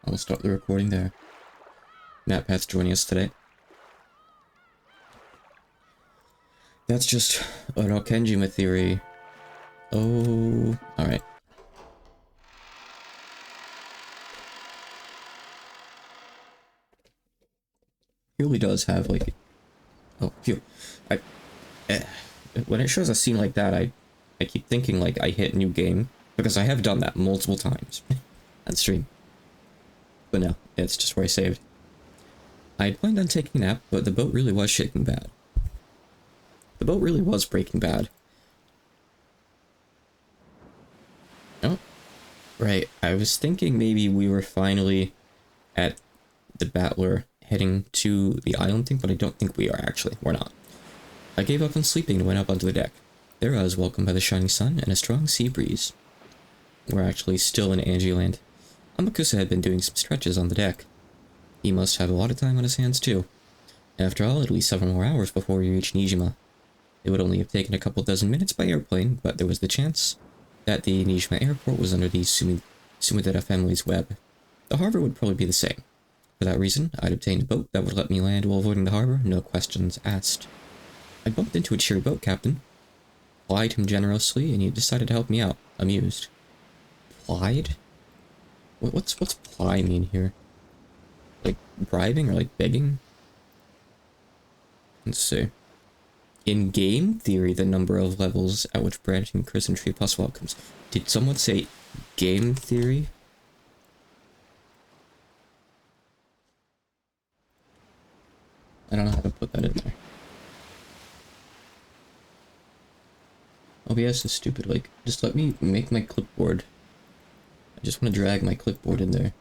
I'll start the recording there. MatPath's joining us today. That's just a Rokenjima theory. Oh, alright. He really does have, like... Oh, phew. When it shows a scene like that, I keep thinking, like, I hit new game. Because I have done that multiple times on stream. But no, it's just where I saved. I had planned on taking a nap, but the boat really was shaking bad. The boat really was breaking bad. Oh, right. I was thinking maybe we were finally at the Battler heading to the island thing, but I don't think we are actually. We're not. I gave up on sleeping and went up onto the deck. There I was welcomed by the shining sun and a strong sea breeze. We're actually still in Angieland. Amakusa had been doing some stretches on the deck. He must have a lot of time on his hands too. After all, at least 7 more hours before we reached Nijima. It would only have taken a couple dozen minutes by airplane, but there was the chance that the Nijima airport was under the Sumidera family's web. The harbor would probably be the same. For that reason, I'd obtained a boat that would let me land while avoiding the harbor, no questions asked. I bumped into a cheery boat captain, plied him generously, and he decided to help me out, amused. Plied? What's ply mean here? Like bribing or like begging? Let's see. In game theory, the number of levels at which branching Christian Tree Plus welcomes. Did someone say game theory? I don't know how to put that in there. OBS is stupid. Like, just let me make my clipboard. I just want to drag my clipboard in there.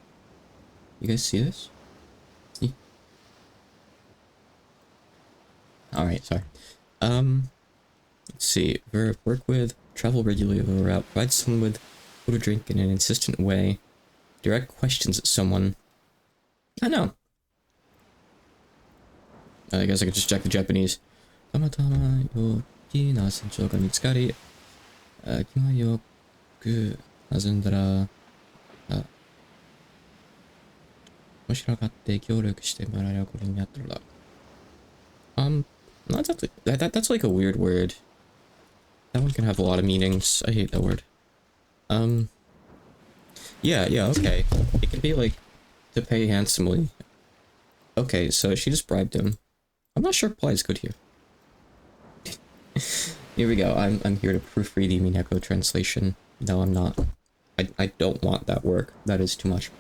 You guys see this? See? Alright, sorry. Let's see. Verb, work with, travel regularly over route, provide someone with food or drink in an insistent way, direct questions at someone. I know. I guess I could just check the Japanese. Tamatama yoki na senchou ga mitsukari, kima yoku nazundara, 面白がって協力してもらえることになったら。That's like a weird word. That one can have a lot of meanings. I hate that word. Yeah, okay. It can be like to pay handsomely. Okay, so she just bribed him. I'm not sure ply is good here. Here we go. I'm here to proofread the Umineko translation. No, I'm not. I don't want that work. That is too much.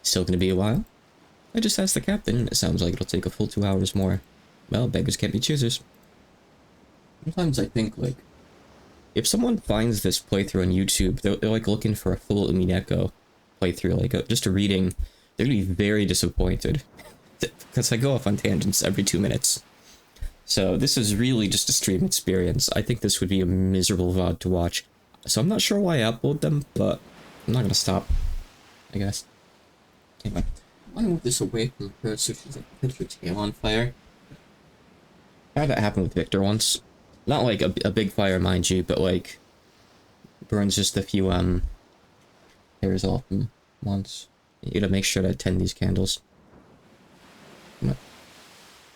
Still gonna be a while? I just asked the captain, and it sounds like it'll take a full 2 hours more. Well, beggars can't be choosers. Sometimes I think, like, if someone finds this playthrough on YouTube, they're like looking for a full Umineko playthrough, like just a reading, they're gonna be very disappointed. Because I go off on tangents every 2 minutes. So this is really just a stream experience. I think this would be a miserable VOD to watch. So I'm not sure why I upload them, but I'm not gonna stop, I guess. Anyway, I want to move this away from her so she's like put her tail on fire. I had that happen with Victor once. Not like a big fire, mind you, but like burns just a few hairs off him once. You gotta make sure to attend these candles. But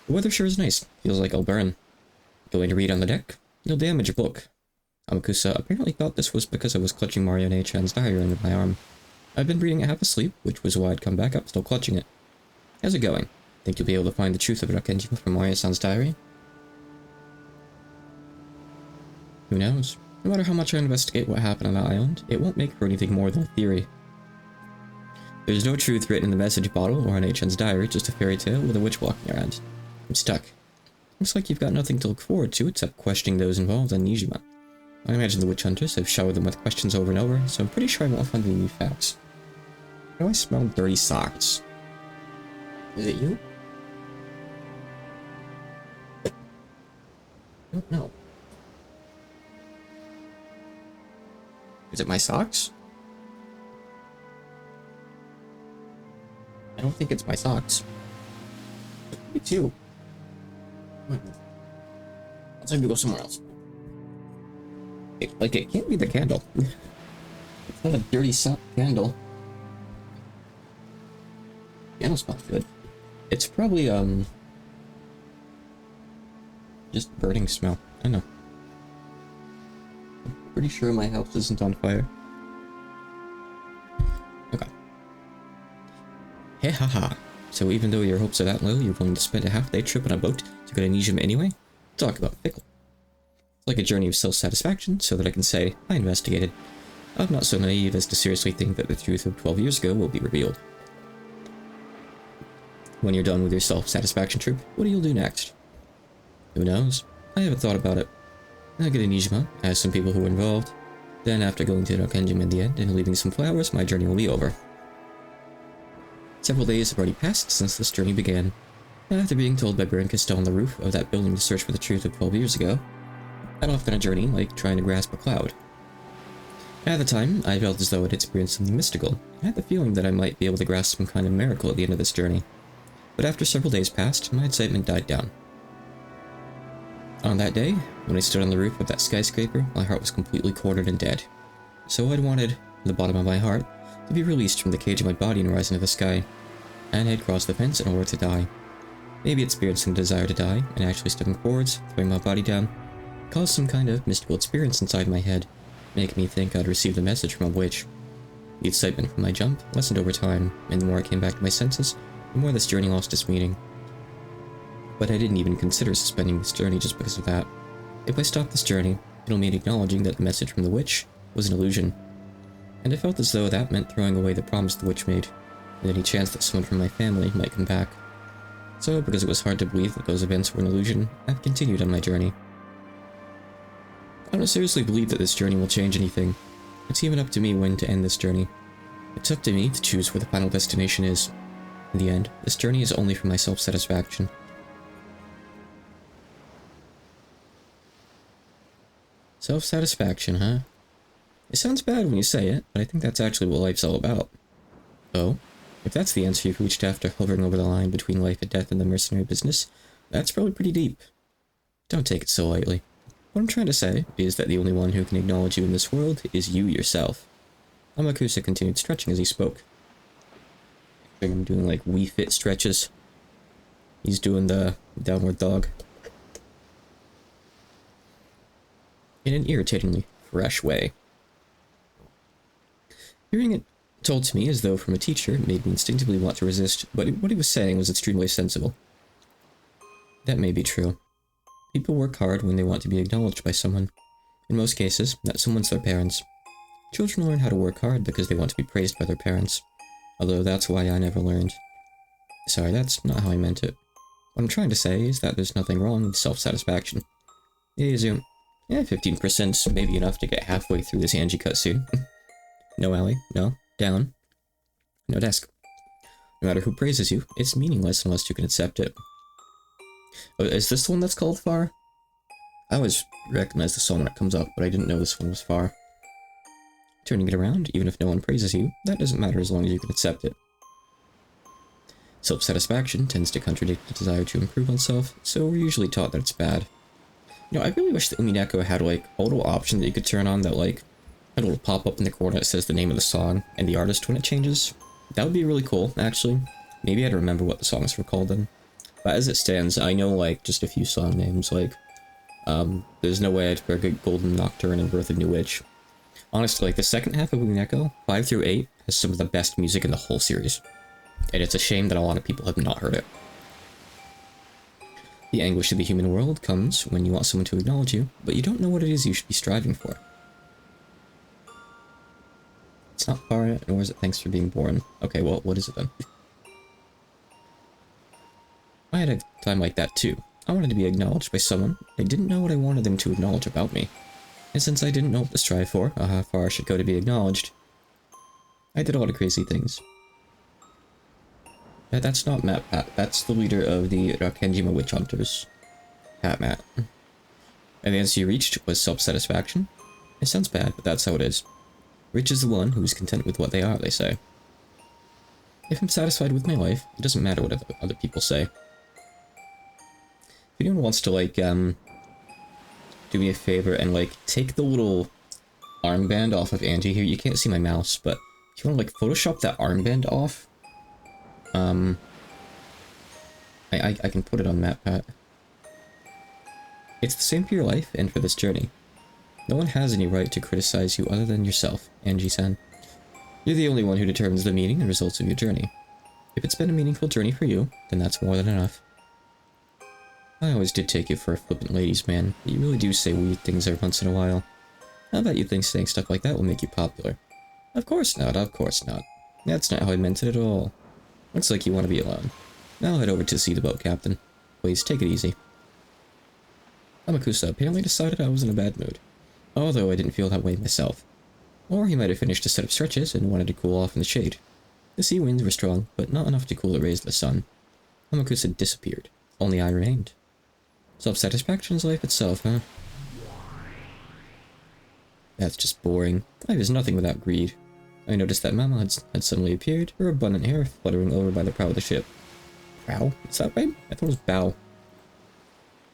the weather sure is nice. Feels like I'll burn. Going to read on the deck? You'll damage a book. Amakusa apparently thought this was because I was clutching Mario Nei-chan's diary under my arm. I've been reading it half asleep, which was why I'd come back up still clutching it. How's it going? Think you'll be able to find the truth of Rakenjima from Mario-san's diary? Who knows? No matter how much I investigate what happened on the island, it won't make for anything more than a theory. There's no truth written in the message bottle or in Nei-chan's diary, just a fairy tale with a witch walking around. I'm stuck. Looks like you've got nothing to look forward to except questioning those involved on Nijima. I imagine the witch hunters have showered them with questions over and over, so I'm pretty sure I won't find any new facts. Why do I smell dirty socks? Is it you? I don't know. Is it my socks? I don't think it's my socks. It's you. Let's have to go somewhere else. It can't be the candle. It's not a dirty sock candle. Piano smells good. It's probably, just burning smell. I know. I'm pretty sure my house isn't on fire. Okay. Hey haha. So even though your hopes are that low, you're willing to spend a half-day trip on a boat to go to Nijima anyway? Talk about fickle. It's like a journey of self-satisfaction, so that I can say, I investigated. I'm not so naive as to seriously think that the truth of 12 years ago will be revealed. When you're done with your self-satisfaction trip, what do you do next? Who knows? I haven't thought about it. I'll get to Nijima, ask some people who were involved. Then after going to Rakenjima in the end and leaving some flowers, my journey will be over. Several days have already passed since this journey began. After being told by Baron Castell on the roof of that building to search for the truth of 12 years ago, I'd off on a journey like trying to grasp a cloud. At the time, I felt as though I'd experienced something mystical. I had the feeling that I might be able to grasp some kind of miracle at the end of this journey. But after several days passed, my excitement died down. On that day, when I stood on the roof of that skyscraper, my heart was completely cornered and dead. So I'd wanted, in the bottom of my heart, to be released from the cage of my body and rise into the sky. And I'd crossed the fence in order to die. Maybe experiencing the desire to die, and actually stepping forwards, throwing my body down, caused some kind of mystical experience inside my head, making me think I'd received a message from a witch. The excitement from my jump lessened over time, and the more I came back to my senses, the more this journey lost its meaning. But I didn't even consider suspending this journey just because of that. If I stop this journey, it'll mean acknowledging that the message from the witch was an illusion. And I felt as though that meant throwing away the promise the witch made, and any chance that someone from my family might come back. So, because it was hard to believe that those events were an illusion, I've continued on my journey. I don't seriously believe that this journey will change anything. It's even up to me when to end this journey. It's up to me to choose where the final destination is. In the end, this journey is only for my self-satisfaction. Self-satisfaction, huh? It sounds bad when you say it, but I think that's actually what life's all about. Oh? If that's the answer you've reached after hovering over the line between life and death in the mercenary business, that's probably pretty deep. Don't take it so lightly. What I'm trying to say is that the only one who can acknowledge you in this world is you yourself. Amakusa continued stretching as he spoke. I'm doing like Wii Fit stretches. He's doing the downward dog. In an irritatingly fresh way. Hearing it told to me as though from a teacher made me instinctively want to resist, but what he was saying was extremely sensible. That may be true. People work hard when they want to be acknowledged by someone. In most cases, that someone's their parents. Children learn how to work hard because they want to be praised by their parents. Although that's why I never learned. Sorry, that's not how I meant it. What I'm trying to say is that there's nothing wrong with self-satisfaction. It is, 15% may be enough to get halfway through this Angie cutscene. No alley, no, down, no desk. No matter who praises you, it's meaningless unless you can accept it. Oh, is this the one that's called Far? I always recognize the song when it comes up, but I didn't know this one was Far. Turning it around, even if no one praises you, that doesn't matter as long as you can accept it. Self-satisfaction tends to contradict the desire to improve oneself, so we're usually taught that it's bad. I really wish that Umineko had, like, a little option that you could turn on that, like, had a little pop-up in the corner that says the name of the song and the artist when it changes. That would be really cool, actually. Maybe I'd remember what the songs were called then. But as it stands, I know, like, just a few song names, like, there's no way I'd forget Golden Nocturne and Birth of New Witch. Honestly, like, the second half of Umineko, 5 through 8, has some of the best music in the whole series. And it's a shame that a lot of people have not heard it. The anguish of the human world comes when you want someone to acknowledge you, but you don't know what it is you should be striving for. It's not far yet, nor is it thanks for being born. Okay, well, what is it then? I had a time like that too. I wanted to be acknowledged by someone. I didn't know what I wanted them to acknowledge about me. And since I didn't know what to strive for, or how far I should go to be acknowledged, I did a lot of crazy things. That's not Matt Pat, that's the leader of the Rakenjima Witch Hunters. Pat Matt. And the answer you reached was self-satisfaction. It sounds bad, but that's how it is. Rich is the one who is content with what they are, they say. If I'm satisfied with my life, it doesn't matter what other people say. If anyone wants to, like, do me a favor and, like, take the little armband off of Angie here. You can't see my mouse, but if you want to, like, Photoshop that armband off I can put it on map, Pat. It's the same for your life and for this journey. No one has any right to criticize you other than yourself, Angie-san. You're the only one who determines the meaning and results of your journey. If it's been a meaningful journey for you, then that's more than enough. I always did take you for a flippant ladies' man. You really do say weird things every once in a while. I bet you think saying stuff like that will make you popular. Of course not, of course not. That's not how I meant it at all. Looks like you want to be alone. Now I'll head over to see the boat, Captain. Please, take it easy. Amakusa apparently decided I was in a bad mood, although I didn't feel that way myself. Or he might have finished a set of stretches and wanted to cool off in the shade. The sea winds were strong, but not enough to cool the rays of the sun. Amakusa disappeared. Only I remained. Self-satisfaction is life itself, huh? That's just boring. Life is nothing without greed. I noticed that Mama had suddenly appeared, her abundant hair fluttering over by the prow of the ship. Prow? Is that right? I thought it was bow.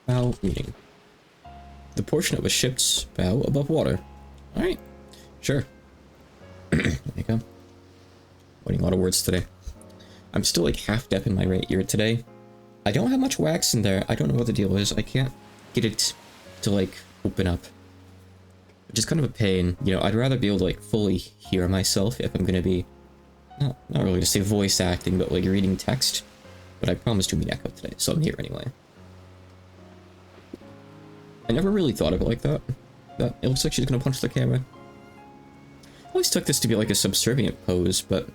Bow meaning the portion of a ship's bow above water. Alright. Sure. There you go. Writing a lot of words today. I'm still like half deaf in my right ear today. I don't have much wax in there. I don't know what the deal is. I can't get it to like open up. Which is kind of a pain. You know, I'd rather be able to like fully hear myself if I'm gonna be not really to say voice acting, but like reading text. But I promised Umineko today, so I'm here anyway. I never really thought of it like that. But it looks like she's gonna punch the camera. I always took this to be like a subservient pose, but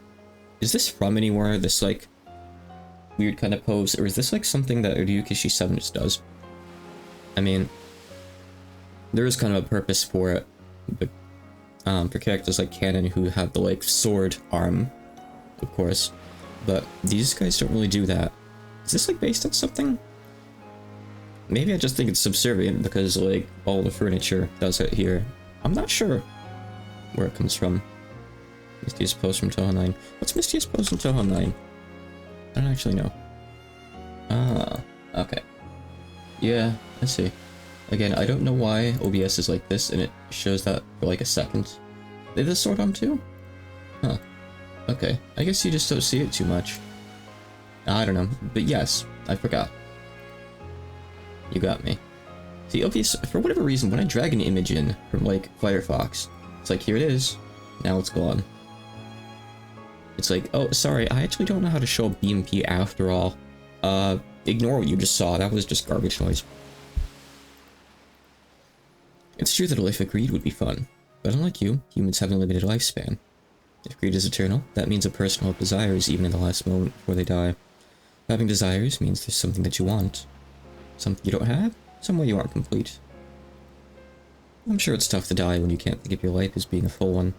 is this from anywhere? This like weird kind of pose, or is this like something that Ryukishi 7 just does? I mean, there is kind of a purpose for it, but for characters like Canon who have the like sword arm, of course, but these guys don't really do that. Is this like based on something? Maybe I just think it's subservient because like all the furniture does it here. I'm not sure where it comes from. Misty's pose from Toho 9. What's Misty's pose from Toho 9? I don't actually know. Ah, okay. Yeah, I see. Again, I don't know why OBS is like this and it shows that for like a second. Did this sword arm too? Huh. Okay. I guess you just don't see it too much. I don't know. But yes, I forgot. You got me. See, obviously, for whatever reason, when I drag an image in from, like, Firefox, it's like, here it is, now it's gone. It's like, oh, sorry, I actually don't know how to show a BMP after all. Ignore what you just saw, that was just garbage noise. It's true that a life of greed would be fun, but unlike you, humans have a limited lifespan. If greed is eternal, that means a person will have desires even in the last moment before they die. Having desires means there's something that you want. Something you don't have? Some way you aren't complete. I'm sure it's tough to die when you can't think of your life as being a full one.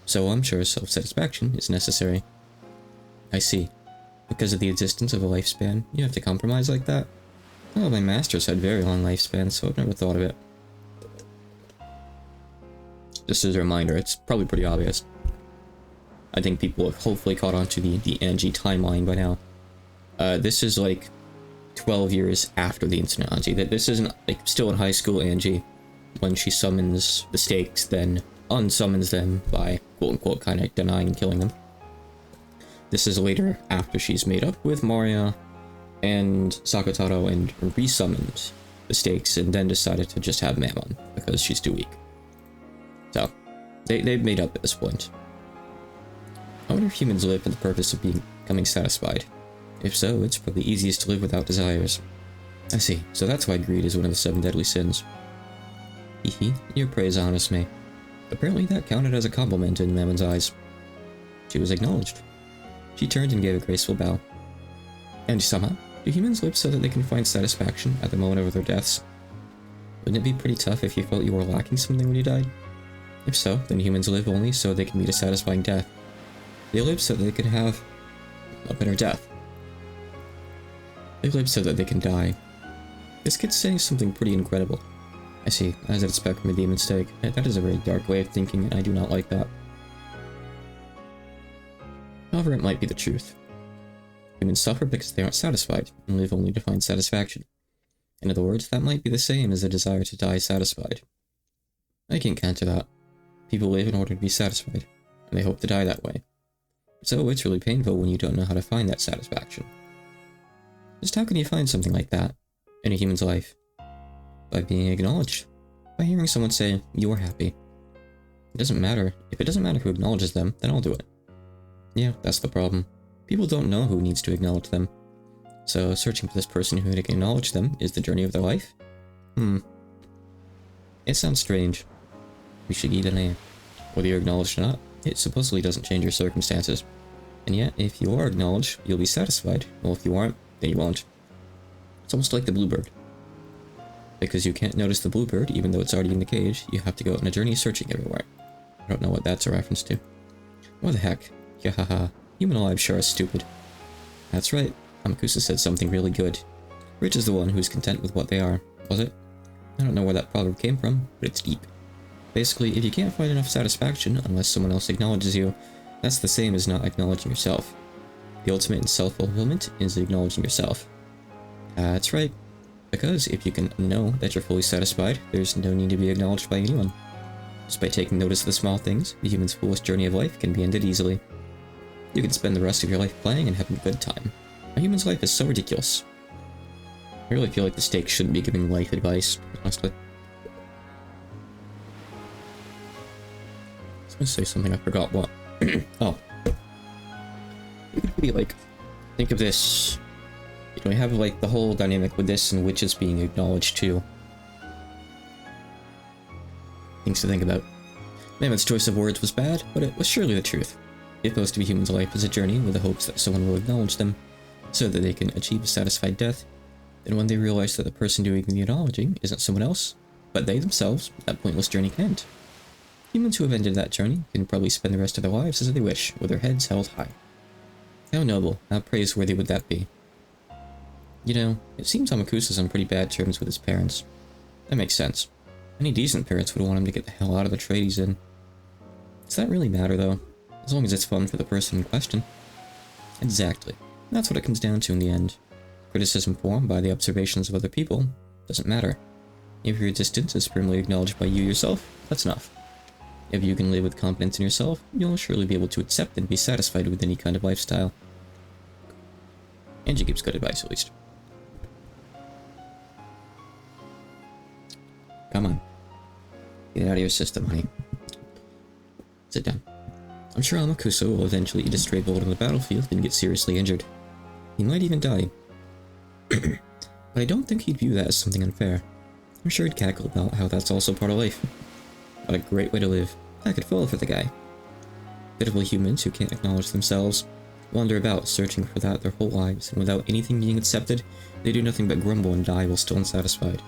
So I'm sure self-satisfaction is necessary. I see. Because of the existence of a lifespan, you have to compromise like that? Oh, my masters had very long lifespans, so I've never thought of it. Just as a reminder, it's probably pretty obvious. I think people have hopefully caught on to the Angie timeline by now. This is like 12 years after the incident Angie. This isn't like still in high school Angie when she summons the stakes, then unsummons them by quote-unquote kind of denying killing them. This is later after she's made up with Moria and Sakataro and resummoned the stakes and then decided to just have Mammon because she's too weak. So, they've made up at this point. I wonder if humans live for the purpose of becoming satisfied. If so, it's probably easiest to live without desires. I see, so that's why greed is one of the 7 deadly sins. Hehe, your praise honors me. Apparently that counted as a compliment in Mammon's eyes. She was acknowledged. She turned and gave a graceful bow. And somehow, do humans live so that they can find satisfaction at the moment of their deaths? Wouldn't it be pretty tough if you felt you were lacking something when you died? If so, then humans live only so they can meet a satisfying death. They live so that they can have a better death. They live so that they can die. This kid's saying something pretty incredible. I see, as I'd expect from a demon stake. That is a very dark way of thinking, and I do not like that. However, it might be the truth. Humans suffer because they aren't satisfied, and live only to find satisfaction. In other words, that might be the same as a desire to die satisfied. I can't counter that. People live in order to be satisfied, and they hope to die that way. So it's really painful when you don't know how to find that satisfaction. Just how can you find something like that in a human's life? By being acknowledged. By hearing someone say, "You're happy." It doesn't matter. If it doesn't matter who acknowledges them, then I'll do it. Yeah, that's the problem. People don't know who needs to acknowledge them. So searching for this person who would acknowledge them is the journey of their life? It sounds strange. We should eat an A. Whether you're acknowledged or not, it supposedly doesn't change your circumstances. And yet, if you are acknowledged, you'll be satisfied. Well, if you aren't, then you won't. It's almost like the bluebird. Because you can't notice the bluebird, even though it's already in the cage, you have to go on a journey searching everywhere. I don't know what that's a reference to. What the heck? Yahaha. Human lives sure are stupid. That's right. Amakusa said something really good. Rich is the one who is content with what they are. Was it? I don't know where that proverb came from, but it's deep. Basically, if you can't find enough satisfaction unless someone else acknowledges you, that's the same as not acknowledging yourself. The ultimate in self-fulfillment is acknowledging yourself. That's right. Because if you can know that you're fully satisfied, there's no need to be acknowledged by anyone. Just by taking notice of the small things, the human's foolish journey of life can be ended easily. You can spend the rest of your life playing and having a good time. A human's life is so ridiculous. I really feel like the stakes shouldn't be giving life advice, honestly. I was gonna say something, I forgot what. Oh. It could be like, think of this. You know, we have like the whole dynamic with this and witches being acknowledged too. Things to think about. Mammoth's choice of words was bad, but it was surely the truth. If most of a human's life is a journey with the hopes that someone will acknowledge them, so that they can achieve a satisfied death, then when they realize that the person doing the acknowledging isn't someone else, but they themselves, that pointless journey can end. Humans who have ended that journey can probably spend the rest of their lives as they wish, with their heads held high. How noble, how praiseworthy would that be? You know, it seems Amakusa's on pretty bad terms with his parents. That makes sense. Any decent parents would want him to get the hell out of the trade he's in. Does that really matter, though? As long as it's fun for the person in question. Exactly. That's what it comes down to in the end. Criticism formed by the observations of other people doesn't matter. If your existence is firmly acknowledged by you yourself, that's enough. If you can live with confidence in yourself, you'll surely be able to accept and be satisfied with any kind of lifestyle. And she gives good advice, at least. Come on. Get it out of your system, honey. Sit down. I'm sure Amakusa will eventually eat a stray bullet on the battlefield and get seriously injured. He might even die. But I don't think he'd view that as something unfair. I'm sure he'd cackle about how that's also part of life. What a great way to live. I could fall for the guy. Pitiful humans who can't acknowledge themselves wander about searching for that their whole lives, and without anything being accepted, they do nothing but grumble and die while still unsatisfied.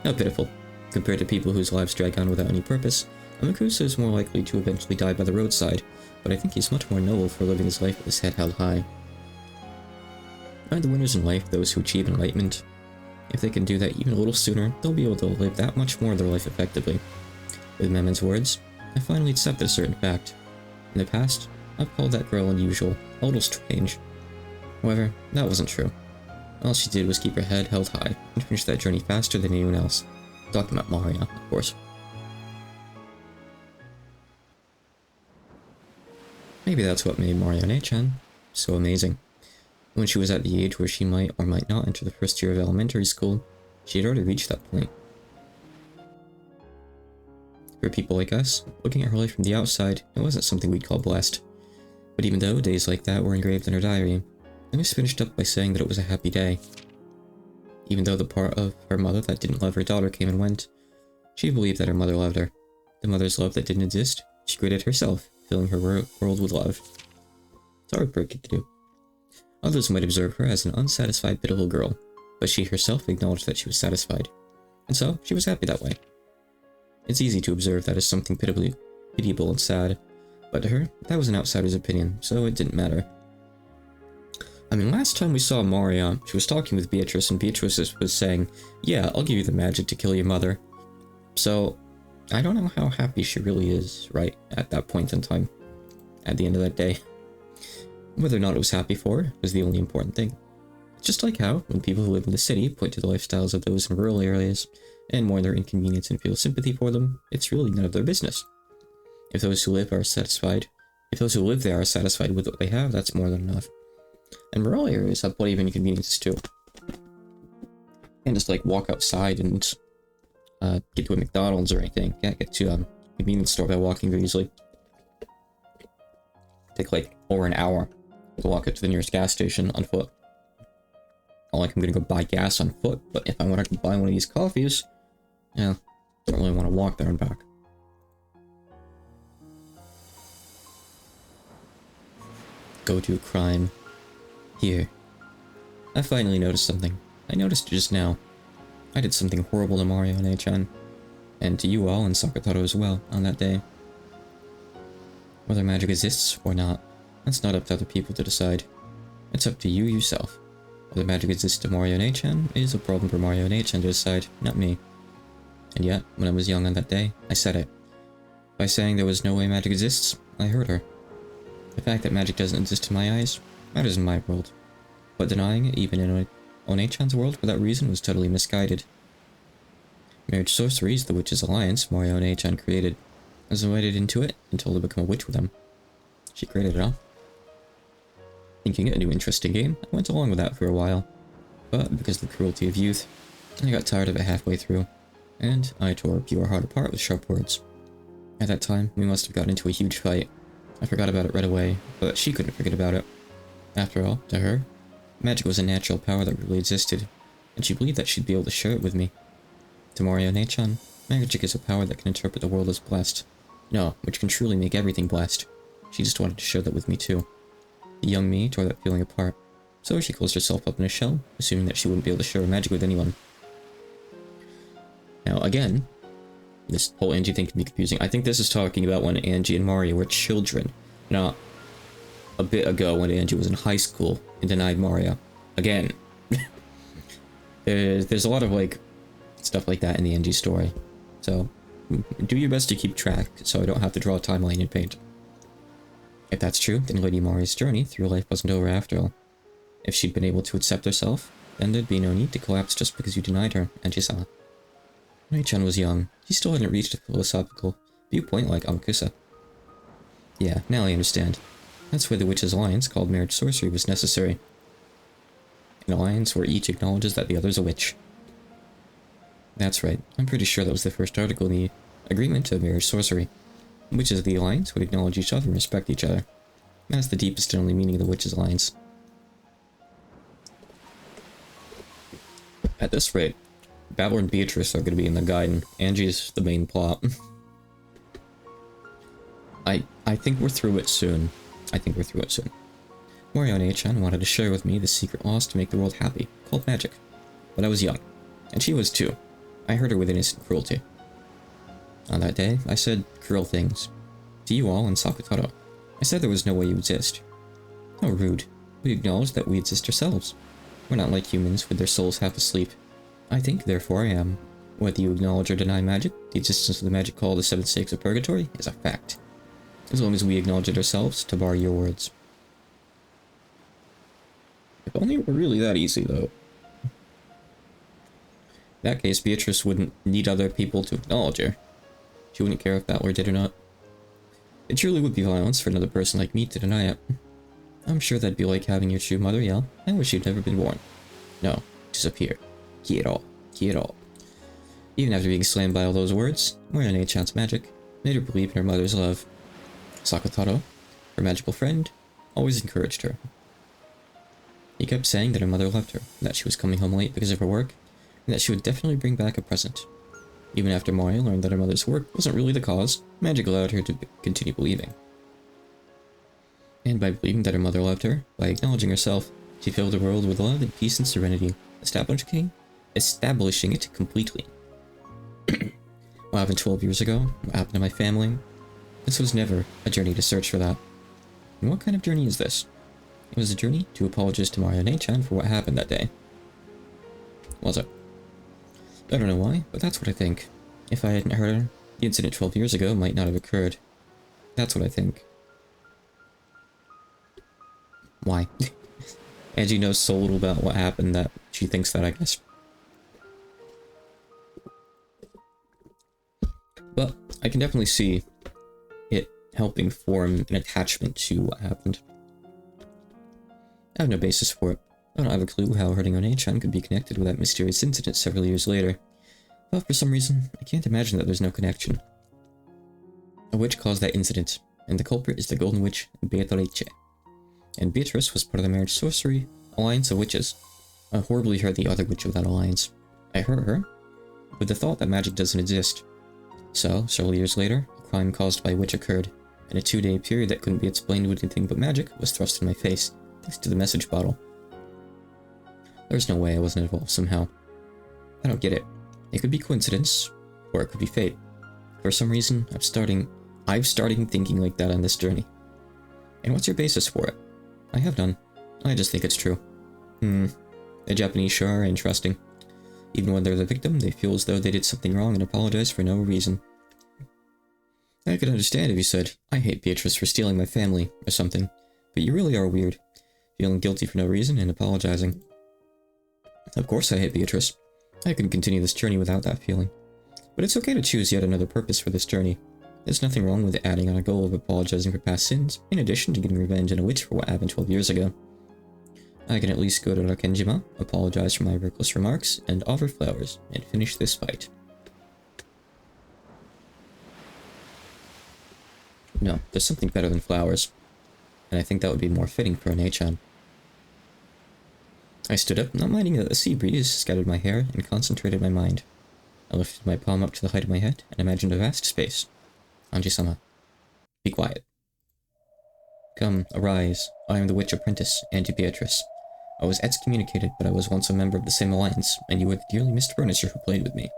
How pitiful. Compared to people whose lives drag on without any purpose, Amakusa is more likely to eventually die by the roadside, but I think he's much more noble for living his life with his head held high. Aren't the winners in life those who achieve enlightenment? If they can do that even a little sooner, they'll be able to live that much more of their life effectively. With Memen's words, I finally accepted a certain fact. In the past, I've called that girl unusual, a little strange. However, that wasn't true. All she did was keep her head held high and finish that journey faster than anyone else. Talking about Maria, of course. Maybe that's what made Marianne-chan so amazing. When she was at the age where she might or might not enter the first year of elementary school, she had already reached that point. For people like us, looking at her life from the outside, it wasn't something we'd call blessed. But even though days like that were engraved in her diary, Amos finished up by saying that it was a happy day. Even though the part of her mother that didn't love her daughter came and went, she believed that her mother loved her. The mother's love that didn't exist, she created herself, filling her world with love. It's hard for a kid to do. Others might observe her as an unsatisfied, pitiful girl, but she herself acknowledged that she was satisfied. And so, she was happy that way. It's easy to observe that as something pitiable and sad, but to her, that was an outsider's opinion, so it didn't matter. I mean, last time we saw Maria, she was talking with Beatrice, and Beatrice was saying, "Yeah, I'll give you the magic to kill your mother." So, I don't know how happy she really is, right, at that point in time, at the end of that day. Whether or not it was happy for her was the only important thing. It's just like how, when people who live in the city point to the lifestyles of those in rural areas, and mourn their inconvenience and feel sympathy for them, it's really none of their business. If those who live are satisfied, If those who live there are satisfied with what they have, that's more than enough. And rural areas have plenty of inconveniences too. Can't just like walk outside and get to a McDonald's or anything. Can't get to a convenience store by walking very easily. Take like over an hour to walk up to the nearest gas station on foot. Not like I'm gonna go buy gas on foot, but if I want to buy one of these coffees, yeah, don't really want to walk there and back. Go to a crime. Here. I finally noticed something. I noticed it just now. I did something horrible to Mario and A-chan. And to you all and Sakataro as well on that day. Whether magic exists or not, that's not up to other people to decide. It's up to you yourself. Whether magic exists to Mario and A-chan is a problem for Mario and A-chan to decide, not me. And yet, when I was young on that day, I said it. By saying there was no way magic exists, I hurt her. The fact that magic doesn't exist in my eyes matters in my world. But denying it even in One-chan's world for that reason was totally misguided. Marriage sorcery is the witches' alliance Mario and A-chan created. I was invited into it and told to become a witch with them. She created it all. Thinking it a new interesting game, I went along with that for a while. But because of the cruelty of youth, I got tired of it halfway through, and I tore her pure heart apart with sharp words. At that time, we must have gotten into a huge fight. I forgot about it right away, but she couldn't forget about it. After all, to her, magic was a natural power that really existed, and she believed that she'd be able to share it with me. To Mario and A-chan, magic is a power that can interpret the world as blessed. No, which can truly make everything blessed. She just wanted to share that with me too. The young me tore that feeling apart, so she closed herself up in a shell, assuming that she wouldn't be able to share her magic with anyone. Now again, this whole Angie thing can be confusing. I think this is talking about when Angie and Mario were children, not a bit ago when Angie was in high school and denied Mario. Again, there's a lot of like stuff like that in the Angie story, so do your best to keep track so I don't have to draw a timeline in paint. If that's true, then Lady Mari's journey through life wasn't over after all. If she'd been able to accept herself, then there'd be no need to collapse just because you denied her, and she saw. When A-chan was young, he still hadn't reached a philosophical viewpoint like Amakusa. Yeah, now I understand. That's why the Witches' Alliance, called marriage sorcery, was necessary. An alliance where each acknowledges that the other's a witch. That's right, I'm pretty sure that was the first article in the agreement to marriage sorcery. Witches of the Alliance would acknowledge each other and respect each other. That's the deepest and only meaning of the Witches' Alliance. At this rate, Babbler and Beatrice are going to be in the guide, and Angie's the main plot. I think we're through it soon. Mario and A-chan wanted to share with me the secret lost to make the world happy, called magic. But I was young, and she was too. I hurt her with innocent cruelty. On that day, I said cruel things. To you all and Sakutaro. I said there was no way you exist. How rude. We acknowledge that we exist ourselves. We're not like humans with their souls half asleep. I think, therefore I am. Whether you acknowledge or deny magic, the existence of the magic called the Seven Stakes of Purgatory is a fact. As long as we acknowledge it ourselves, to borrow your words. If only it were really that easy, though. In that case, Beatrice wouldn't need other people to acknowledge her. She wouldn't care if Battler did or not. It truly would be violence for another person like me to deny it. I'm sure that'd be like having your true mother yell, I wish you'd never been born. No, disappear. Kiero. Even after being slammed by all those words, Mario and A-chan's magic made her believe in her mother's love. Sakutaro, her magical friend, always encouraged her. He kept saying that her mother loved her, that she was coming home late because of her work, and that she would definitely bring back a present. Even after Mario learned that her mother's work wasn't really the cause, magic allowed her to continue believing. And by believing that her mother loved her, by acknowledging herself, she filled the world with love and peace and serenity, establishing it completely. What happened 12 years ago? What happened to my family? This was never a journey to search for that. And what kind of journey is this? It was a journey to apologize to Mario and A-chan for what happened that day. Was it? I don't know why, but that's what I think. If I hadn't heard her, the incident 12 years ago might not have occurred. That's what I think. Why? Angie knows so little about what happened that she thinks that, I guess. But I can definitely see it helping form an attachment to what happened. I have no basis for it. I don't have a clue how hurting One-chan could be connected with that mysterious incident several years later. But for some reason, I can't imagine that there's no connection. A witch caused that incident, and the culprit is the Golden Witch, Beatrice. And Beatrice was part of the Marriage Sorcery Alliance of Witches. I horribly hurt the other witch of that alliance. I hurt her with the thought that magic doesn't exist. So, several years later, a crime caused by a witch occurred, and a 2-day period that couldn't be explained with anything but magic was thrust in my face, thanks to the message bottle. There's no way I wasn't involved somehow. I don't get it. It could be coincidence, or it could be fate. For some reason, I've started thinking like that on this journey. And what's your basis for it? I have none. I just think it's true. The Japanese sure are interesting. Even when they're the victim, they feel as though they did something wrong and apologize for no reason. I could understand if you said, I hate Beatrice for stealing my family, or something. But you really are weird. Feeling guilty for no reason and apologizing. Of course I hate Beatrice. I couldn't continue this journey without that feeling. But it's okay to choose yet another purpose for this journey. There's nothing wrong with adding on a goal of apologizing for past sins, in addition to getting revenge on a witch for what happened 12 years ago. I can at least go to Rakenjima, apologize for my reckless remarks, and offer flowers, and finish this fight. No, there's something better than flowers. And I think that would be more fitting for One-chan. I stood up, not minding that the sea breeze scattered my hair, and concentrated my mind. I lifted my palm up to the height of my head, and imagined a vast space. Anji-sama. Be quiet. Come, arise. I am the witch apprentice, Angie Beatrice. I was excommunicated, but I was once a member of the same alliance, and you were the dearly missed furniture who played with me.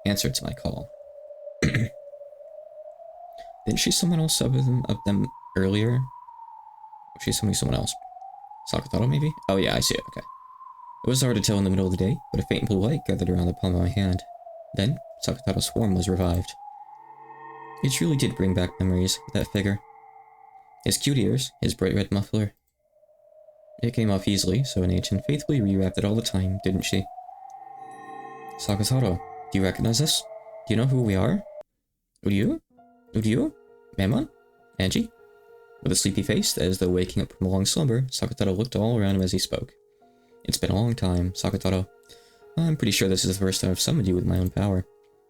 Answer to my call. Didn't she summon all 7 of them earlier? Was she summoning someone else? Sakataro, maybe? Oh yeah, I see it, okay. It was hard to tell in the middle of the day, but a faint blue light gathered around the palm of my hand. Then, Sakataro's form was revived. It truly did bring back memories, that figure. His cute ears, his bright red muffler. It came off easily, so One-chan faithfully rewrapped it all the time, didn't she? Sakataro, do you recognize us? Do you know who we are? Uryu? Memon? Angie? With a sleepy face, as though waking up from a long slumber, Sakataro looked all around him as he spoke. It's been a long time, Sakataro. I'm pretty sure this is the first time I've summoned you with my own power.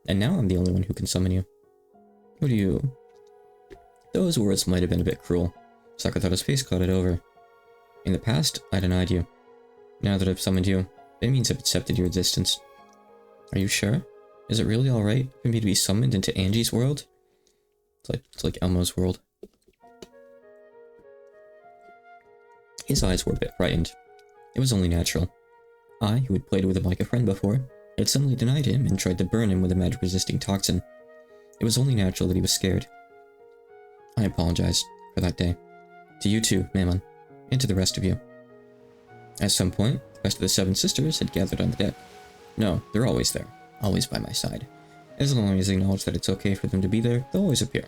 And now I'm the only one who can summon you. Uryu. Those words might have been a bit cruel. Sakataro's face clouded over. In the past, I denied you. Now that I've summoned you, it means I've accepted your existence. Are you sure? Is it really alright for me to be summoned into Angie's world? It's like Elmo's world. His eyes were a bit frightened. It was only natural. I, who had played with him like a friend before, had suddenly denied him and tried to burn him with a magic-resisting toxin. It was only natural that he was scared. I apologized for that day. To you too, Memon, and to the rest of you. At some point, the rest of the 7 sisters had gathered on the deck. No, they're always there, always by my side. As long as I acknowledge that it's okay for them to be there, they'll always appear.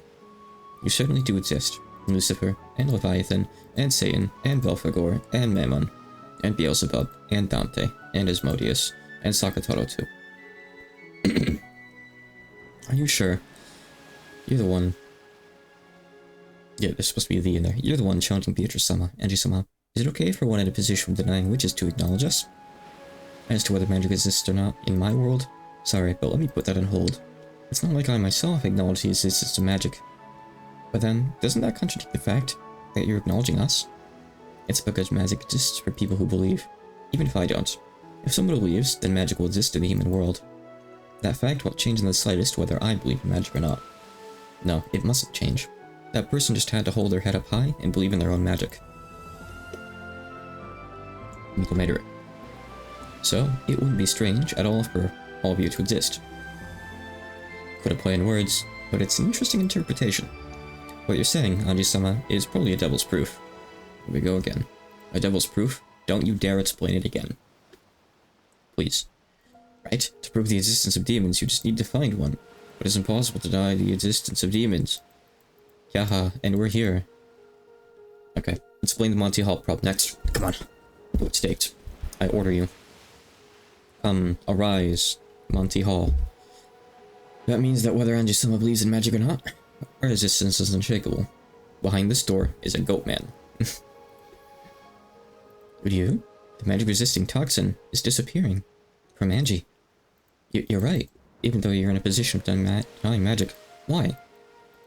You certainly do exist. Lucifer, and Leviathan, and Satan, and Belphegor, and Mammon, and Beelzebub, and Dante, and Asmodeus, and Sakataro too. Are you sure? You're the one... Yeah, there's supposed to be a V in there. You're the one challenging Beatrice-sama, Angie-sama. Is it okay for one in a position of denying witches to acknowledge us? As to whether magic exists or not, in my world? Sorry, but let me put that on hold. It's not like I myself acknowledge the existence of magic. But then, doesn't that contradict the fact that you're acknowledging us? It's because magic exists for people who believe, even if I don't. If someone believes, then magic will exist in the human world. That fact won't change in the slightest whether I believe in magic or not. No, it mustn't change. That person just had to hold their head up high and believe in their own magic. Mikomeru. So, it wouldn't be strange at all for all of you to exist. Quite a play in words, but it's an interesting interpretation. What you're saying, Anji-sama, is probably a devil's proof. Here we go again. A devil's proof? Don't you dare explain it again. Please. Right? To prove the existence of demons, you just need to find one. But it's impossible to deny the existence of demons. Yaha, and we're here. Okay, explain the Monty Hall prop next. Come on. Do it staked. I order you. Come, arise, Monty Hall. That means that whether Anji-sama believes in magic or not, our existence is unshakable. Behind this door is a goat man. Ryu, the magic-resisting toxin is disappearing. From Angie. You're right. Even though you're in a position of denying magic. Why?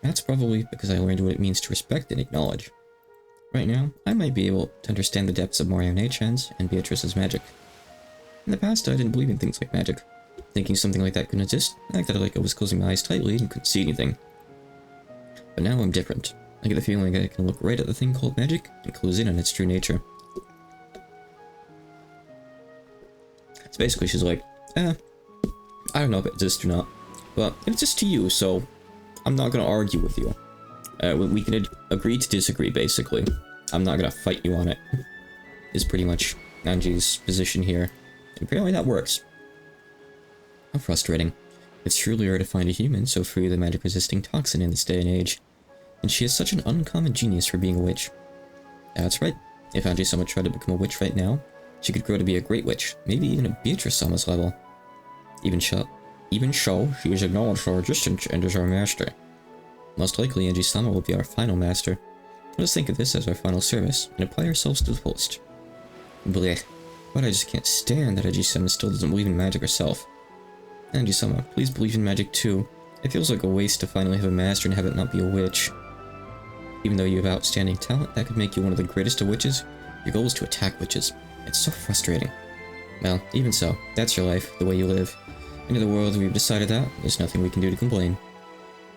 That's probably because I learned what it means to respect and acknowledge. Right now, I might be able to understand the depths of Mario Nachan's and Beatrice's magic. In the past, I didn't believe in things like magic. Thinking something like that couldn't exist, I acted like I was closing my eyes tightly and couldn't see anything. But now I'm different. I get the feeling that I can look right at the thing called magic and close in on its true nature. So basically she's like, I don't know if it exists or not, but it exists to you, so I'm not gonna argue with you. We can agree to disagree, basically. I'm not gonna fight you on it. Is pretty much Angie's position here. And apparently that works. How frustrating. It's truly rare to find a human so free of the magic-resisting toxin in this day and age. And she is such an uncommon genius for being a witch. That's right. If Angie-sama tried to become a witch right now, she could grow to be a great witch, maybe even a Beatrice-sama's level. Even so, she is acknowledged our existence and is our master. Most likely, Angie-sama will be our final master. Let us think of this as our final service, and apply ourselves to the fullest. Blech. But I just can't stand that Angie-sama still doesn't believe in magic herself. Angie-sama, please believe in magic too. It feels like a waste to finally have a master and have it not be a witch. Even though you have outstanding talent that could make you one of the greatest of witches, your goal is to attack witches. It's so frustrating. Well, even so, that's your life, the way you live. Into the world, we've decided that. There's nothing we can do to complain.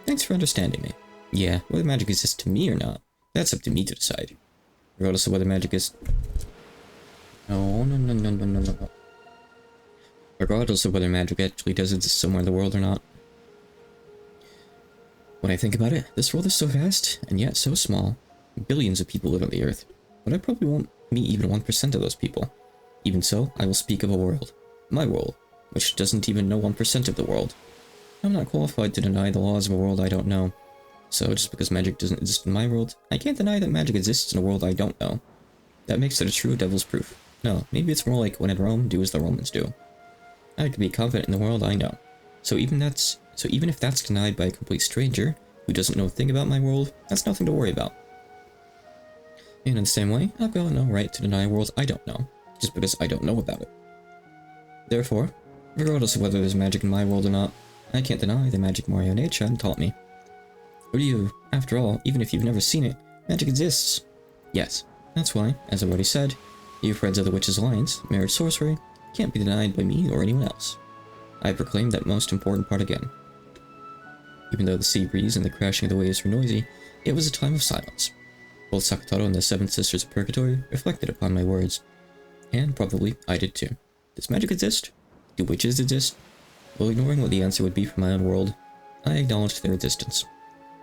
Thanks for understanding me. Yeah, whether magic exists to me or not, that's up to me to decide. Regardless of whether magic is... No. Regardless of whether magic actually does exist somewhere in the world or not. When I think about it, this world is so vast, and yet so small. Billions of people live on the Earth, but I probably won't meet even 1% of those people. Even so, I will speak of a world. My world, which doesn't even know 1% of the world. I'm not qualified to deny the laws of a world I don't know. So just because magic doesn't exist in my world, I can't deny that magic exists in a world I don't know. That makes it a true devil's proof. No, maybe it's more like when in Rome, do as the Romans do. I can be confident in the world I know. So even if that's denied by a complete stranger, who doesn't know a thing about my world, that's nothing to worry about. And in the same way, I've got no right to deny a world I don't know, just because I don't know about it. Therefore, regardless of whether there's magic in my world or not, I can't deny the magic Mario Nachan taught me. Ryu, after all, even if you've never seen it, magic exists. Yes, that's why, as I've already said, you friends of the Witch's Alliance, marriage sorcery, can't be denied by me or anyone else. I proclaim that most important part again. Even though the sea breeze and the crashing of the waves were noisy, it was a time of silence. Both Sakataro and the Seven Sisters of Purgatory reflected upon my words. And probably I did too. Does magic exist? Do witches exist? While ignoring what the answer would be for my own world, I acknowledged their existence.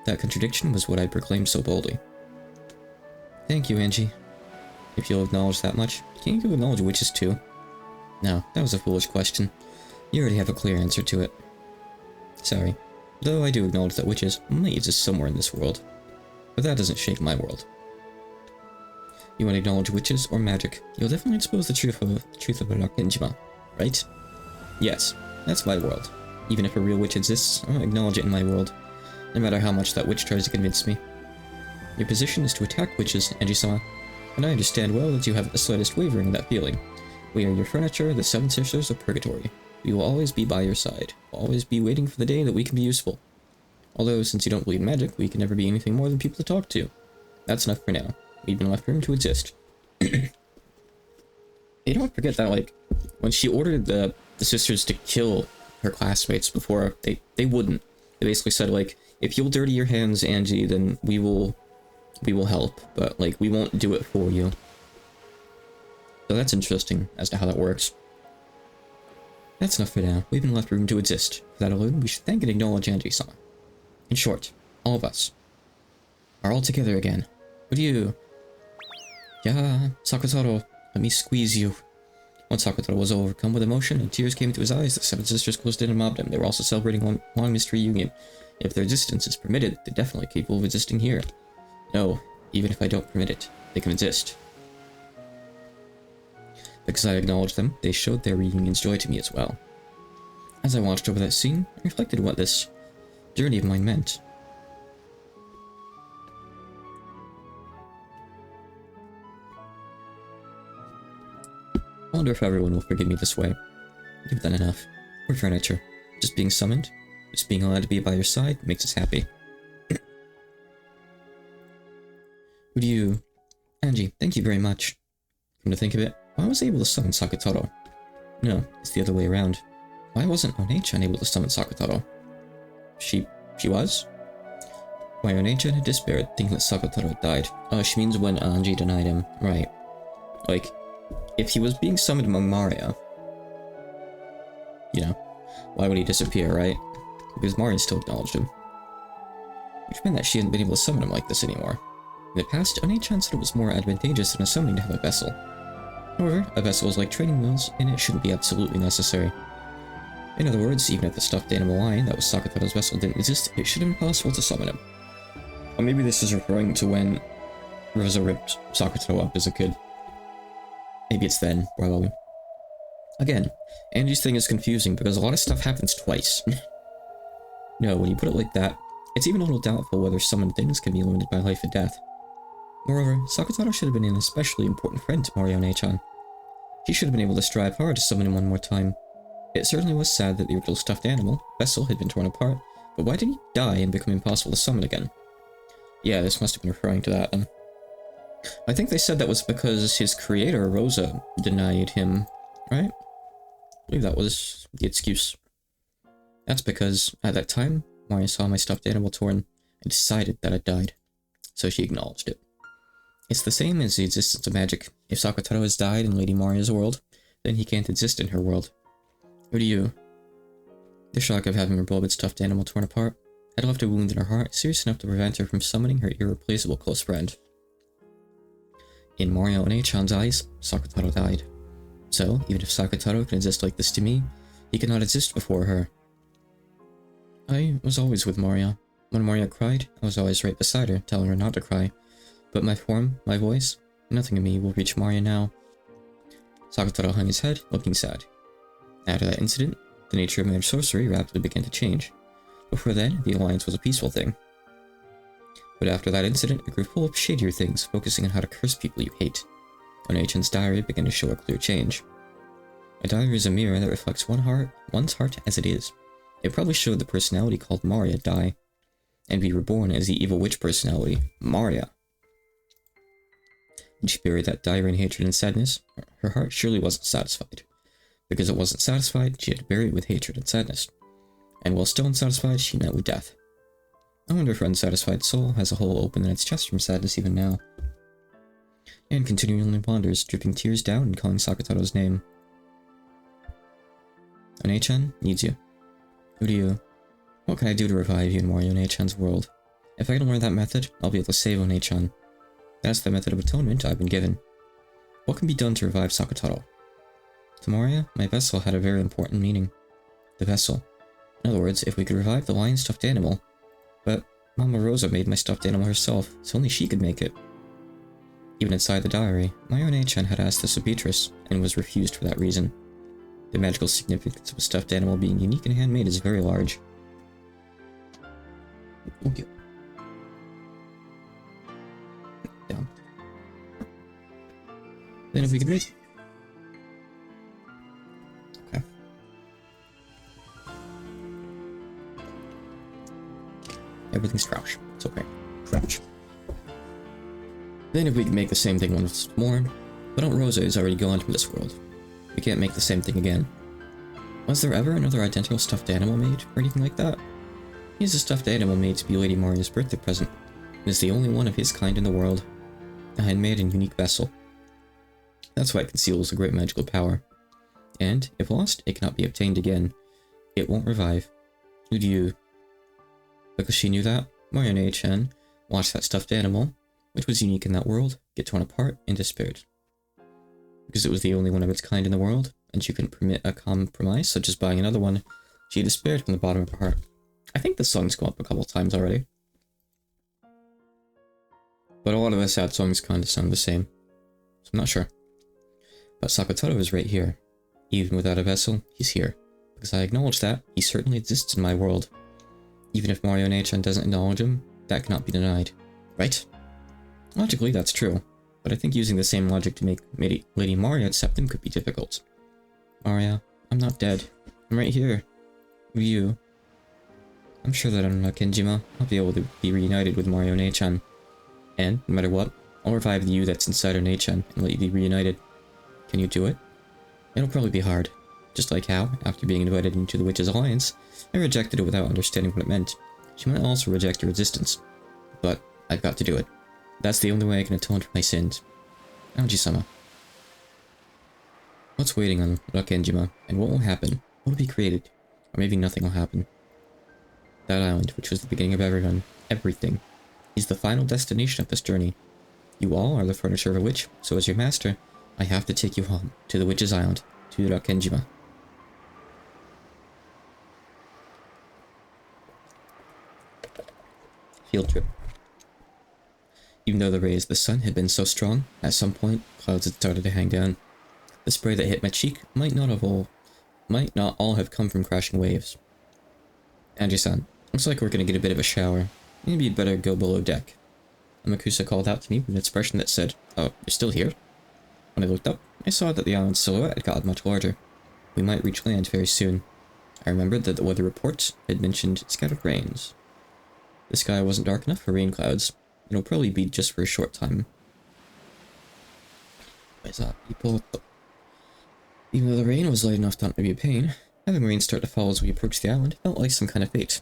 That contradiction was what I proclaimed so boldly. Thank you, Angie. If you'll acknowledge that much, can't you acknowledge witches too? No, that was a foolish question. You already have a clear answer to it. Sorry. Though I do acknowledge that witches might exist somewhere in this world. But that doesn't shake my world. You want to acknowledge witches or magic, you'll definitely expose the truth of Rakenjima, right? Yes, that's my world. Even if a real witch exists, I'll acknowledge it in my world, no matter how much that witch tries to convince me. Your position is to attack witches, Angie-sama, and I understand well that you have the slightest wavering in that feeling. We are your furniture, the Seven Sisters of Purgatory. We will always be by your side, always be waiting for the day that we can be useful. Although, since you don't believe in magic, we can never be anything more than people to talk to. That's enough for now. We've been left room to exist. You don't forget that, like, when she ordered the sisters to kill her classmates before, they wouldn't. They basically said, like, if you'll dirty your hands, Angie, then we will help, but, like, we won't do it for you. So that's interesting as to how that works. That's enough for now. We've been left room to exist. For that alone, we should thank and acknowledge Angie-sama. In short, all of us are all together again. Ryu. Yeah, Sakataro, let me squeeze you. Once Sakataro was overcome with emotion and tears came into his eyes, the Seven Sisters closed in and mobbed him. They were also celebrating one long mystery union. If their existence is permitted, they're definitely capable of existing here. No, even if I don't permit it, they can exist. Because I acknowledged them, they showed their reunion's joy to me as well. As I watched over that scene, I reflected what this journey of mine meant. I wonder if everyone will forgive me this way. You've done enough. We're furniture. Just being summoned, just being allowed to be by your side makes us happy. Would you... Angie, thank you very much. Come to think of it, why was I able to summon Sakatoro? No, it's the other way around. Why wasn't One-chan able to summon Sakatoro? She was? Why One-chan had despaired, thinking that Sakatoro had died. Oh, she means when Angie denied him. Right. Like, if he was being summoned among Maria, you know, why would he disappear, right? Because Maria still acknowledged him. Which meant that she hadn't been able to summon him like this anymore. In the past, One-chan said it was more advantageous than a summoning to have a vessel. However, a vessel is like training wheels, and it shouldn't be absolutely necessary. In other words, even if the stuffed animal lion that was Sakatoro's vessel didn't exist, it should have been possible to summon him. Or maybe this is referring to when Rosa ripped Sakatoro up as a kid. Maybe it's then, probably. Again, Angie's thing is confusing because a lot of stuff happens twice. No, when you put it like that, it's even a little doubtful whether summoned things can be limited by life and death. Moreover, Sakatoro should have been an especially important friend to One-chan. She should have been able to strive hard to summon him one more time. It certainly was sad that the original stuffed animal, Vessel, had been torn apart, but why did he die and become impossible to summon again? Yeah, this must have been referring to that then. I think they said that was because his creator, Rosa, denied him, right? I believe that was the excuse. That's because, at that time, Maria saw my stuffed animal torn and decided that it died, so she acknowledged it. It's the same as the existence of magic. If Sakatoro has died in Lady Maria's world, then he can't exist in her world. Who do you? The shock of having her beloved stuffed animal torn apart had left a wound in her heart serious enough to prevent her from summoning her irreplaceable close friend. In Mario One-chan's eyes, Sakatoro died. So, even if Sakatoro can exist like this to me, he cannot exist before her. I was always with Maria. When Maria cried, I was always right beside her, telling her not to cry. But my form, my voice, nothing in me will reach Maria now. Sakatoro hung his head, looking sad. After that incident, the nature of magic sorcery rapidly began to change. Before then, the alliance was a peaceful thing. But after that incident, it grew full of shadier things, focusing on how to curse people you hate. One-chan's diary began to show a clear change. A diary is a mirror that reflects one's heart as it is. It probably showed the personality called Maria die, and be reborn as the evil witch personality, Maria. When she buried that diary in hatred and sadness, her heart surely wasn't satisfied. Because it wasn't satisfied, she had to bury it with hatred and sadness. And while still unsatisfied, she met with death. I wonder if her unsatisfied soul has a hole open in its chest from sadness even now. And continually wanders, dripping tears down and calling Sakatoro's name. One-chan needs you. Who do you? What can I do to revive you in Mario One-chan's world? If I can learn that method, I'll be able to save One-chan. That's the method of atonement I've been given. What can be done to revive Sakatoro? To Maria, my vessel had a very important meaning. The vessel. In other words, if we could revive the lion stuffed animal. But Mama Rosa made my stuffed animal herself, so only she could make it. Even inside the diary, my One-chan had asked this of Beatrice, and was refused for that reason. The magical significance of a stuffed animal being unique and handmade is very large. Okay. Down. Then if we could make... Okay. Everything's crouch. It's okay. Crouch. Then if we can make the same thing once more, but Aunt Rosa is already gone from this world. We can't make the same thing again. Was there ever another identical stuffed animal made, or anything like that? He is a stuffed animal made to be Lady Maria's birthday present, and is the only one of his kind in the world. A handmade and unique vessel. That's why it conceals a great magical power. And, if lost, it cannot be obtained again. It won't revive. Who do you... Because she knew that, Mario One-chan watched that stuffed animal, which was unique in that world, get torn apart and despaired. Because it was the only one of its kind in the world, and she couldn't permit a compromise, such as buying another one, she despaired from the bottom of her heart. I think the song's come up a couple times already. But a lot of the sad songs kind of sound the same, so I'm not sure. But Sakatoro is right here. Even without a vessel, he's here. Because I acknowledge that, he certainly exists in my world. Even if Mario One-chan doesn't acknowledge him, that cannot be denied. Right? Logically, that's true. but I think using the same logic to make Lady Maria accept them could be difficult. Maria, I'm not dead. I'm right here. With you. I'm sure that on Kenjima, I'll be able to be reunited with Mario Nei-chan. And, no matter what, I'll revive the you that's inside of Nei-chan and let you be reunited. Can you do it? It'll probably be hard. Just like how, after being invited into the Witch's Alliance, I rejected it without understanding what it meant. She might also reject your resistance. But, I've got to do it. That's the only way I can atone for my sins. Anji-sama. What's waiting on Kenjima, and what will happen? What will be created? Or maybe nothing will happen. That island, which was the beginning of everything, is the final destination of this journey. You all are the furniture of a witch, so as your master, I have to take you home, to the Witch's Island, to Kenjima. Field trip. Even though the rays of the sun had been so strong, at some point, clouds had started to hang down. The spray that hit my cheek might not all have come from crashing waves. Anji-san, looks like we're gonna get a bit of a shower. Maybe you'd better go below deck. Amakusa called out to me with an expression that said, "Oh, you're still here?" When I looked up, I saw that the island's silhouette had gotten much larger. We might reach land very soon. I remembered that the weather report had mentioned scattered rains. The sky wasn't dark enough for rain clouds. It'll probably be just for a short time. What is that, people? Even though the rain was light enough not to be a pain, having rain start to fall as we approached the island felt like some kind of fate.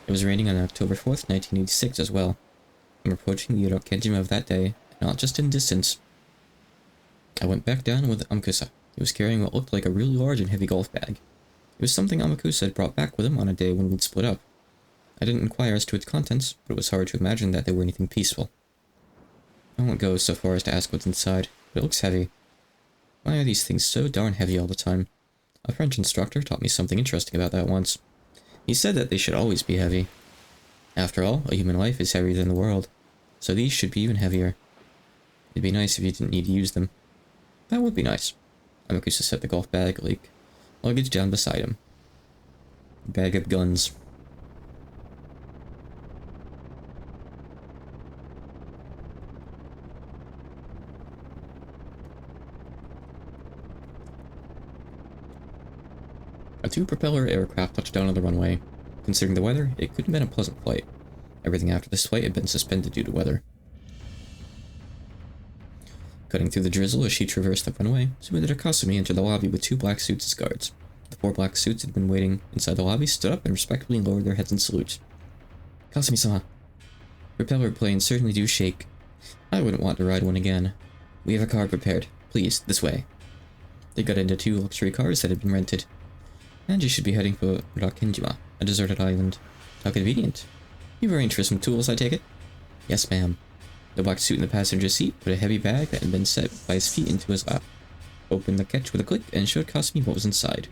It was raining on October 4th, 1986 as well. I'm approaching the Kenjima of that day, and not just in distance. I went back down with Amakusa. He was carrying what looked like a really large and heavy golf bag. It was something Amakusa had brought back with him on a day when we'd split up. I didn't inquire as to its contents, but it was hard to imagine that they were anything peaceful. I won't go so far as to ask what's inside, but it looks heavy. Why are these things so darn heavy all the time? A French instructor taught me something interesting about that once. He said that they should always be heavy. After all, a human life is heavier than the world, so these should be even heavier. It'd be nice if you didn't need to use them. That would be nice. Amakusa set the golf bag luggage down beside him. Bag of guns. A two-propeller aircraft touched down on the runway. Considering the weather, it could have been a pleasant flight. Everything after this flight had been suspended due to weather. Cutting through the drizzle as she traversed the runway, Sumida Kasumi entered the lobby with 2 black suits as guards. The 4 black suits had been waiting inside the lobby, stood up, and respectfully lowered their heads in salute. Kasumi-sama. Propeller planes certainly do shake. I wouldn't want to ride one again. We have a car prepared. Please, this way. They got into 2 luxury cars that had been rented. Anji should be heading for Kenjima, a deserted island. How convenient. You've arranged for some tools, I take it? Yes, ma'am. The black suit in the passenger seat put a heavy bag that had been set by his feet into his lap, opened the catch with a click, and showed Kasumi what was inside.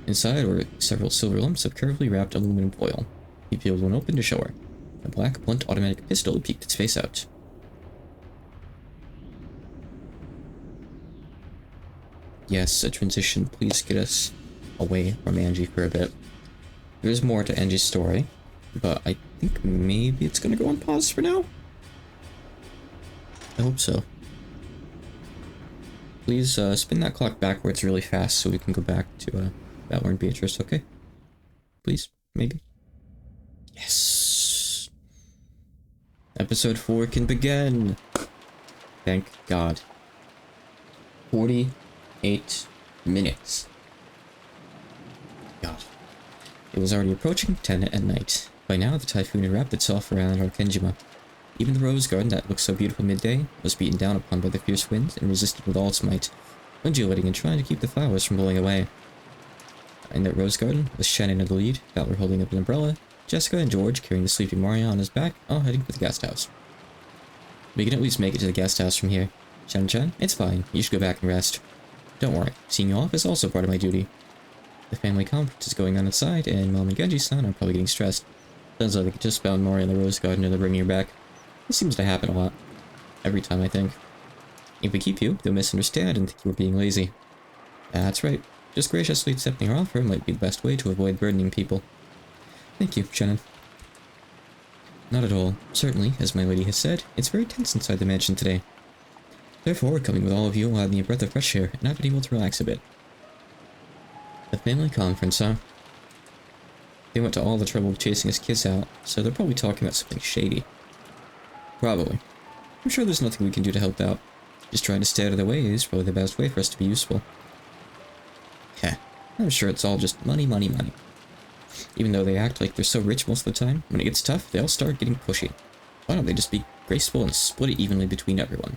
Inside were several silver lumps of carefully wrapped aluminum foil. He peeled one open to show her. A black, blunt automatic pistol peeked its face out. Yes, a transition. Please get us away from Angie for a bit. There's more to Angie's story, but I think maybe it's gonna go on pause for now? I hope so. Please spin that clock backwards really fast so we can go back to Valor and Beatrice, okay? Please, maybe. Yes! Episode 4 can begin! Thank God. 48 minutes. God. It was already approaching 10 at night. By now, the typhoon had wrapped itself around Kenjima. Even the rose garden that looked so beautiful midday was beaten down upon by the fierce wind and resisted with all its might, undulating and trying to keep the flowers from blowing away. In that rose garden, with Shannon in the lead, Valor holding up an umbrella, Jessica and George carrying the sleeping Mario on his back, all heading for the guest house. We can at least make it to the guest house from here. Shannon-chan, it's fine. You should go back and rest. Don't worry, seeing you off is also part of my duty. The family conference is going on inside, and Mom and Genji-san are probably getting stressed. Sounds like they just found Mario in the rose garden and they're bringing her back. This seems to happen a lot. Every time, I think. If we keep you, they'll misunderstand and think you were being lazy. That's right. Just graciously accepting her offer might be the best way to avoid burdening people. Thank you, Shannon. Not at all. Certainly, as my lady has said, it's very tense inside the mansion today. Therefore, coming with all of you will have me a breath of fresh air, and I've been able to relax a bit. The family conference, huh? They went to all the trouble of chasing his kids out, so they're probably talking about something shady. Probably. I'm sure there's nothing we can do to help out. Just trying to stay out of the way is probably the best way for us to be useful. Heh. I'm sure it's all just money, money, money. Even though they act like they're so rich most of the time, when it gets tough, they'll start getting pushy. Why don't they just be graceful and split it evenly between everyone?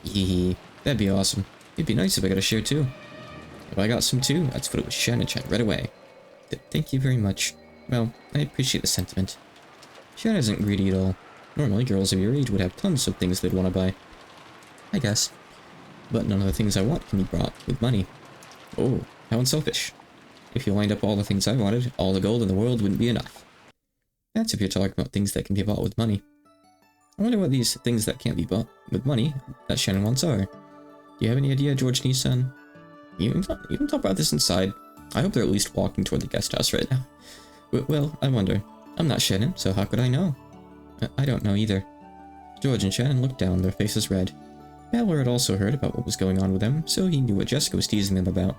Hee, that'd be awesome. It'd be nice if I got a share too. If I got some too, I'd split it with Shannon-chan right away. Thank you very much. Well, I appreciate the sentiment. Shan isn't greedy at all. Normally, girls of your age would have tons of things they'd want to buy. I guess. But none of the things I want can be bought with money. Oh, how unselfish. If you lined up all the things I wanted, all the gold in the world wouldn't be enough. That's if you're talking about things that can be bought with money. I wonder what these things that can't be bought with money that Shannon wants are. Do you have any idea, George Nissan? You can talk about this inside. I hope they're at least walking toward the guest house right now. Well, I wonder. I'm not Shannon, so how could I know? I don't know either. George and Shannon looked down, their faces red. Battler had also heard about what was going on with them, so he knew what Jessica was teasing them about.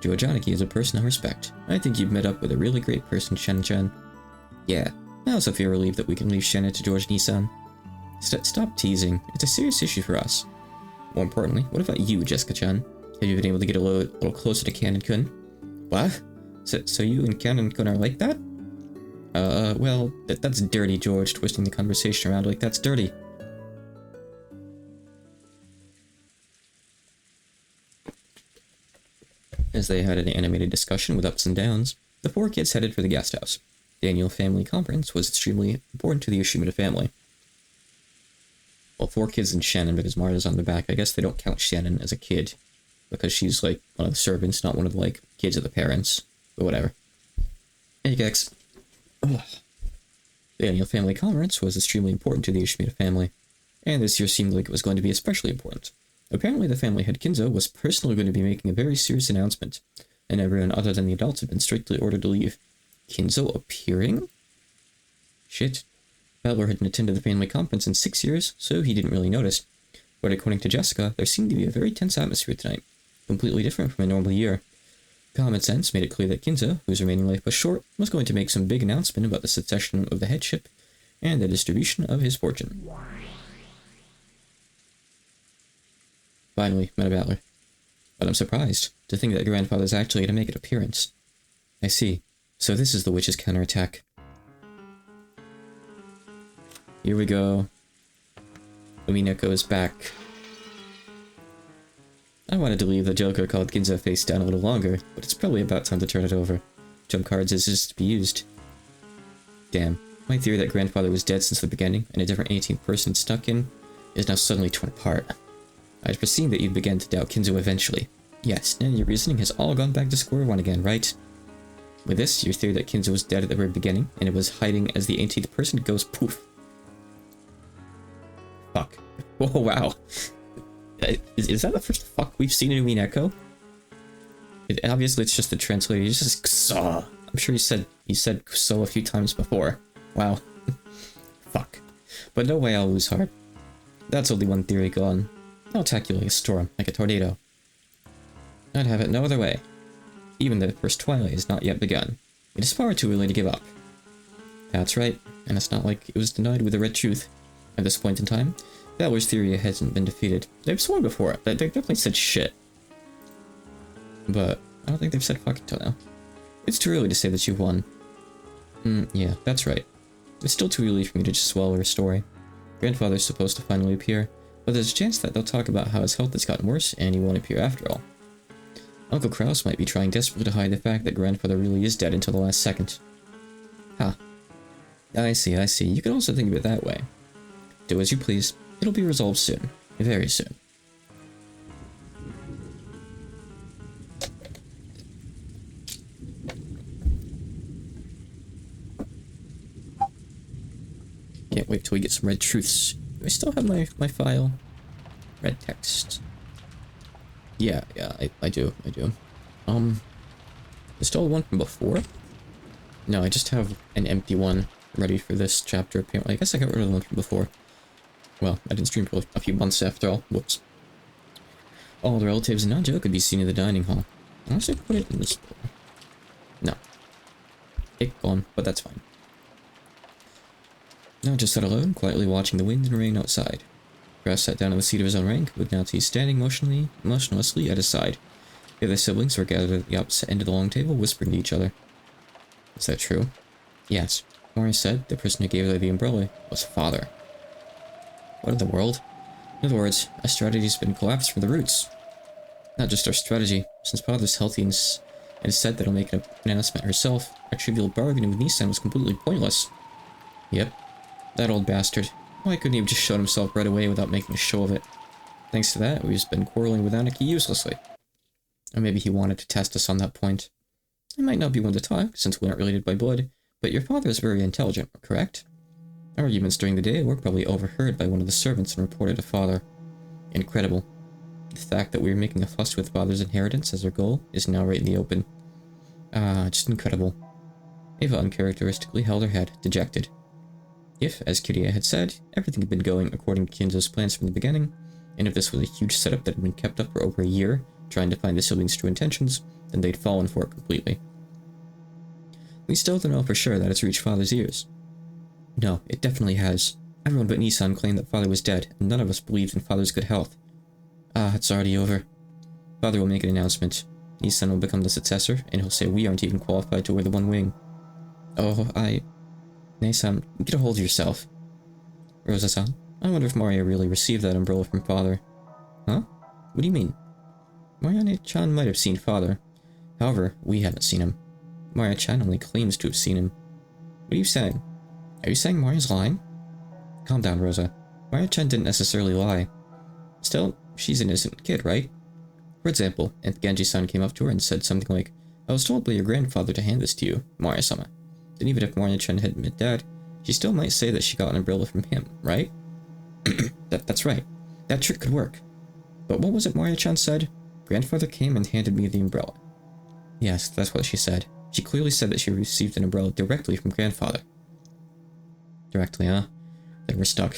George Aniki is a person I respect. I think you've met up with a really great person, Shannon-chan. Yeah, I also feel relieved that we can leave Shannon to George Nissan. Stop teasing. It's a serious issue for us. More importantly, what about you, Jessica-chan? Have you been able to get a little closer to Cannon-kun? What? So you and Cannon-kun are like that? Well, that's dirty, George, twisting the conversation around like that's dirty. As they had an animated discussion with ups and downs, the four kids headed for the guest house. The annual family conference was extremely important to the Ushimura family. Well, four kids and Shannon, because Marta's on the back. I guess they don't count Shannon as a kid, because she's, like, one of the servants, not one of the, like, kids of the parents. But whatever. Hey, Gex. Ugh. The annual family conference was extremely important to the Ushimura family, and this year seemed like it was going to be especially important. Apparently, the family head Kinzo was personally going to be making a very serious announcement, and everyone other than the adults had been strictly ordered to leave. Kinzo appearing? Shit. Battler hadn't attended the family conference in 6 years, so he didn't really notice. But according to Jessica, there seemed to be a very tense atmosphere tonight, completely different from a normal year. Common sense made it clear that Kinzo, whose remaining life was short, was going to make some big announcement about the succession of the headship and the distribution of his fortune. Finally, met a Battler. But I'm surprised to think that grandfather's actually going to make an appearance. I see. So this is the witch's counterattack. Here we go. Umineko is back. I wanted to leave the Joker called Ginzo face down a little longer, but it's probably about time to turn it over. Jump cards is just to be used. Damn, my theory that grandfather was dead since the beginning and a different 18th person stuck in is now suddenly torn apart. I'd foreseen that you'd begin to doubt Kinzo eventually. Yes, now your reasoning has all gone back to square one again, right? With this, your theory that Kinzo was dead at the very beginning, and it was hiding as the 18th person goes poof. Fuck. Oh, wow. Is that the first fuck we've seen in Umineko? Obviously, it's just the translator. He just says, I'm sure he said so a few times before. Wow. Fuck. But no way I'll lose heart. That's only one theory gone. I'll attack you like a storm, like a tornado. I'd have it no other way. Even the first twilight has not yet begun. It is far too early to give up. That's right, and it's not like it was denied with the red truth. At this point in time, Battler's theory hasn't been defeated. They've sworn before. They definitely said shit. But I don't think they've said fuck until now. It's too early to say that you've won. Yeah, that's right. It's still too early for me to just swallow her story. Grandfather's supposed to finally appear, but there's a chance that they'll talk about how his health has gotten worse and he won't appear after all. Uncle Kraus might be trying desperately to hide the fact that grandfather really is dead until the last second. Huh. I see. You can also think of it that way. Do as you please. It'll be resolved soon. Very soon. Can't wait till we get some red truths. Do I still have my file? Red text. Yeah, I do. There's still one from before? No, I just have an empty one ready for this chapter, apparently. I guess I got rid of the one from before. Well, I didn't stream for a few months after all. Whoops. All the relatives and Nanjo could be seen in the dining hall. I should put it in this floor. No. It gone, but that's fine. Nanjo sat alone, quietly watching the wind and rain outside. Grass sat down on the seat of his own rank, with Nazi standing motionlessly at his side. The other siblings were gathered at the opposite end of the long table, whispering to each other. Is that true? Yes. Mori said the person who gave her the umbrella was father. What in the world? In other words, our strategy's been collapsed from the roots. Not just our strategy. Since father's healthy and said that he'll make an announcement herself, our trivial bargaining with Nissan was completely pointless. Yep. That old bastard. Why couldn't he have just shown himself right away without making a show of it? Thanks to that, we've just been quarreling with Aniki uselessly. Or maybe he wanted to test us on that point. I might not be one to talk, since we aren't related by blood, but your father is very intelligent, correct? Arguments during the day were probably overheard by one of the servants and reported to father. Incredible. The fact that we were making a fuss with father's inheritance as our goal is now right in the open. Just incredible. Eva uncharacteristically held her head, dejected. If, as Kiria had said, everything had been going according to Kinzo's plans from the beginning, and if this was a huge setup that had been kept up for over a year, trying to find the siblings' true intentions, then they'd fallen for it completely. We still don't know for sure that it's reached father's ears. No, it definitely has. Everyone but Nissan claimed that father was dead, and none of us believed in father's good health. It's already over. Father will make an announcement. Nissan will become the successor, and he'll say we aren't even qualified to wear the one wing. Nissan, get a hold of yourself. Rosa-san, I wonder if Maria really received that umbrella from father. Huh? What do you mean? Maria-chan might have seen father. However, we haven't seen him. Maria-chan only claims to have seen him. What are you saying? Are you saying Maria's lying? Calm down, Rosa. Maria-chan didn't necessarily lie. Still, she's an innocent kid, right? For example, if Genji-san came up to her and said something like, I was told by your grandfather to hand this to you, Maria-sama. Then even if Maria-chan hadn't been dead, she still might say that she got an umbrella from him, right? That's right. That trick could work. But what was it Maria-chan said? Grandfather came and handed me the umbrella. Yes, that's what she said. She clearly said that she received an umbrella directly from grandfather. Directly, huh? Then we're stuck.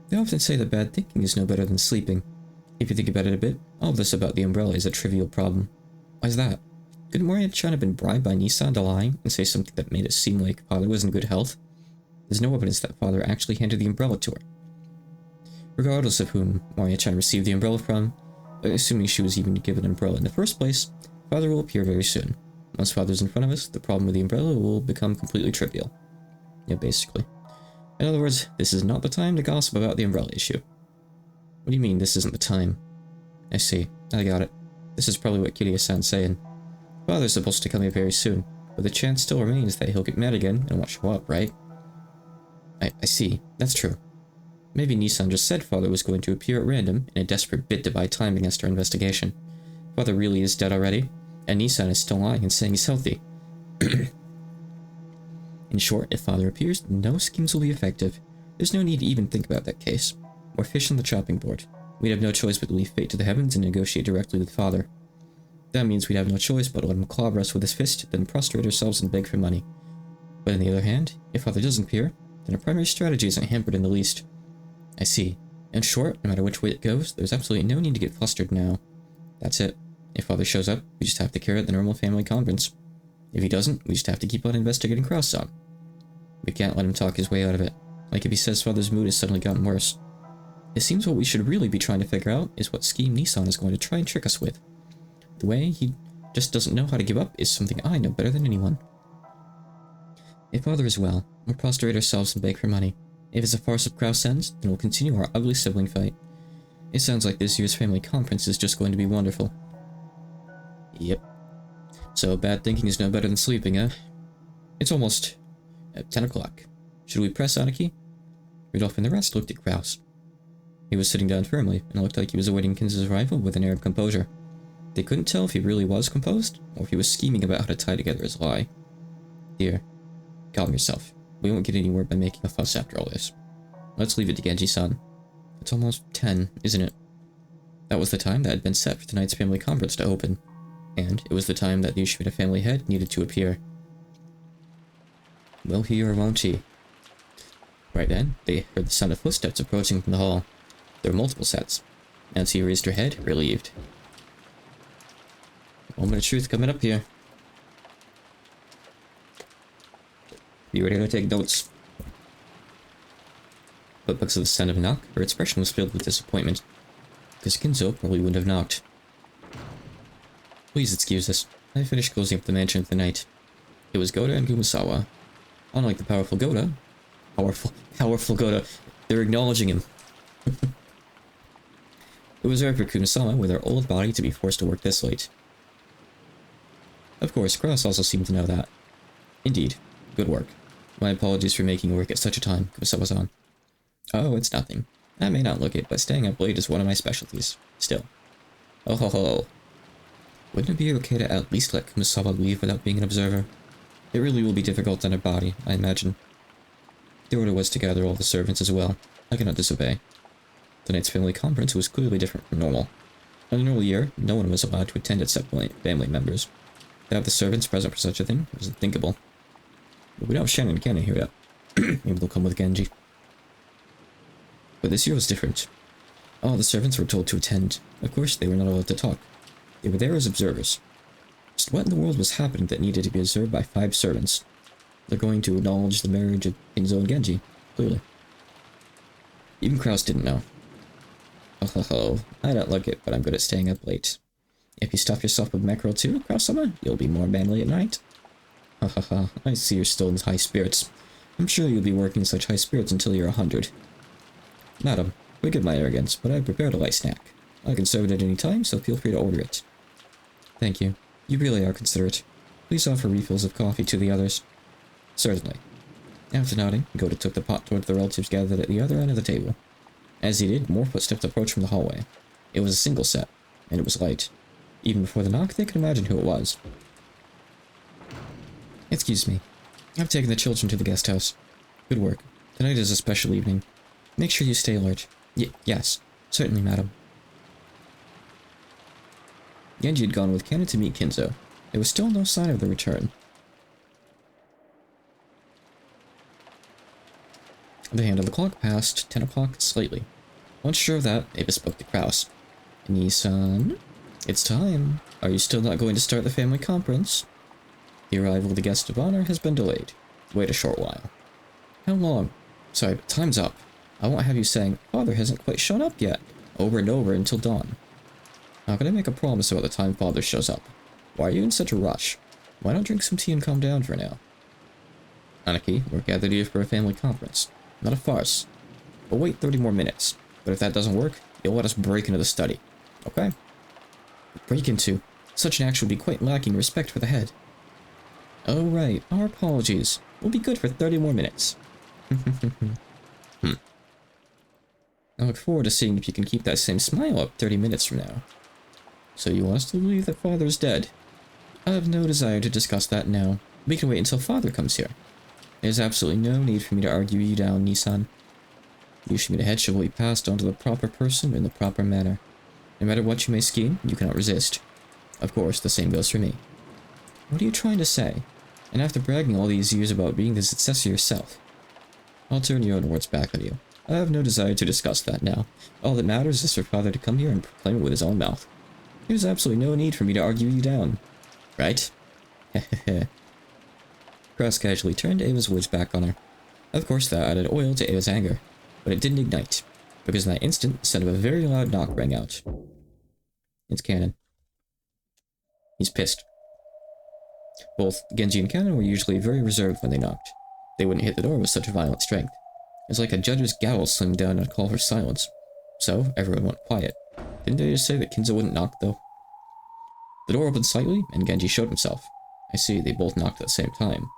They often say that bad thinking is no better than sleeping. If you think about it a bit, all of this about the umbrella is a trivial problem. Why's that? Could Maria-chan have been bribed by Nissan to lie and say something that made it seem like father was in good health? There's no evidence that father actually handed the umbrella to her. Regardless of whom Maria-chan received the umbrella from, assuming she was even given an umbrella in the first place, father will appear very soon. Once father's in front of us, the problem with the umbrella will become completely trivial. Yeah, basically. In other words, this is not the time to gossip about the umbrella issue. What do you mean, this isn't the time? I see. I got it. This is probably what Kiria-san's saying. Father's supposed to come here very soon, but the chance still remains that he'll get mad again and won't show up, right? I see. That's true. Maybe Nissan just said father was going to appear at random in a desperate bid to buy time against our investigation. Father really is dead already, and Nissan is still lying and saying he's healthy. In short, if father appears, no schemes will be effective. There's no need to even think about that case. More fish on the chopping board. We'd have no choice but to leave fate to the heavens and negotiate directly with father. That means we'd have no choice but to let him clobber us with his fist, then prostrate ourselves and beg for money. But on the other hand, if father doesn't appear, then our primary strategy isn't hampered in the least. I see. In short, no matter which way it goes, there's absolutely no need to get flustered now. That's it. If father shows up, we just have to carry out the normal family conference. If he doesn't, we just have to keep on investigating Cross-san. We can't let him talk his way out of it. Like if he says father's mood has suddenly gotten worse. It seems what we should really be trying to figure out is what scheme Nissan is going to try and trick us with. The way he just doesn't know how to give up is something I know better than anyone. If father is well, we'll prostrate ourselves and beg for money. If it's a farce of Kraus-sen's, then we'll continue our ugly sibling fight. It sounds like this year's family conference is just going to be wonderful. Yep. So bad thinking is no better than sleeping, eh? It's almost 10 o'clock. Should we press Aniki? Rudolph and the rest looked at Kraus. He was sitting down firmly, and looked like he was awaiting Kinz's arrival with an air of composure. They couldn't tell if he really was composed, or if he was scheming about how to tie together his lie. Dear, calm yourself. We won't get anywhere by making a fuss after all this. Let's leave it to Genji-san. It's almost 10, isn't it? That was the time that had been set for tonight's family conference to open, and it was the time that the Ushimita family head needed to appear. Will he or won't he? Right then, they heard the sound of footsteps approaching from the hall. There were multiple sets. Nancy raised her head, relieved. Moment of truth coming up here. Be ready to take notes. But because of the sound of a knock, her expression was filled with disappointment. Because Kinzo probably wouldn't have knocked. Please excuse us. I finished closing up the mansion for the night. It was Goda and Kumasawa. Unlike the powerful Goda... Powerful Goda. They're acknowledging him. It was rare for Kumasawa, with her old body, to be forced to work this late. Of course, Cross also seemed to know that. Indeed. Good work. My apologies for making you work at such a time, Kumasawa-san. Oh, it's nothing. I may not look it, but staying up late is one of my specialties. Still. Oh ho ho. Wouldn't it be okay to at least let Kumasawa leave without being an observer? It really will be difficult on her body, I imagine. The order was to gather all the servants as well. I cannot disobey. Tonight's family conference was clearly different from normal. In an early year, no one was allowed to attend except family members. To have the servants present for such a thing was unthinkable. But we don't have Shannon and Cannon here yet. Maybe they'll come with Genji. But this year was different. All the servants were told to attend. Of course, they were not allowed to talk. They were there as observers. Just what in the world was happening that needed to be observed by 5 servants? They're going to acknowledge the marriage of Kinzo and Genji, clearly. Even Kraus didn't know. Oh, I don't look it, but I'm good at staying up late. If you stuff yourself with mackerel too, Kraus-sama, you'll be more manly at night. I see you're still in high spirits. I'm sure you'll be working in such high spirits until you're 100. Madam, forgive my arrogance, but I've prepared a light snack. I can serve it at any time, so feel free to order it. Thank you. You really are considerate. Please offer refills of coffee to the others. Certainly. After nodding, Goda took the pot toward the relatives gathered at the other end of the table. As he did, more footsteps approached from the hallway. It was a single set, and it was light. Even before the knock, they could imagine who it was. Excuse me. I've taken the children to the guest house. Good work. Tonight is a special evening. Make sure you stay alert. Yes. Certainly, madam. Genji had gone with Cannon to meet Kinzo. There was still no sign of the return. The hand of the clock passed 10 o'clock slightly. Once sure of that, Ava spoke to Kraus. Nii-san? It's time. Are you still not going to start the family conference? The arrival of the guest of honor has been delayed. Wait a short while. How long? Sorry, but time's up. I won't have you saying, Father hasn't quite shown up yet, over and over until dawn. How can I make a promise about the time Father shows up? Why are you in such a rush? Why not drink some tea and calm down for now? Anaki, we're gathered here for a family conference. Not a farce. We'll wait 30 more minutes, but if that doesn't work, you'll let us break into the study. Okay? Break into? Such an act would be quite lacking respect for the head. Oh right, our apologies. We'll be good for 30 more minutes. I look forward to seeing if you can keep that same smile up 30 minutes from now. So you want us to believe that Father's dead? I have no desire to discuss that now. We can wait until Father comes here. There's absolutely no need for me to argue you down, Nii-san. Usually the headship will be passed on to the proper person in the proper manner. No matter what you may scheme, you cannot resist. Of course, the same goes for me. What are you trying to say? And after bragging all these years about being the successor yourself? I'll turn your own words back on you. I have no desire to discuss that now. All that matters is for Father to come here and proclaim it with his own mouth. There's absolutely no need for me to argue you down. Right? Hehehe. Kraus casually turned Ava's words back on her. Of course, that added oil to Ava's anger, but it didn't ignite, because in that instant, the sound of a very loud knock rang out. It's Cannon. He's pissed. Both Genji and Cannon were usually very reserved when they knocked. They wouldn't hit the door with such violent strength. It was like a judge's gavel slammed down on a call for silence. So, everyone went quiet. Didn't they just say that Kinzo wouldn't knock, though? The door opened slightly, and Genji showed himself. I see, they both knocked at the same time.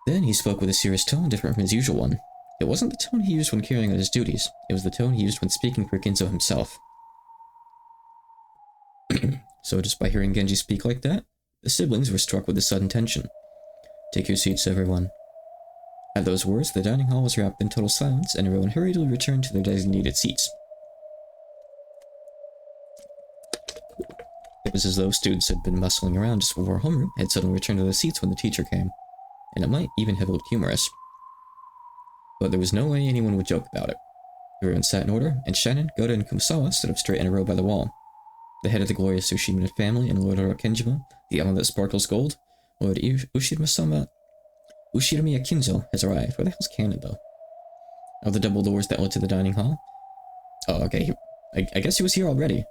Then he spoke with a serious tone different from his usual one. It wasn't the tone he used when carrying out his duties, it was the tone he used when speaking for Kinzo himself. So just by hearing Genji speak like that, the siblings were struck with a sudden tension. Take your seats, everyone. At those words, the dining hall was wrapped in total silence, and everyone hurriedly returned to their designated seats. It was as though students had been bustling around just before homeroom had suddenly returned to their seats when the teacher came, and it might even have looked humorous. but there was no way anyone would joke about it. Everyone sat in order, and Shannon, Goda, and Kumasawa stood up straight in a row by the wall. The head of the glorious Ushimura family and Lord Orokenjima, the island that sparkles gold, Lord Ushiramiya Kinzo, has arrived. Where the hell's Cannon, though? Oh, the double doors that led to the dining hall? Oh, okay. I guess he was here already.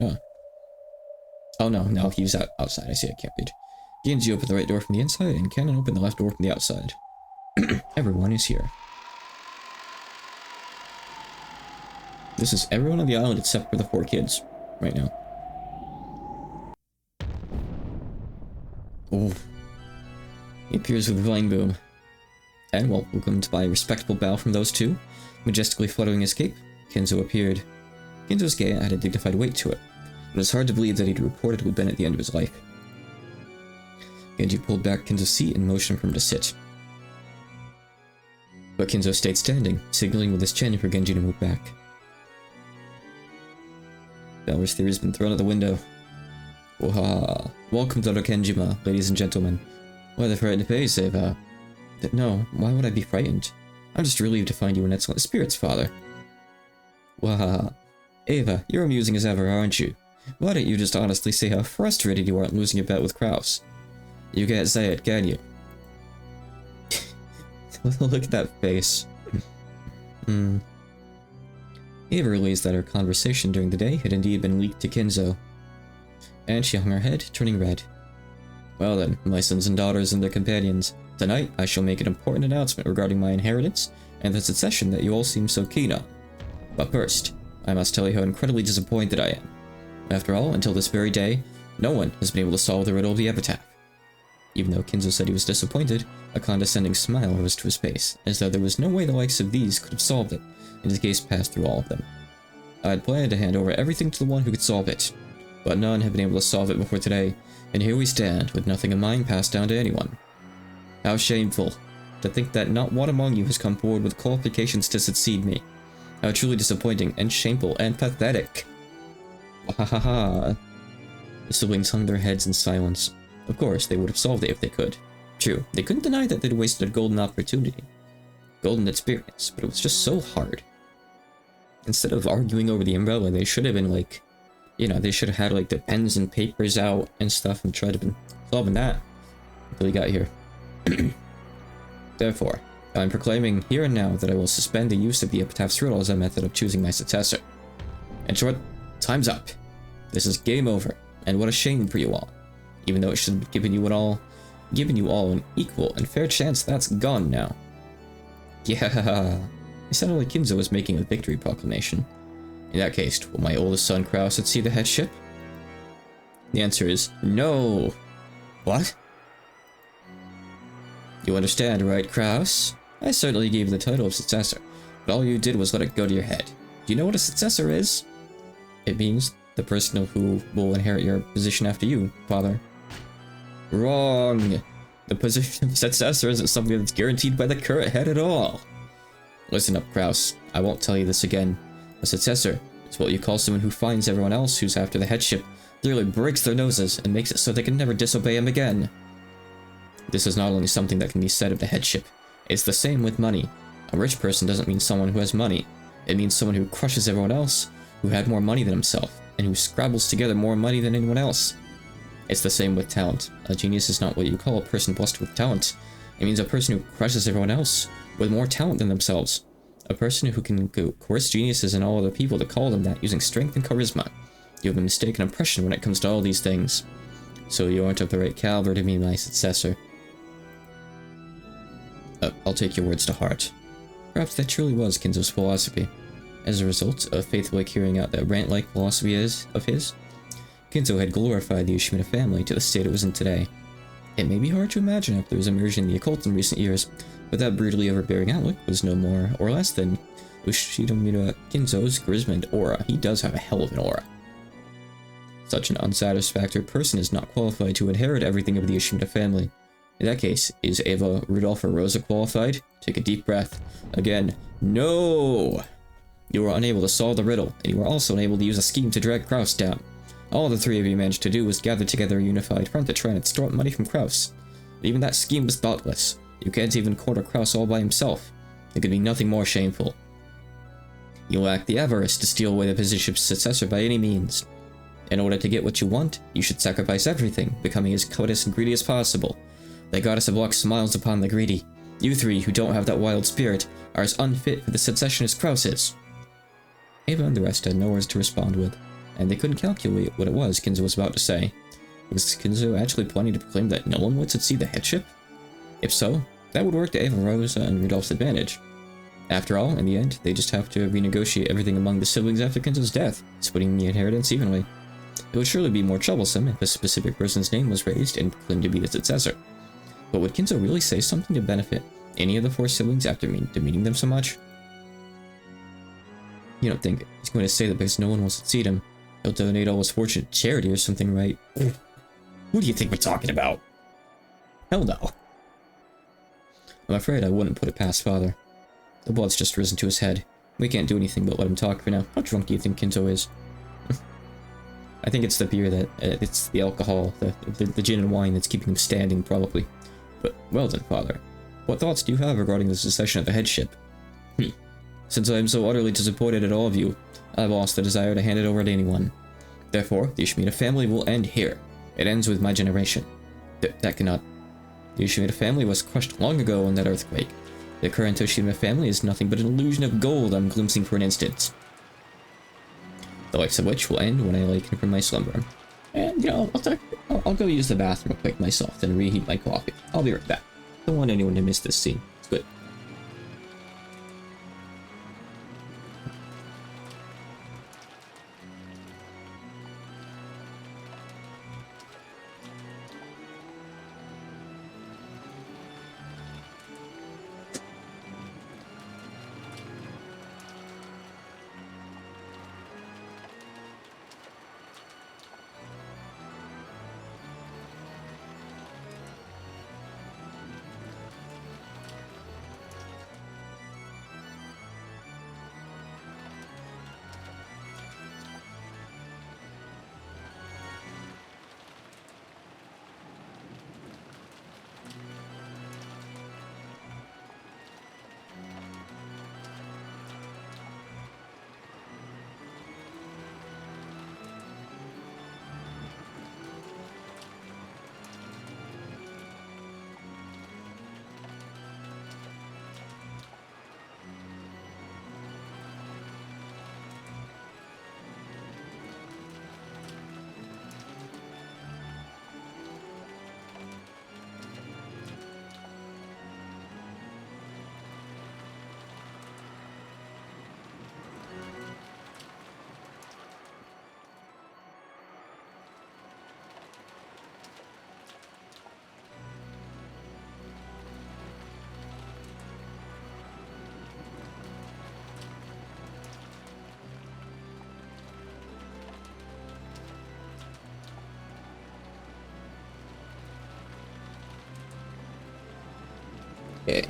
Oh, no, he was outside. I see, I can't read. Genji opened the right door from the inside, and Cannon opened the left door from the outside. Everyone is here. This is everyone on the island except for the 4 kids, right now. Oh. He appears with a vine boom. And, well, welcomed by a respectable bow from those 2, majestically fluttering his cape, Kinzo appeared. Kinzo's gait had a dignified weight to it. It was hard to believe that he'd reportedly been at the end of his life. Genji pulled back Kinzo's seat and motioned for him to sit. But Kinzo stayed standing, signaling with his chin for Genji to move back. Valor's theory has been thrown out the window. Waha! Welcome to Orokenjima, ladies and gentlemen. Why the frightened face, Eva? No, why would I be frightened? I'm just relieved to find you in excellent spirits, father. Waha! Eva, you're amusing as ever, aren't you? Why don't you just honestly say how frustrated you are at losing your bet with Kraus? You can't say it, can you? Look at that face. Eva realized that her conversation during the day had indeed been leaked to Kinzo. And she hung her head, turning red. Well then, my sons and daughters and their companions, tonight I shall make an important announcement regarding my inheritance and the succession that you all seem so keen on. But first, I must tell you how incredibly disappointed I am. After all, until this very day, no one has been able to solve the riddle of the epitaph. Even though Kinzo said he was disappointed, a condescending smile rose to his face, as though there was no way the likes of these could have solved it, and his gaze passed through all of them. I had planned to hand over everything to the one who could solve it, but none have been able to solve it before today, and here we stand, with nothing of mine passed down to anyone. How shameful, to think that not one among you has come forward with qualifications to succeed me. How truly disappointing, and shameful, and pathetic. Wahaha. The siblings hung their heads in silence. Of course, they would have solved it if they could. True, they couldn't deny that they'd wasted a golden opportunity. Golden experience, but it was just so hard. Instead of arguing over the umbrella, they should have been like, they should have had like the pens and papers out and stuff and tried to be solving that until we got here. Therefore, I'm proclaiming here and now that I will suspend the use of the epitaph's riddle as a method of choosing my successor. In short, time's up. This is game over, and what a shame for you all. Even though it should have given you all an equal and fair chance, that's gone now. Yeah, it sounded like Kinzo was making a victory proclamation. In that case, will my oldest son Kraus succeed the headship? The answer is no. What? You understand, right, Kraus? I certainly gave you the title of successor, but all you did was let it go to your head. Do you know what a successor is? It means the person who will inherit your position after you, father. Wrong. The position of successor isn't something that's guaranteed by the current head at all. Listen up, Kraus. I won't tell you this again. A successor is what you call someone who finds everyone else who's after the headship, literally breaks their noses and makes it so they can never disobey him again. This is not only something that can be said of the headship, it's the same with money. A rich person doesn't mean someone who has money. It means someone who crushes everyone else, who had more money than himself, and who scrabbles together more money than anyone else. It's the same with talent. A genius is not what you call a person blessed with talent. It means a person who crushes everyone else with more talent than themselves. A person who can coerce geniuses and all other people to call them that using strength and charisma. You have a mistaken impression when it comes to all these things. So you aren't of the right caliber to be my successor. I'll take your words to heart. Perhaps that truly was Kinzo's philosophy. As a result of faithfully carrying out that rant-like philosophy of his, Kinzo had glorified the Ushimura family to the state it was in today. It may be hard to imagine after his immersion in the occult in recent years, but that brutally overbearing outlook was no more or less than Ushimura Kinzo's charisma and aura. He does have a hell of an aura. Such an unsatisfactory person is not qualified to inherit everything of the Ushimura family. In that case, is Eva, Rudolph, or Rosa qualified? Take a deep breath. Again, no! You were unable to solve the riddle, and you were also unable to use a scheme to drag Kraus down. All the three of you managed to do was gather together a unified front to try and extort money from Kraus. Even that scheme was thoughtless. You can't even corner Kraus all by himself. There could be nothing more shameful. You lack the avarice to steal away the position of successor by any means. In order to get what you want, you should sacrifice everything, becoming as covetous and greedy as possible. The goddess of luck smiles upon the greedy. You three, who don't have that wild spirit, are as unfit for the succession as Kraus is. Ava and the rest had no words to respond with, and they couldn't calculate what it was Kinzo was about to say. Was Kinzo actually planning to proclaim that no one would succeed the headship? If so, that would work to Ava, Rosa, and Rudolph's advantage. After all, in the end, they just have to renegotiate everything among the siblings after Kinzo's death, splitting the inheritance evenly. It would surely be more troublesome if a specific person's name was raised and claimed to be the successor. But would Kinzo really say something to benefit any of the 4 siblings after demeaning them so much? You don't think he's going to say that because no one will succeed him, he'll donate all his fortune to charity or something, right? Who do you think we're talking about? Hell no. I'm afraid I wouldn't put it past Father. The blood's just risen to his head. We can't do anything but let him talk for now. How drunk do you think Kinzo is? I think it's the beer that... it's the alcohol, the gin and wine that's keeping him standing, probably. But, well then, Father. What thoughts do you have regarding the succession of the headship? Since I am so utterly disappointed at all of you, I've lost the desire to hand it over to anyone. Therefore, the Ushimita family will end here. It ends with my generation. That cannot... The Ushimita family was crushed long ago in that earthquake. The current Ushimita family is nothing but an illusion of gold I'm glimpsing for an instant. The likes of which will end when I awaken from my slumber. And, you know, I'll go use the bathroom quick myself, then reheat my coffee. I'll be right back. Don't want anyone to miss this scene. It's good. Okay.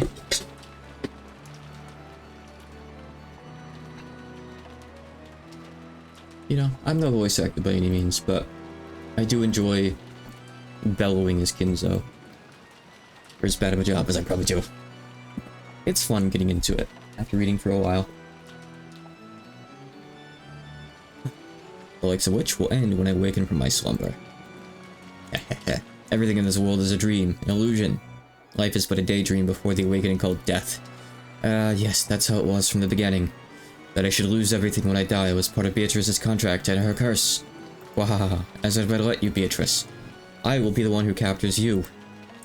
You know, I'm no voice actor by any means, but I do enjoy bellowing as Kinzo. Or as bad of a job as I probably do. It's fun getting into it, after reading for a while. The likes of which will end when I awaken from my slumber. Everything in this world is a dream, an illusion. Life is but a daydream before the awakening called death. Yes, that's how it was from the beginning. That I should lose everything when I die was part of Beatrice's contract and her curse. Wahaha, as I'd better let you, Beatrice. I will be the one who captures you.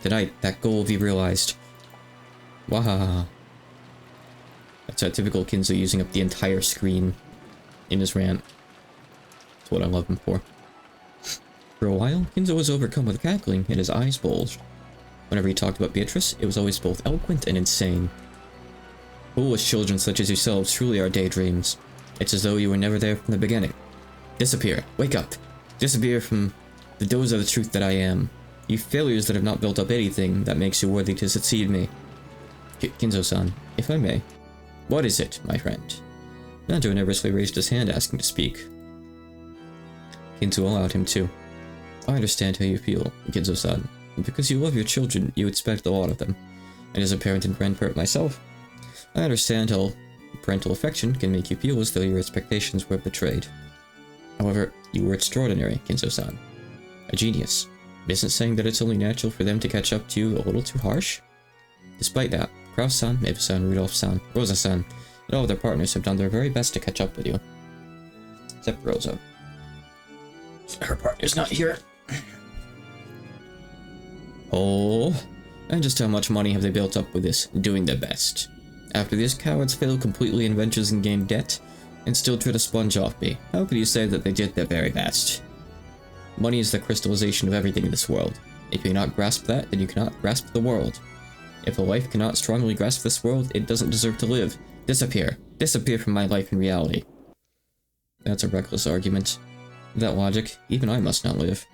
Tonight, that goal will be realized. Wahaha. That's a typical Kinzo using up the entire screen in his rant. That's what I love him for. For a while, Kinzo was overcome with cackling and his eyes bulged. Whenever he talked about Beatrice, it was always both eloquent and insane. Foolish children such as yourselves truly are daydreams. It's as though you were never there from the beginning. Disappear. Wake up. Disappear from the doze of the truth that I am. You failures that have not built up anything that makes you worthy to succeed me. Kinzo-san, if I may. What is it, my friend? Nanto nervously raised his hand, asking to speak. Kinzo allowed him to. I understand how you feel, Kinzo-san. Because you love your children, you expect a lot of them. And as a parent and grandparent myself, I understand how parental affection can make you feel as though your expectations were betrayed. However, you were extraordinary, Kinzo-san. A genius. Isn't saying that it's only natural for them to catch up to you a little too harsh? Despite that, Kraus-san, Eva-san, Rudolph-san, Rosa-san, and all of their partners have done their very best to catch up with you. Except Rosa. Her partner's not here. Oh, and just how much money have they built up with this, doing their best? After these cowards failed completely in ventures and gained debt, and still try to sponge off me, how could you say that they did their very best? Money is the crystallization of everything in this world. If you cannot grasp that, then you cannot grasp the world. If a life cannot strongly grasp this world, it doesn't deserve to live. Disappear. Disappear from my life and reality. That's a reckless argument. With that logic, even I must not live.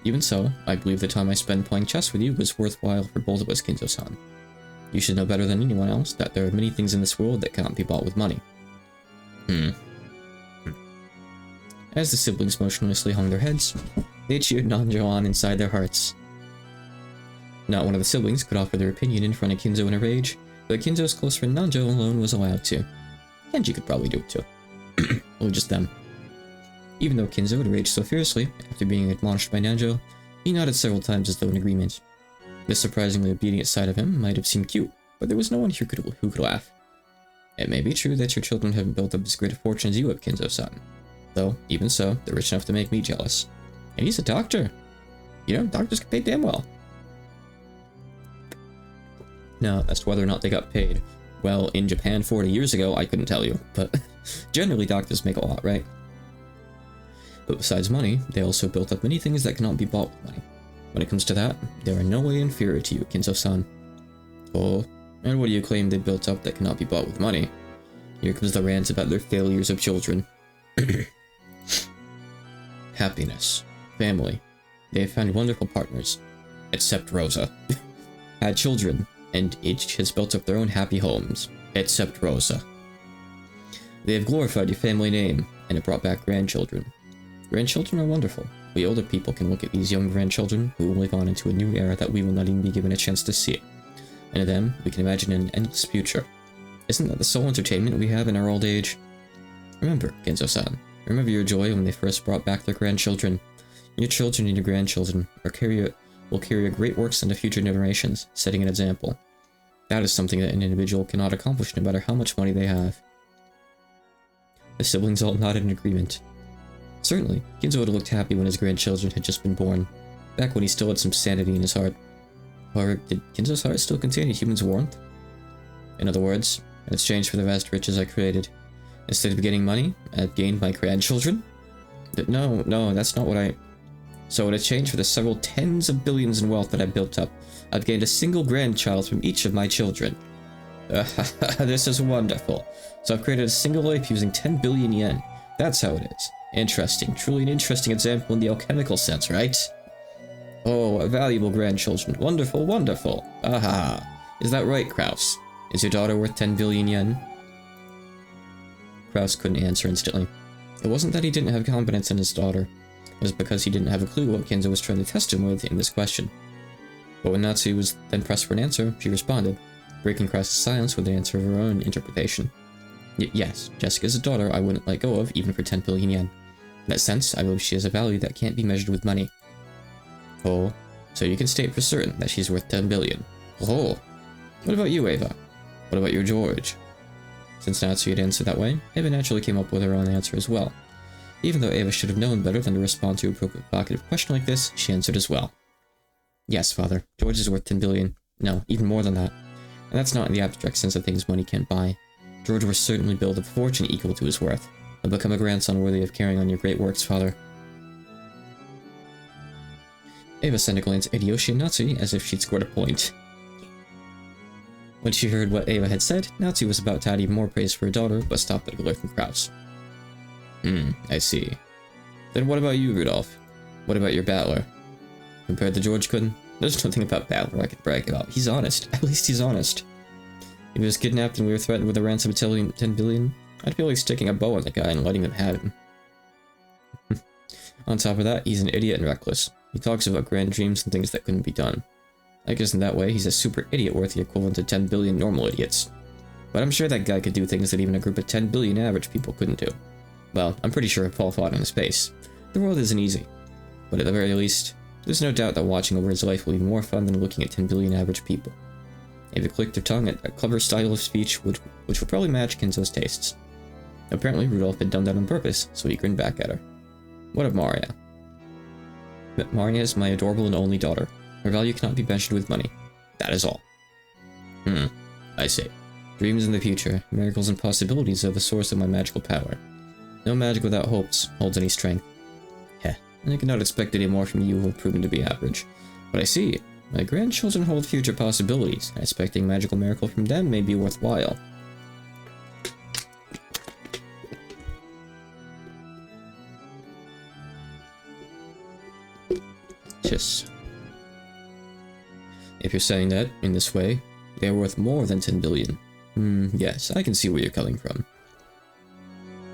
Even so, I believe the time I spend playing chess with you was worthwhile for both of us, Kinzo-san. You should know better than anyone else that there are many things in this world that cannot be bought with money. As the siblings motionlessly hung their heads, they cheered Nanjo on inside their hearts. Not one of the siblings could offer their opinion in front of Kinzo in a rage, but Kinzo's close friend Nanjo alone was allowed to. Kenji could probably do it too. Or just them. Even though Kinzo had raged so fiercely, after being admonished by Nanjo, he nodded several times as though in agreement. This surprisingly obedient side of him might have seemed cute, but there was no one who could laugh. It may be true that your children haven't built up as great a fortune as you have, Kinzo-san. Though, even so, they're rich enough to make me jealous. And he's a doctor. You know, doctors get paid damn well. Now, as to whether or not they got paid well in Japan 40 years ago, I couldn't tell you, but generally doctors make a lot, right? But besides money, they also built up many things that cannot be bought with money. When it comes to that, they are in no way inferior to you, Kinzo-san. Oh, and what do you claim they built up that cannot be bought with money? Here comes the rant about their failures of children. Happiness. Family. They have found wonderful partners. Except Rosa. Had children, and each has built up their own happy homes. Except Rosa. They have glorified your family name, and have brought back grandchildren. Grandchildren are wonderful. We older people can look at these young grandchildren who will live on into a new era that we will not even be given a chance to see. And to them, we can imagine an endless future. Isn't that the sole entertainment we have in our old age? Remember, Genzo-san, remember your joy when they first brought back their grandchildren. Your children and your grandchildren will carry your great works into future generations, setting an example. That is something that an individual cannot accomplish no matter how much money they have. The siblings all nodded in agreement. Certainly, Kinzo would have looked happy when his grandchildren had just been born, back when he still had some sanity in his heart. However, did Kinzo's heart still contain a human's warmth? In other words, in exchange for the vast riches I created, instead of getting money, I've gained my grandchildren? No, that's not what I... So in exchange for the several tens of billions in wealth that I've built up, I've gained a single grandchild from each of my children. This is wonderful. So I've created a single life using 10 billion yen. That's how it is. Interesting. Truly an interesting example in the alchemical sense, right? Oh, valuable grandchildren. Wonderful, wonderful. Aha. Is that right, Kraus? Is your daughter worth 10 billion yen? Kraus couldn't answer instantly. It wasn't that he didn't have confidence in his daughter. It was because he didn't have a clue what Kinzo was trying to test him with in this question. But when Natsu was then pressed for an answer, she responded, breaking Kraus' silence with an answer of her own interpretation. Yes, Jessica's a daughter I wouldn't let go of even for 10 billion yen. In that sense, I believe she has a value that can't be measured with money. Oh, so you can state for certain that she's worth 10 billion. Oh, what about you, Eva? What about your George? Since Natsu had answered that way, Eva naturally came up with her own answer as well. Even though Eva should have known better than to respond to a provocative question like this, she answered as well. Yes, father, George is worth 10 billion. No, even more than that. And that's not in the abstract sense of things money can't buy. George will certainly build a fortune equal to his worth. He'll become a grandson worthy of carrying on your great works, father. Eva sent a glance at Yoshi and Natsu as if she'd scored a point. When she heard what Eva had said, Natsu was about to add even more praise for her daughter, but stopped at a glare from Kraus. I see. Then what about you, Rudolph? What about your battler? Compared to George couldn't? There's nothing about battler I could brag about. He's honest. At least he's honest. If he was kidnapped and we were threatened with a ransom of 10 billion, I'd feel like sticking a bow on the guy and letting him have him. On top of that, he's an idiot and reckless. He talks about grand dreams and things that couldn't be done. I guess in that way, he's a super idiot worth the equivalent to 10 billion normal idiots. But I'm sure that guy could do things that even a group of 10 billion average people couldn't do. Well, I'm pretty sure Paul fought in space. The world isn't easy. But at the very least, there's no doubt that watching over his life will be more fun than looking at 10 billion average people. If it clicked their tongue at a clever style of speech which would probably match Kinzo's tastes. Apparently Rudolph had done that on purpose, so he grinned back at her. What of Maria? Maria is my adorable and only daughter. Her value cannot be measured with money. That is all. I see. Dreams in the future, miracles and possibilities are the source of my magical power. No magic without hopes holds any strength. Heh, I cannot expect any more from you who have proven to be average. But I see, my grandchildren hold future possibilities, and expecting magical miracle from them may be worthwhile. Just... If you're saying that, in this way, they are worth more than 10 billion. Yes, I can see where you're coming from.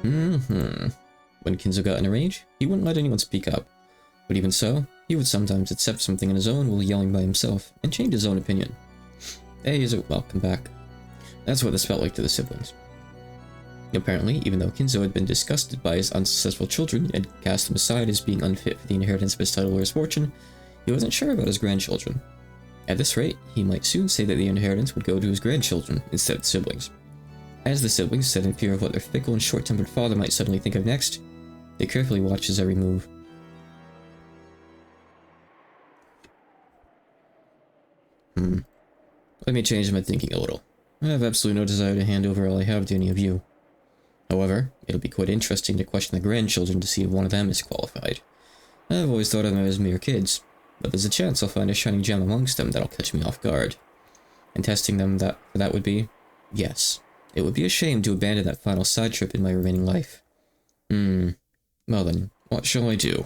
When Kinzo got in a rage, he wouldn't let anyone speak up. But even so, he would sometimes accept something on his own while yelling by himself, and change his own opinion. Hey, is it welcome back? That's what this felt like to the siblings. Apparently, even though Kinzo had been disgusted by his unsuccessful children and cast them aside as being unfit for the inheritance of his title or his fortune, he wasn't sure about his grandchildren. At this rate, he might soon say that the inheritance would go to his grandchildren instead of the siblings. As the siblings sat in fear of what their fickle and short-tempered father might suddenly think of next, they carefully watched his every move. Let me change my thinking a little. I have absolutely no desire to hand over all I have to any of you. However, it'll be quite interesting to question the grandchildren to see if one of them is qualified. I've always thought of them as mere kids, but there's a chance I'll find a shining gem amongst them that'll catch me off guard. And testing them that would be... Yes, it would be a shame to abandon that final side trip in my remaining life. Well then, what shall I do?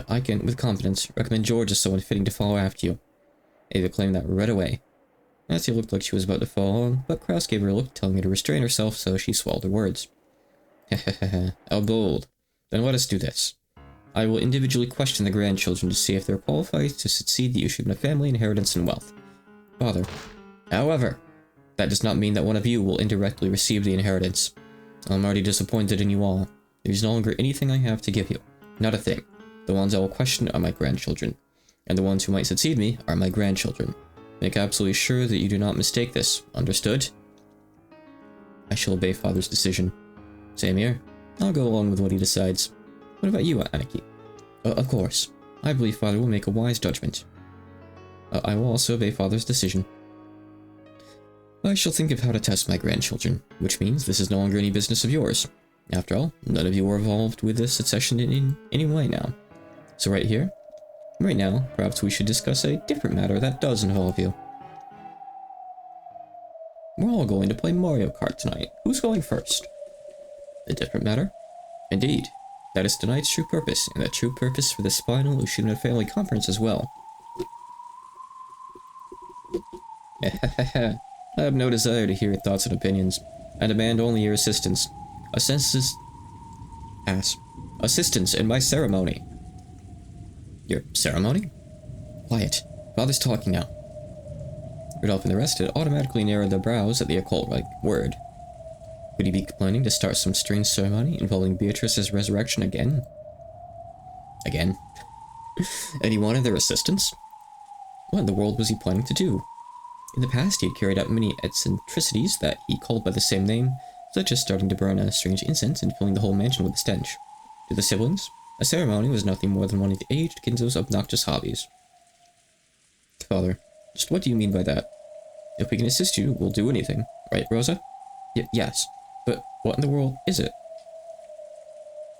I can, with confidence, recommend George as someone fitting to follow after you. Ava claimed that right away. Nancy looked like she was about to fall on, but Krause gave her a look telling her to restrain herself, so she swallowed her words. Hehehe, how bold. Then let us do this. I will individually question the grandchildren to see if they're qualified to succeed the issue of a family, inheritance, and wealth. Father. However, that does not mean that one of you will indirectly receive the inheritance. I'm already disappointed in you all. There's no longer anything I have to give you. Not a thing. The ones I will question are my grandchildren. And the ones who might succeed me are my grandchildren. Make absolutely sure that you do not mistake this. Understood? I shall obey Father's decision. Same here. I'll go along with what he decides. What about you, Aniki? Of course. I believe Father will make a wise judgment. I will also obey Father's decision. I shall think of how to test my grandchildren, which means this is no longer any business of yours. After all, none of you are involved with this succession in any way now. So right now, perhaps we should discuss a different matter that does involve you. We're all going to play Mario Kart tonight. Who's going first? A different matter? Indeed. That is tonight's true purpose, and the true purpose for this final Ushina family conference as well. I have no desire to hear your thoughts and opinions. I demand only your assistance. Assistance in my ceremony. Your ceremony? Quiet. Father's talking now. Rudolph and the rest had automatically narrowed their brows at the occult-like word. Could he be planning to start some strange ceremony involving Beatrice's resurrection again? Again? And he wanted their assistance? What in the world was he planning to do? In the past, he had carried out many eccentricities that he called by the same name, such as starting to burn a strange incense and filling the whole mansion with a stench. To the siblings, a ceremony was nothing more than one of the aged Kinzo's obnoxious hobbies. Father, just what do you mean by that? If we can assist you, we'll do anything. Right, Rosa? Yes. But what in the world is it?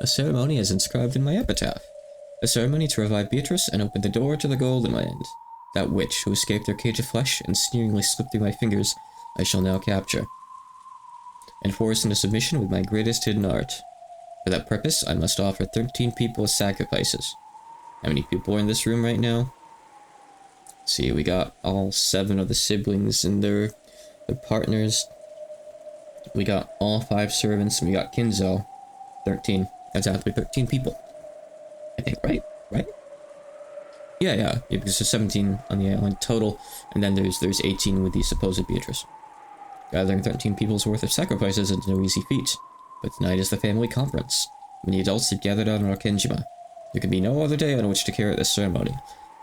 A ceremony as inscribed in my epitaph. A ceremony to revive Beatrice and open the door to the Golden Land. That witch who escaped her cage of flesh and sneeringly slipped through my fingers, I shall now capture. And force into submission with my greatest hidden art. For that purpose, I must offer 13 people as sacrifices. How many people are in this room right now? Let's see, we got all 7 of the siblings and their partners. We got all 5 servants, and we got Kinzo. 13. Exactly, 13 people. I think, right? Yeah, because there's 17 on the island total, and then there's 18 with the supposed Beatrice. Gathering 13 people's worth of sacrifices is no easy feat, but tonight is the family conference. Many adults have gathered on Rakenjima. There can be no other day on which to carry out this ceremony.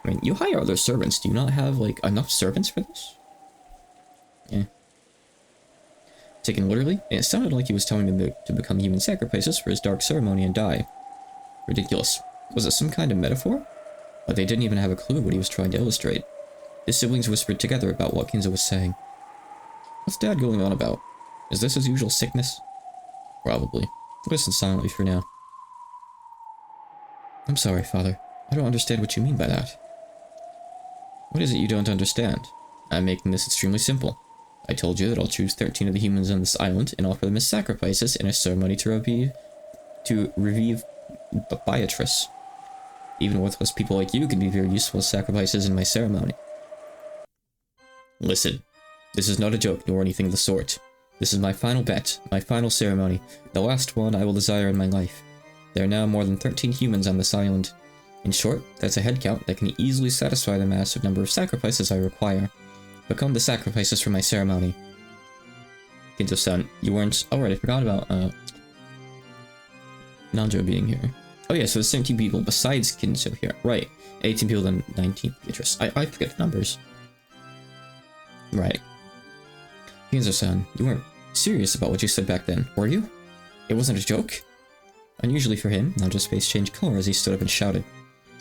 I mean, you hire other servants. Do you not have, like, enough servants for this? Yeah. Taken literally, it sounded like he was telling them to become human sacrifices for his dark ceremony and die. Ridiculous. Was it some kind of metaphor? But they didn't even have a clue what he was trying to illustrate. His siblings whispered together about what Kinzo was saying. What's Dad going on about? Is this his usual sickness? Probably. Listen silently for now. I'm sorry, Father. I don't understand what you mean by that. What is it you don't understand? I'm making this extremely simple. I told you that I'll choose 13 of the humans on this island and offer them as sacrifices in a ceremony to revive Beatrice. Even worthless people like you can be very useful as sacrifices in my ceremony. Listen, this is not a joke nor anything of the sort. This is my final bet, my final ceremony, the last one I will desire in my life. There are now more than 13 humans on this island. In short, that's a head count that can easily satisfy the massive number of sacrifices I require. Become the sacrifices for my ceremony. Kinzo-san, you weren't... Oh right, I forgot about, Nanjo being here. Oh yeah, so there's 17 people besides Kinzo here. Right. 18 people, then 19 Beatrice. I forget the numbers. Right. Kinzo-san, you weren't serious about what you said back then, were you? It wasn't a joke? Unusually for him, Nanjo's face changed color as he stood up and shouted.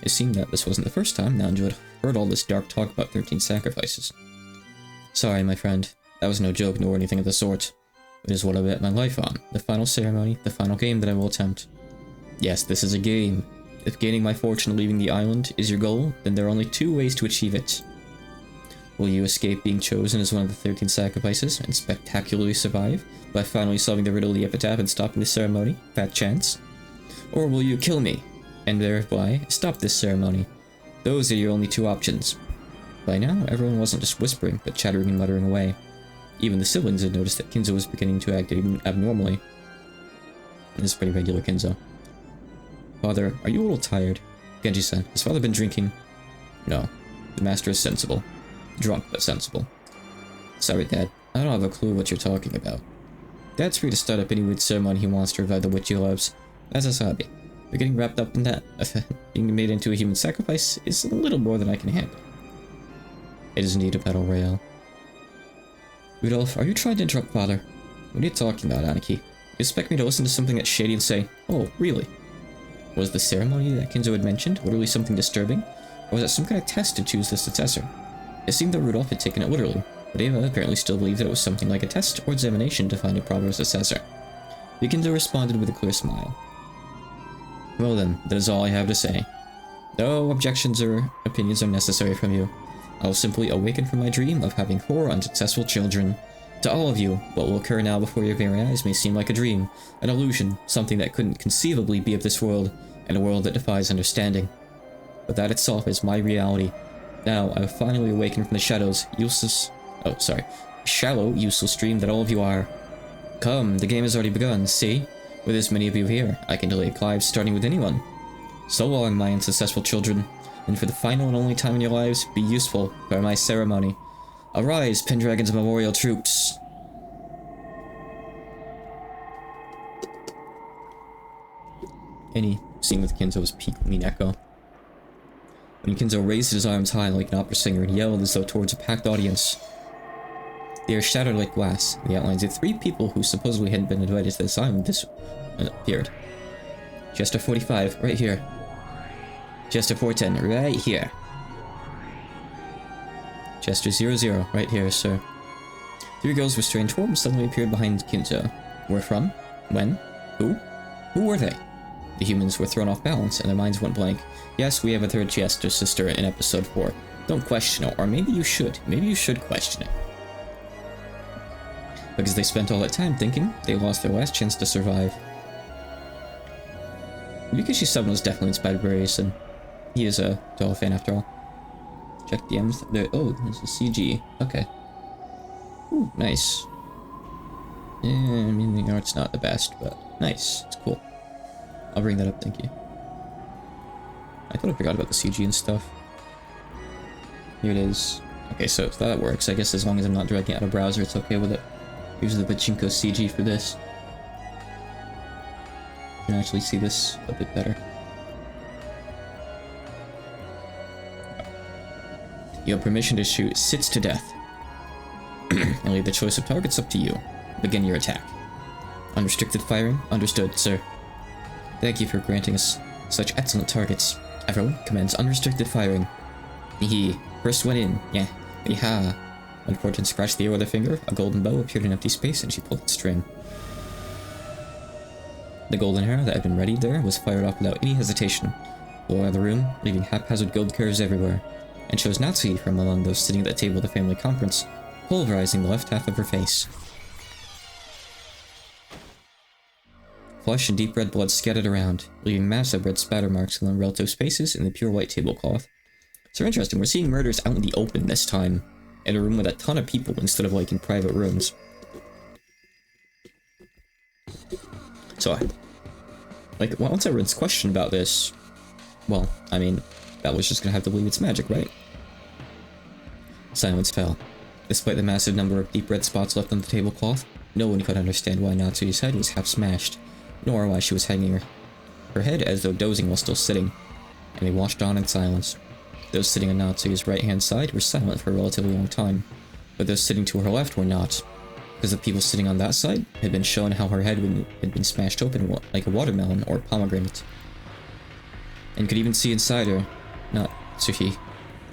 It seemed that this wasn't the first time Nanjo had heard all this dark talk about 13 sacrifices. Sorry, my friend. That was no joke nor anything of the sort. It is what I bet my life on. The final ceremony, the final game that I will attempt. Yes, this is a game. If gaining my fortune leaving the island is your goal, then there are only 2 ways to achieve it. Will you escape being chosen as one of the 13 sacrifices and spectacularly survive by finally solving the riddle of the epitaph and stopping the ceremony? Fat chance. Or will you kill me and thereby stop this ceremony? Those are your only 2 options. By now, everyone wasn't just whispering, but chattering and muttering away. Even the siblings had noticed that Kinzo was beginning to act abnormally. This is pretty regular Kinzo. Father, are you a little tired? Genji-san, has father been drinking? No. The master is sensible. Drunk, but sensible. Sorry, Dad. I don't have a clue what you're talking about. Dad's free to start up any weird ceremony he wants to revive the witch he loves. That's his hobby. But getting wrapped up in that, being made into a human sacrifice, is a little more than I can handle. It is indeed a battle royale. Rudolph, are you trying to interrupt Father? What are you talking about, Aniki? You expect me to listen to something that's shady and say, oh, really? Was the ceremony that Kinzo had mentioned literally something disturbing? Or was it some kind of test to choose the successor? It seemed that Rudolph had taken it literally, but Ava apparently still believed that it was something like a test or examination to find a proper successor. Kinzo responded with a clear smile. Well then, that is all I have to say. No objections or opinions are necessary from you. I will simply awaken from my dream of having 4 unsuccessful children. To all of you, what will occur now before your very eyes may seem like a dream, an illusion, something that couldn't conceivably be of this world, and a world that defies understanding. But that itself is my reality. Now, I have finally awakened from the shadows, shallow, useless dream that all of you are. Come, the game has already begun, see? With as many of you here, I can delay lives starting with anyone. So long, my unsuccessful children, and for the final and only time in your lives, be useful for my ceremony. Arise, Pendragon's memorial troops! Any scene with Kinzo's peak Umineko. When Kinzo raised his arms high like an opera singer and yelled as though towards a packed audience. They are shattered like glass. The outlines of 3 people who supposedly hadn't been invited to this island appeared. Chester 45, right here. Chester 410, right here. Chester 00, right here, sir. 3 girls with strange forms suddenly appeared behind Kinzo. Where from? When? Who? Who were they? The humans were thrown off balance, and their minds went blank. Yes, we have a 3rd Chester sister in episode 4. Don't question it, or maybe you should. Maybe you should question it. Because they spent all that time thinking, they lost their last chance to survive. Because Summon was definitely inspired by Rayson. He is a Doll fan after all. Check the M's there. Oh, there's a CG. Okay. Ooh, nice. Yeah, I mean, the art's not the best, but nice. It's cool. I'll bring that up, thank you. I thought I forgot about the CG and stuff. Here it is. Okay, so if that works, I guess as long as I'm not dragging out a browser, it's okay with it. Here's the pachinko CG for this. You can actually see this a bit better. You have permission to shoot Sits to death. And leave the choice of targets up to you. Begin your attack. Unrestricted firing? Understood, sir. Thank you for granting us such excellent targets. Everyone, commence unrestricted firing. Hee. First one in. Yeah. Yeehaw. When Fortune scratched the air with her finger, a golden bow appeared in empty space and she pulled the string. The golden arrow that had been readied there was fired off without any hesitation, blew out of the room, leaving haphazard gold curves everywhere, and chose Natsu from among those sitting at the table of the family conference, pulverizing the left half of her face. Flesh and deep red blood scattered around, leaving massive red spatter marks in the relative spaces in the pure white tablecloth. So interesting, we're seeing murders out in the open this time, in a room with a ton of people instead of like in private rooms. So, like, once I read this question about this, well, I mean, that was just gonna have to believe it's magic, right? Silence fell. Despite the massive number of deep red spots left on the tablecloth, no one could understand why Natsu's head was half smashed, nor why she was hanging her head as though dozing while still sitting, and they watched on in silence. Those sitting on Natsu's right-hand side were silent for a relatively long time, but those sitting to her left were not, because the people sitting on that side had been shown how her head had been smashed open like a watermelon or pomegranate, and could even see inside her. Natsuhi.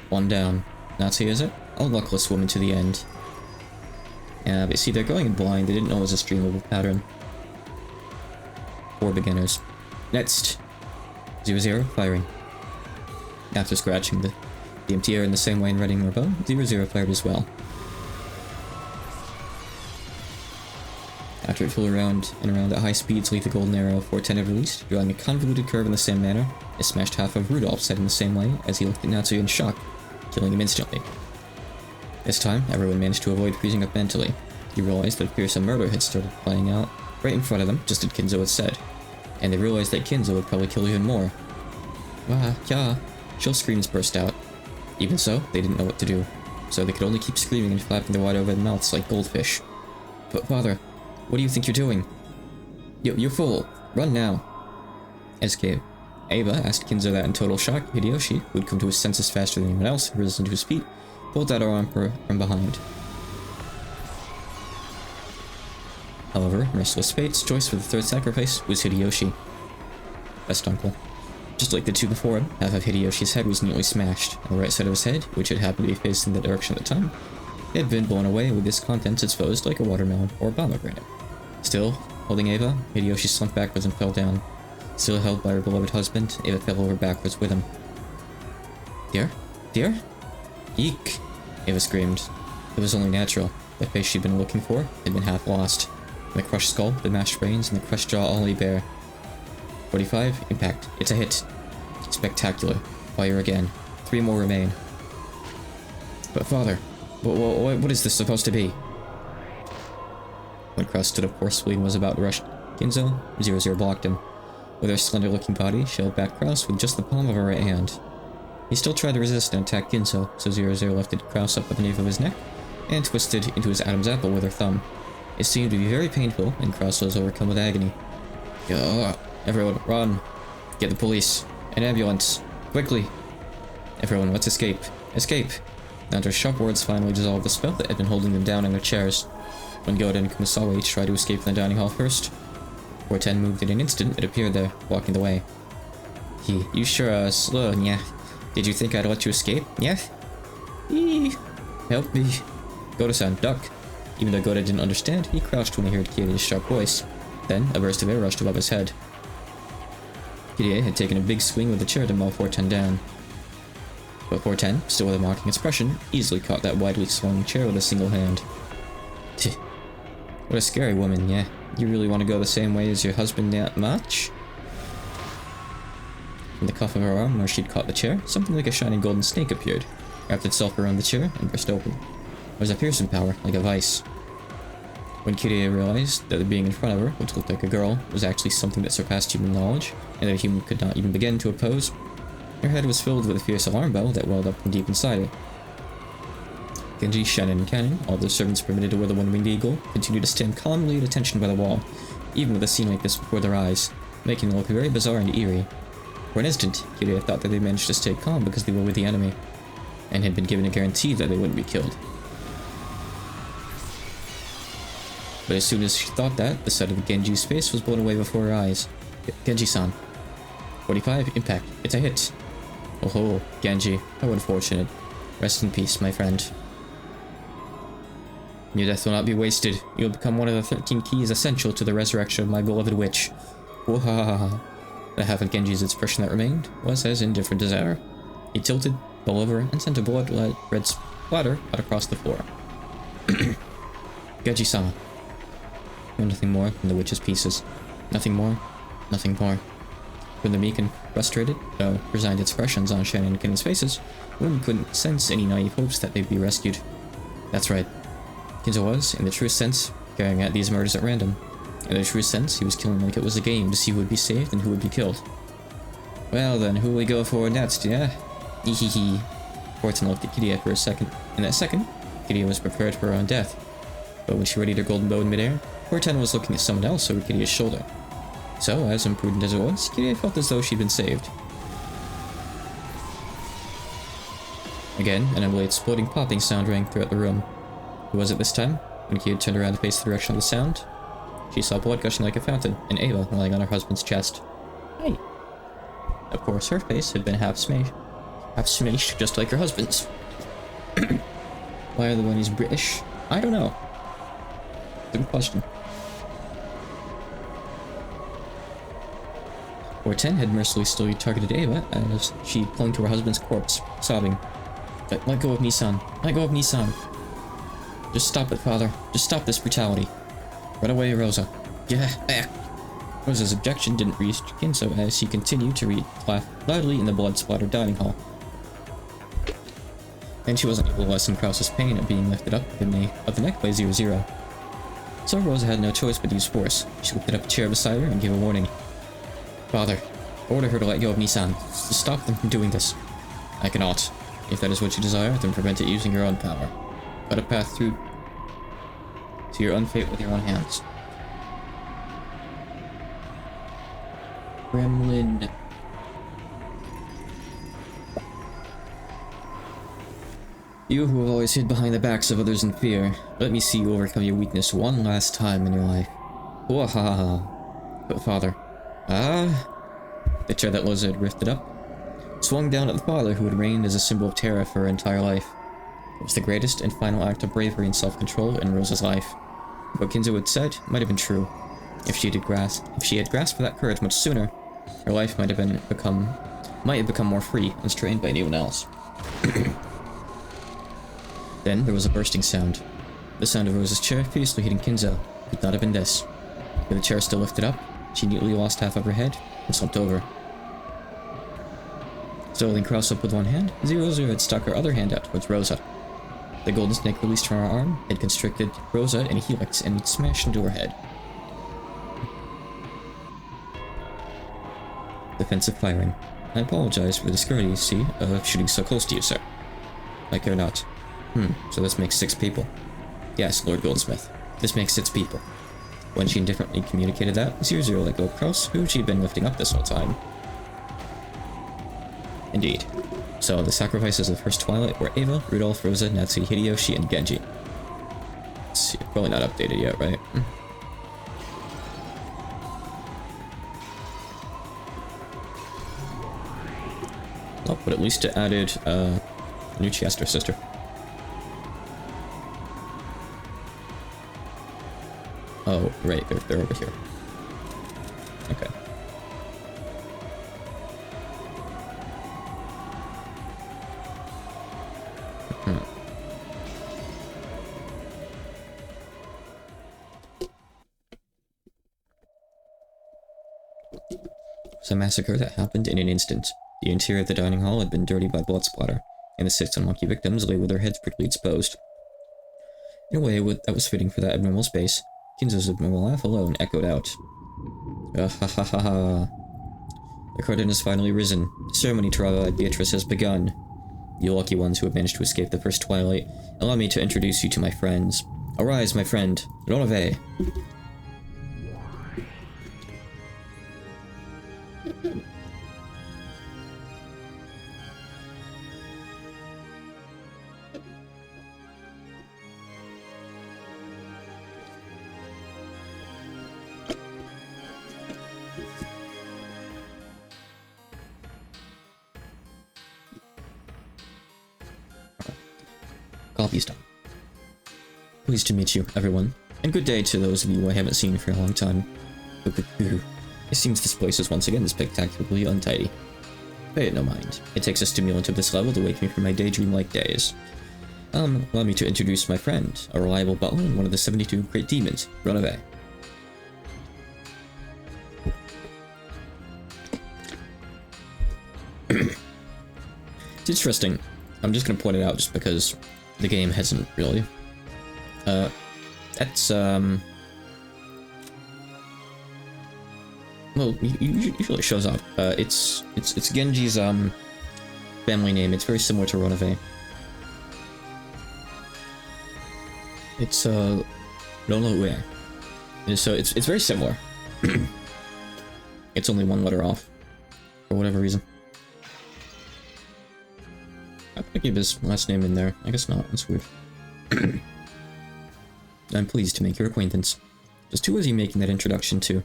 One down. Natsu, is it? A luckless woman to the end. Yeah, but see, they're going in blind. They didn't know it was a streamable pattern. For beginners. Next. 0-0, firing. After scratching the empty air in the same way and readying her bow, 0-0 fired as well. After it flew around and around at high speeds, leave the golden arrow 410 had released, drawing a convoluted curve in the same manner. It smashed half of Rudolph's head in the same way as he looked at Natsu in shock, killing him instantly. This time, everyone managed to avoid freezing up mentally. He realized that a fearsome murder had started playing out right in front of them, just as Kinzo had said. And they realized that Kinzo would probably kill even more. Wah, yeah. Shrill screams burst out. Even so, they didn't know what to do, so they could only keep screaming and flapping their wide open mouths like goldfish. But father, what do you think you're doing? You fool! Run now! Escape. Ava asked Kinzo that in total shock. Hideyoshi, who had come to his senses faster than anyone else, risen to his feet, pulled out her arm from behind. However, merciless fate's choice for the third sacrifice was Hideyoshi. Best uncle. Just like the two before him, half of Hideyoshi's head was nearly smashed, and the right side of his head, which had happened to be facing the direction at the time, had been blown away with its contents exposed like a watermelon or a pomegranate. Still, holding Ava, Hideyoshi slumped backwards and fell down. Still held by her beloved husband, Ava fell over backwards with him. Dear? Dear? Eek! Ava screamed. It was only natural. The face she'd been looking for had been half lost. And the crushed skull, the mashed brains, and the crushed jaw all lay bare. 45, impact. It's a hit. Spectacular. Fire again. 3 more remain. But father, what is this supposed to be? When Kraus stood up forcefully and was about to rush Kinzo, 0-0 blocked him. With her slender-looking body, she held back Kraus with just the palm of her right hand. He still tried to resist and attack Kinzo, so 0-0 lifted Kraus up at the nape of his neck and twisted into his Adam's apple with her thumb. It seemed to be very painful, and Kraus was overcome with agony. Ugh. Everyone, run! Get the police! An ambulance! Quickly! Everyone, let's escape! Escape! Nando's sharp words finally dissolved the spell that had been holding them down in their chairs. When Goda and Kumasawa each tried to escape from the dining hall first, before Ten moved in an instant, it appeared there, blocking the way. You sure are slow, yeah. Did you think I'd let you escape, yeah? Help me. Goda-san, duck. Even though Goda didn't understand, he crouched when he heard Kirie's sharp voice. Then, a burst of air rushed above his head. Kirie had taken a big swing with the chair to mow 410 down. But 410, still with a mocking expression, easily caught that widely swung chair with a single hand. Tch. What a scary woman, yeah. You really want to go the same way as your husband that much? From the cuff of her arm where she'd caught the chair, something like a shining golden snake appeared, wrapped itself around the chair, and burst open. It was a piercing power, like a vice. When Kirie realized that the being in front of her, which looked like a girl, was actually something that surpassed human knowledge, and that a human could not even begin to oppose, her head was filled with a fierce alarm bell that welled up from deep inside it. Genji, Shannon, and Cannon, all the servants permitted to wear the one-winged eagle, continued to stand calmly at attention by the wall, even with a scene like this before their eyes, making it look very bizarre and eerie. For an instant, Kiria thought that they managed to stay calm because they were with the enemy, and had been given a guarantee that they wouldn't be killed. But as soon as she thought that, the sight of Genji's face was blown away before her eyes. Genji-san. 45, impact. It's a hit. Oh ho, Genji. How unfortunate. Rest in peace, my friend. Your death will not be wasted. You'll become one of the 13 keys essential to the resurrection of my beloved witch. Wahahaha. The half of Genji's expression that remained was as indifferent as ever. He tilted, fell over, and sent a blood-red splatter out across the floor. Genji-sama. Nothing more than the witch's pieces. Nothing more. Nothing more. With the meek and frustrated, though resigned expressions on Shannon and Kinn's faces, one couldn't sense any naive hopes that they'd be rescued. That's right. Kinzo was, in the truest sense, carrying out these murders at random. In the truest sense, he was killing like it was a game to see who would be saved and who would be killed. Well then, who will we go for next, yeah? Hehehe. Fortin looked at Kiria for a second. In that second, Kiria was prepared for her own death. But when she readied her golden bow in midair, Fortin was looking at someone else over Kiria's shoulder. So, as imprudent as it was, Kiria felt as though she'd been saved. Again, an unbelievable exploding popping sound rang throughout the room. Who was it this time? When Kiria turned around to face the direction of the sound, she saw blood gushing like a fountain, and Ava lying on her husband's chest. Hey. Of course, her face had been half smashed, just like her husband's. Why are the bunnies British? I don't know. Good question. Fortin had mercilessly targeted Ava as she clung to her husband's corpse, sobbing. Let go of me, son. Let go of me, son. Just stop it, father. Just stop this brutality. Run away, Rosa. Yeah. Rosa's objection didn't reach Kinzo as he continued to laugh loudly in the blood-splattered dining hall. And she wasn't able to lessen Krause's pain at being lifted up of the neck by 0-0. So Rosa had no choice but to use force. She lifted up a chair beside her and gave a warning. Father, order her to let go of Nissan. To stop them from doing this. I cannot. If that is what you desire, then prevent it using your own power. Cut a path through to your own fate with your own hands. Gremlin. You who have always hid behind the backs of others in fear, let me see you overcome your weakness one last time in your life. Wahaha. But father. The chair that Rosa had lifted up swung down at the father who had reigned as a symbol of terror for her entire life. It was the greatest and final act of bravery and self-control in Rosa's life. What Kinzo had said might have been true. If she had grasped for that courage much sooner, her life might have become more free, unstrained by anyone else. Then there was a bursting sound. The sound of Rosa's chair fiercely hitting Kinzo. It could not have been this. With the chair still lifted up, she neatly lost half of her head and slumped over. Still holding Krause up with one hand, 0-0 had stuck her other hand out towards Rosa. The golden snake released from her arm had constricted Rosa in a helix and smashed into her head. Defensive firing. I apologize for the discourtesy of shooting so close to you, sir. I care not. So this makes 6 people. Yes, Lord Goldsmith. This makes 6 people. When she indifferently communicated that, 0-0 let go of Krause, who she'd been lifting up this whole time. Indeed. So the sacrifices of the first Twilight were Ava, Rudolph, Rosa, Natsuki, Hideyoshi, and Genji. Let's see, probably not updated yet, right? Oh, but at least it added a new Chester sister. Oh, right, they're over here. Okay. It was a massacre that happened in an instant. The interior of the dining hall had been dirtied by blood splatter, and the 6 unlucky victims lay with their heads prickly exposed. In a way that was fitting for that abnormal space, Kinzo's abnormal laugh alone echoed out. Ha ha ha ha. The curtain has finally risen. The ceremony to arrive at Beatrice has begun. You lucky ones who have managed to escape the first twilight. Allow me to introduce you to my friends. Arise, my friend. Renove. Coffee's done. Pleased to meet you, everyone. And good day to those of you I haven't seen for a long time. It seems this place is once again spectacularly untidy. Pay it no mind. It takes a stimulant of this level to wake me from my daydream-like days. Allow me to introduce my friend, a reliable butler and one of the 72 great demons, Renove. It's interesting. I'm just gonna point it out just because the game hasn't really. That's, well, usually it shows up. It's Genji's, family name. It's very similar to Renove. It's, Ue. So it's very similar. It's only one letter off. For whatever reason. I could give his last name in there. I guess not. That's weird. I'm pleased to make your acquaintance. Just who was you making that introduction to?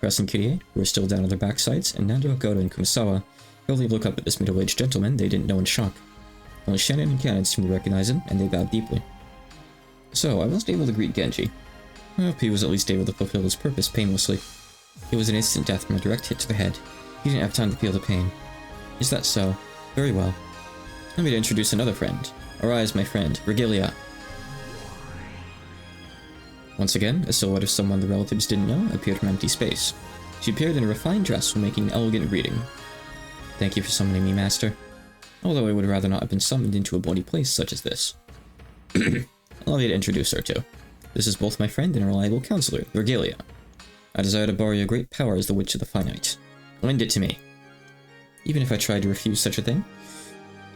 Press and Kirie, who are still down on their backsides, and Nando, Goto, and Kumasawa barely look up at this middle-aged gentleman they didn't know in shock. Only Shannon and Cannon seemed to recognize him, and they bowed deeply. So, I wasn't able to greet Genji. I hope he was at least able to fulfill his purpose painlessly. It was an instant death from a direct hit to the head. He didn't have time to feel the pain. Is that so? Very well. Let me to introduce another friend. Arise, my friend, Regalia. Once again, a silhouette of someone the relatives didn't know appeared from empty space. She appeared in a refined dress while making an elegant greeting. Thank you for summoning me, master. Although I would rather not have been summoned into a bloody place such as this. Allow me to introduce her to. This is both my friend and reliable counselor, Regalia. I desire to borrow your great power as the Witch of the Finite. Lend it to me. Even if I tried to refuse such a thing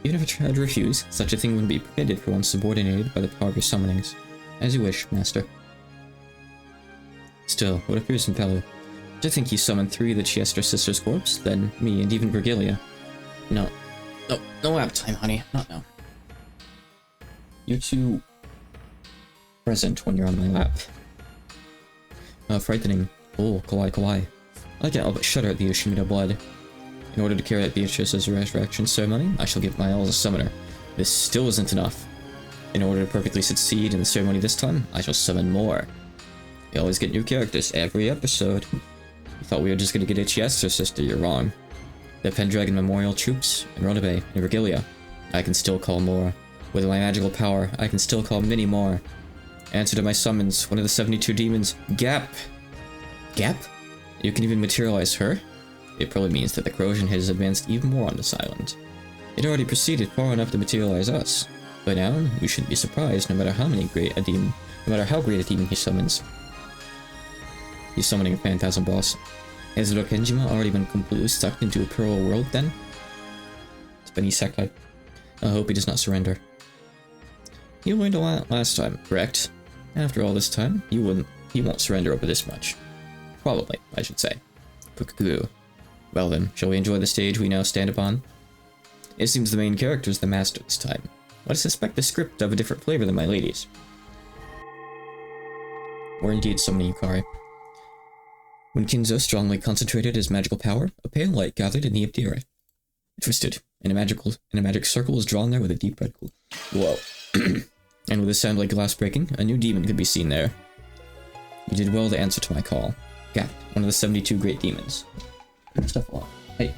wouldn't be permitted for one subordinated by the power of your summonings. As you wish, master. Still, what a fearsome fellow. To think he summoned 3 of the Chiestra sisters' corpse, then me and even Regalia. No, lap time, honey. Not now. You're too present when you're on my lap. Frightening. Oh, kawaii. I can't help but shudder at the Yoshimida blood. In order to carry out Beatrice's resurrection ceremony, I shall give my all as a summoner. This still isn't enough. In order to perfectly succeed in the ceremony this time, I shall summon more. We always get new characters every episode. You thought we were just gonna get a Chiestra sister, you're wrong. The Pendragon Memorial Troops, and Renove, and Regalia. I can still call more. With my magical power, I can still call many more. Answer to my summons, one of the 72 demons, Gap! Gap? You can even materialize her? It probably means that the corrosion has advanced even more on this island. It already proceeded far enough to materialize us. By now, we shouldn't be surprised no matter how great a demon he summons. He's summoning a phantasm boss. Has Rokenjima already been completely sucked into a parallel world then? It's been isekai. I hope he does not surrender. You learned a lot last time, correct? After all this time, he won't surrender over this much. Probably, I should say. Pukaku. Well then, shall we enjoy the stage we now stand upon? It seems the main character is the master this time. Let us suspect the script of a different flavor than my lady's. Or indeed so many Yukari. When Kinzo strongly concentrated his magical power, a pale light gathered in the empty air. It twisted, and a magic circle was drawn there with a deep red glow. And with a sound like glass breaking, a new demon could be seen there. You did well to answer to my call. Gap, one of the 72 great demons. Good stuff along. Hey.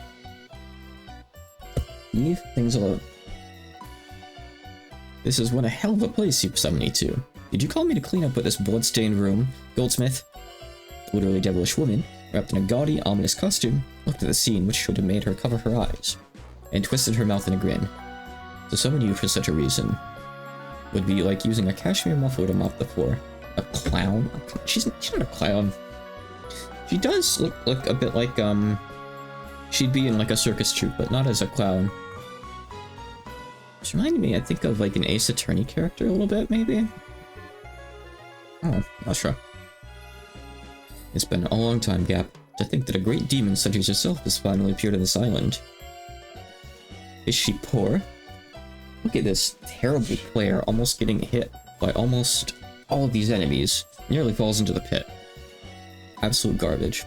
Leave things alone. This is one hell of a place you summoned me to. Did you call me to clean up with this blood-stained room, Goldsmith? The literally devilish woman, wrapped in a gaudy, ominous costume, looked at the scene which should have made her cover her eyes, and twisted her mouth in a grin. To summon you for such a reason would be like using a cashmere muffler to mop the floor. A clown? She's not a clown. She does look a bit like, she'd be in like a circus troupe, but not as a clown. It's reminding me, I think, of like an Ace Attorney character a little bit, maybe? Oh, not sure. It's been a long time, Gap. To think that a great demon such as yourself has finally appeared on this island. Is she poor? Look at this terrible player almost getting hit by almost all of these enemies. Nearly falls into the pit. Absolute garbage.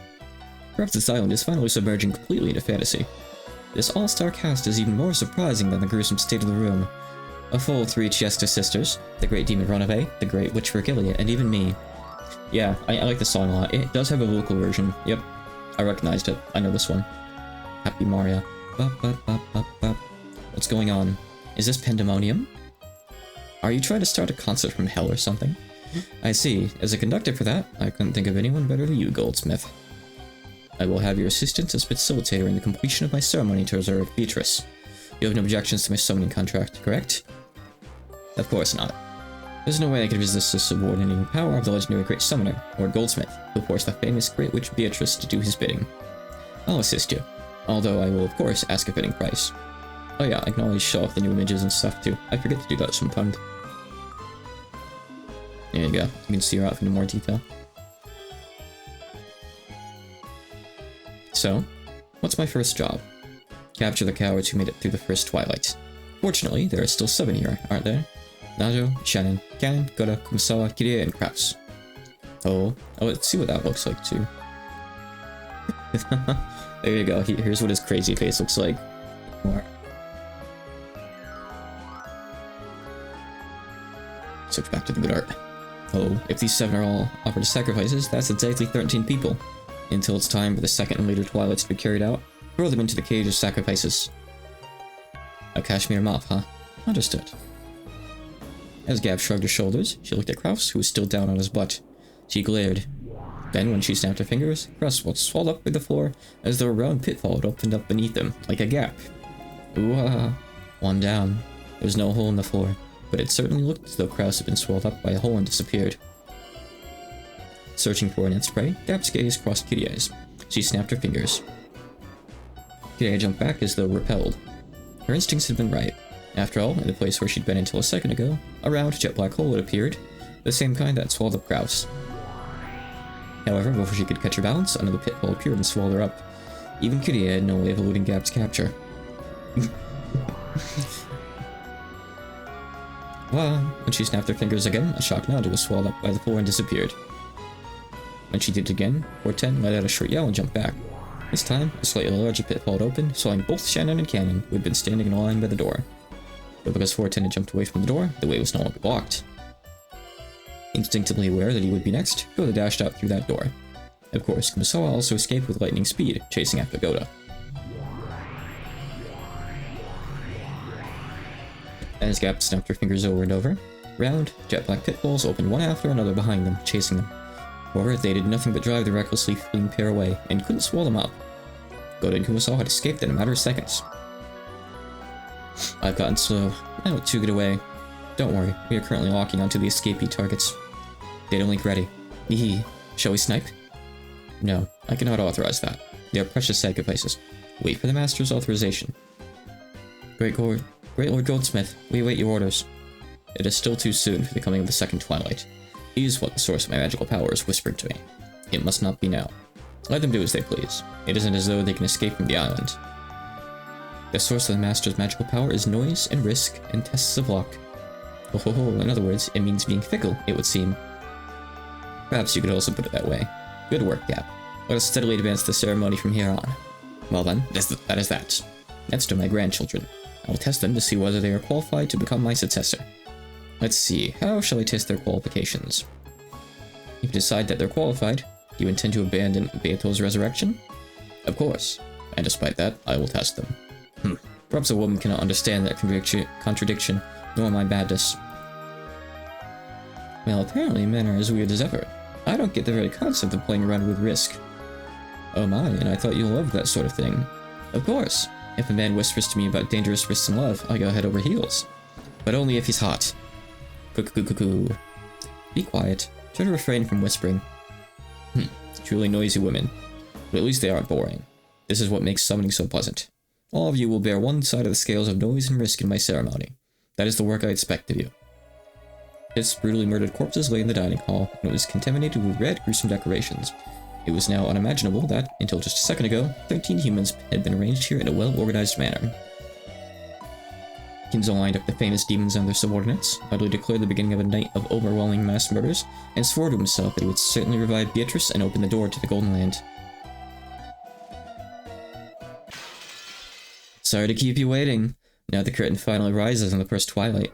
Perhaps this island is finally submerging completely into fantasy. This all-star cast is even more surprising than the gruesome state of the room. A full 3 Chester sisters, the great demon Runaway, the great witch Virgilia, and even me. Yeah, I like this song a lot. It does have a vocal version. Yep, I recognized it. I know this one. Happy Mario. Bop, bop, bop, bop, bop. What's going on? Is this pandemonium? Are you trying to start a concert from hell or something? I see. As a conductor for that, I couldn't think of anyone better than you, Goldsmith. I will have your assistance as facilitator in the completion of my ceremony to reserve Beatrice. You have no objections to my summoning contract, correct? Of course not. There's no way I could resist the subordinating power of the legendary Great Summoner, Lord Goldsmith, who forced the famous Great Witch Beatrice to do his bidding. I'll assist you, although I will of course ask a fitting price. Oh yeah, I can always show off the new images and stuff too. I forget to do that sometimes. There you go. You can see her outfit in more detail. So, what's my first job? Capture the cowards who made it through the first twilight. Fortunately, there are still 7 here, aren't there? Najo, Shannon, Cannon, Goda, Kumasawa, Kirie, and Kraus. Oh, let's see what that looks like too. There you go. Here's what his crazy face looks like. More. Switch back to the good art. Oh, if these 7 are all offered as sacrifices, that's exactly 13 people. Until it's time for the second and later twilights to be carried out, throw them into the cage of sacrifices. A cashmere mop, huh? Understood. As Gab shrugged her shoulders, she looked at Kraus, who was still down on his butt. She glared. Then, when she snapped her fingers, Kraus was swallowed up by the floor, as though a round pitfall had opened up beneath him, like a gap. Ooh-ah. One down. There was no hole in the floor, but it certainly looked as though Kraus had been swallowed up by a hole and disappeared. Searching for an ant spray, Gab's gaze crossed Kirie's. She snapped her fingers. Kirie jumped back as though repelled. Her instincts had been right. After all, in the place where she'd been until a second ago, a round jet black hole had appeared, the same kind that swallowed up Kraus. However, before she could catch her balance, another pitfall appeared and swallowed her up. Even Kirie had no way of eluding Gab's capture. Well, when she snapped her fingers again, a shocked Naja was swallowed up by the floor and disappeared. When she did it again, Horten let out a short yell and jumped back. This time, a slightly larger pitfall had opened, swallowing both Shannon and Cannon, who had been standing in a line by the door. But because Horten had jumped away from the door, the way was no longer blocked. Instinctively aware that he would be next, Goda dashed out through that door. Of course, Kumasawa also escaped with lightning speed, chasing after Goda. As Gap snapped her fingers over and over, round, jet black pitfalls opened one after another behind them, chasing them. However, they did nothing but drive the recklessly fleeing pair away, and couldn't swallow them up. Goda and Kumasawa had escaped in a matter of seconds. I've gotten slow. I don't too get away. Don't worry, we are currently locking onto the escapee targets. Data link ready. Eehee. Shall we snipe? No, I cannot authorize that. They are precious sacrifices. Wait for the Master's authorization. Great Lord Goldsmith, we await your orders. It is still too soon for the coming of the second twilight. He is what the source of my magical power is whispering to me. It must not be now. Let them do as they please. It isn't as though they can escape from the island. The source of the Master's magical power is noise and risk and tests of luck. Oh, in other words, it means being fickle, it would seem. Perhaps you could also put it that way. Good work, Gap. Let us steadily advance the ceremony from here on. Well then, that is that. Next to my grandchildren. I will test them to see whether they are qualified to become my successor. Let's see, how shall I test their qualifications? If you decide that they're qualified, do you intend to abandon Beato's resurrection? Of course, and despite that, I will test them. Perhaps a woman cannot understand that contradiction, nor my badness. Well, apparently men are as weird as ever. I don't get the very concept of playing around with risk. Oh my, and I thought you loved that sort of thing. Of course. If a man whispers to me about dangerous risks in love, I go head over heels. But only if he's hot. Cuckoo. Be quiet. Try to refrain from whispering. Truly noisy women. But at least they aren't boring. This is what makes summoning so pleasant. All of you will bear one side of the scales of noise and risk in my ceremony. That is the work I expect of you. This brutally murdered corpses lay in the dining hall, and it was contaminated with red, gruesome decorations. It was now unimaginable that, until just a second ago, 13 humans had been arranged here in a well-organized manner. Kinzo lined up the famous demons and their subordinates, utterly declared the beginning of a night of overwhelming mass murders, and swore to himself that he would certainly revive Beatrice and open the door to the Golden Land. Sorry to keep you waiting. Now the curtain finally rises in the first twilight.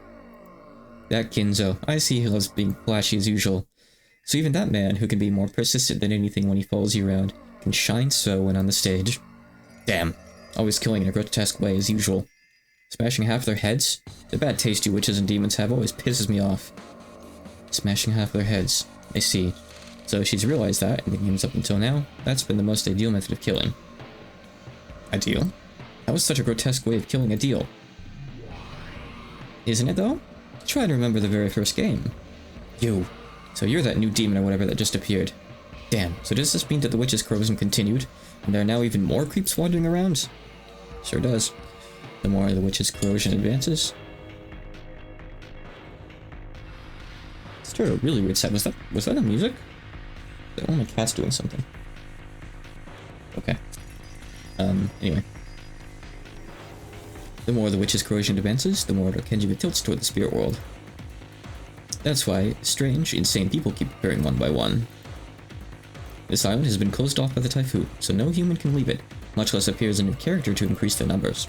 That Kinzo, I see he loves being flashy as usual. So even that man, who can be more persistent than anything when he follows you around, can shine so when on the stage. Damn, always killing in a grotesque way as usual. Smashing half their heads? The bad taste you witches and demons have always pisses me off. Smashing half their heads, I see. So she's realized that, in the games up until now, that's been the most ideal method of killing. Ideal? That was such a grotesque way of killing a deal. Isn't it though? Try to remember the very first game. You. So you're that new demon or whatever that just appeared. Damn, so does this mean that the witch's corrosion continued, and there are now even more creeps wandering around? Sure does. The more the witch's corrosion advances. It's a really weird set. Was that the music? Oh, my cat's doing something. Okay. Anyway. The more the witch's corrosion advances, the more Kenjiba tilts toward the spirit world. That's why strange, insane people keep appearing one by one. This island has been closed off by the typhoon, so no human can leave it, much less appear as a new character to increase their numbers.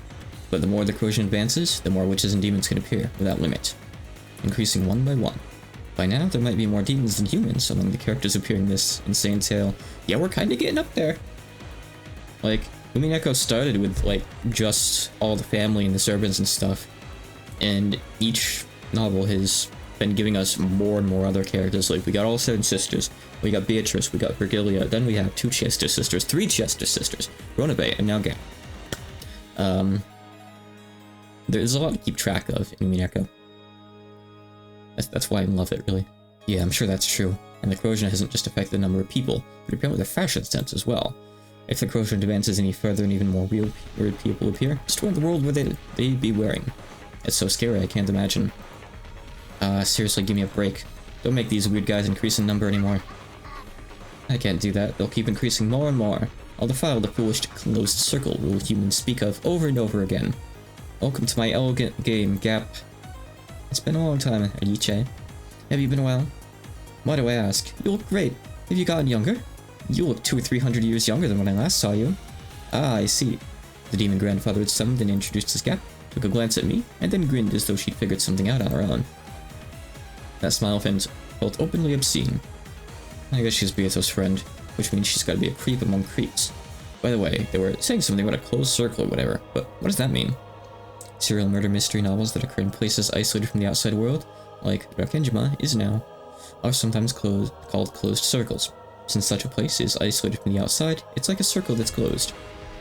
But the more the corrosion advances, the more witches and demons can appear, without limit, increasing one by one. By now, there might be more demons than humans among the characters appearing in this insane tale. Yeah, we're kinda getting up there. Like, Umineko started with, like, just all the family and the servants and stuff, and each novel has been giving us more and more other characters. Like, we got all 7 sisters, we got Beatrice, we got Virgilia, then we have 2 Chester sisters, 3 Chester sisters, Ronabe, and now Gam. There's a lot to keep track of in Umineko. That's why I love it, really. Yeah, I'm sure that's true, and the corrosion hasn't just affected the number of people, but apparently the fashion sense as well. If the corrosion advances any further and even more weird people appear, just what in the world would they be wearing? It's so scary, I can't imagine. Seriously, give me a break. Don't make these weird guys increase in number anymore. I can't do that, they'll keep increasing more and more. I'll defile the foolish closed circle rule humans speak of over and over again. Welcome to my elegant game, Gap. It's been a long time, Ayiche. Have you been well? Why do I ask? You look great. Have you gotten younger? You look 200 or 300 years younger than when I last saw you. Ah, I see. The demon grandfather had summoned and introduced his Gap, took a glance at me, and then grinned as though she'd figured something out on her own. That smile of his felt openly obscene. I guess she's Beato's friend, which means she's gotta be a creep among creeps. By the way, they were saying something about a closed circle or whatever, but what does that mean? Serial murder mystery novels that occur in places isolated from the outside world, like Rakenjima is now, are sometimes called closed circles. Since such a place is isolated from the outside, it's like a circle that's closed.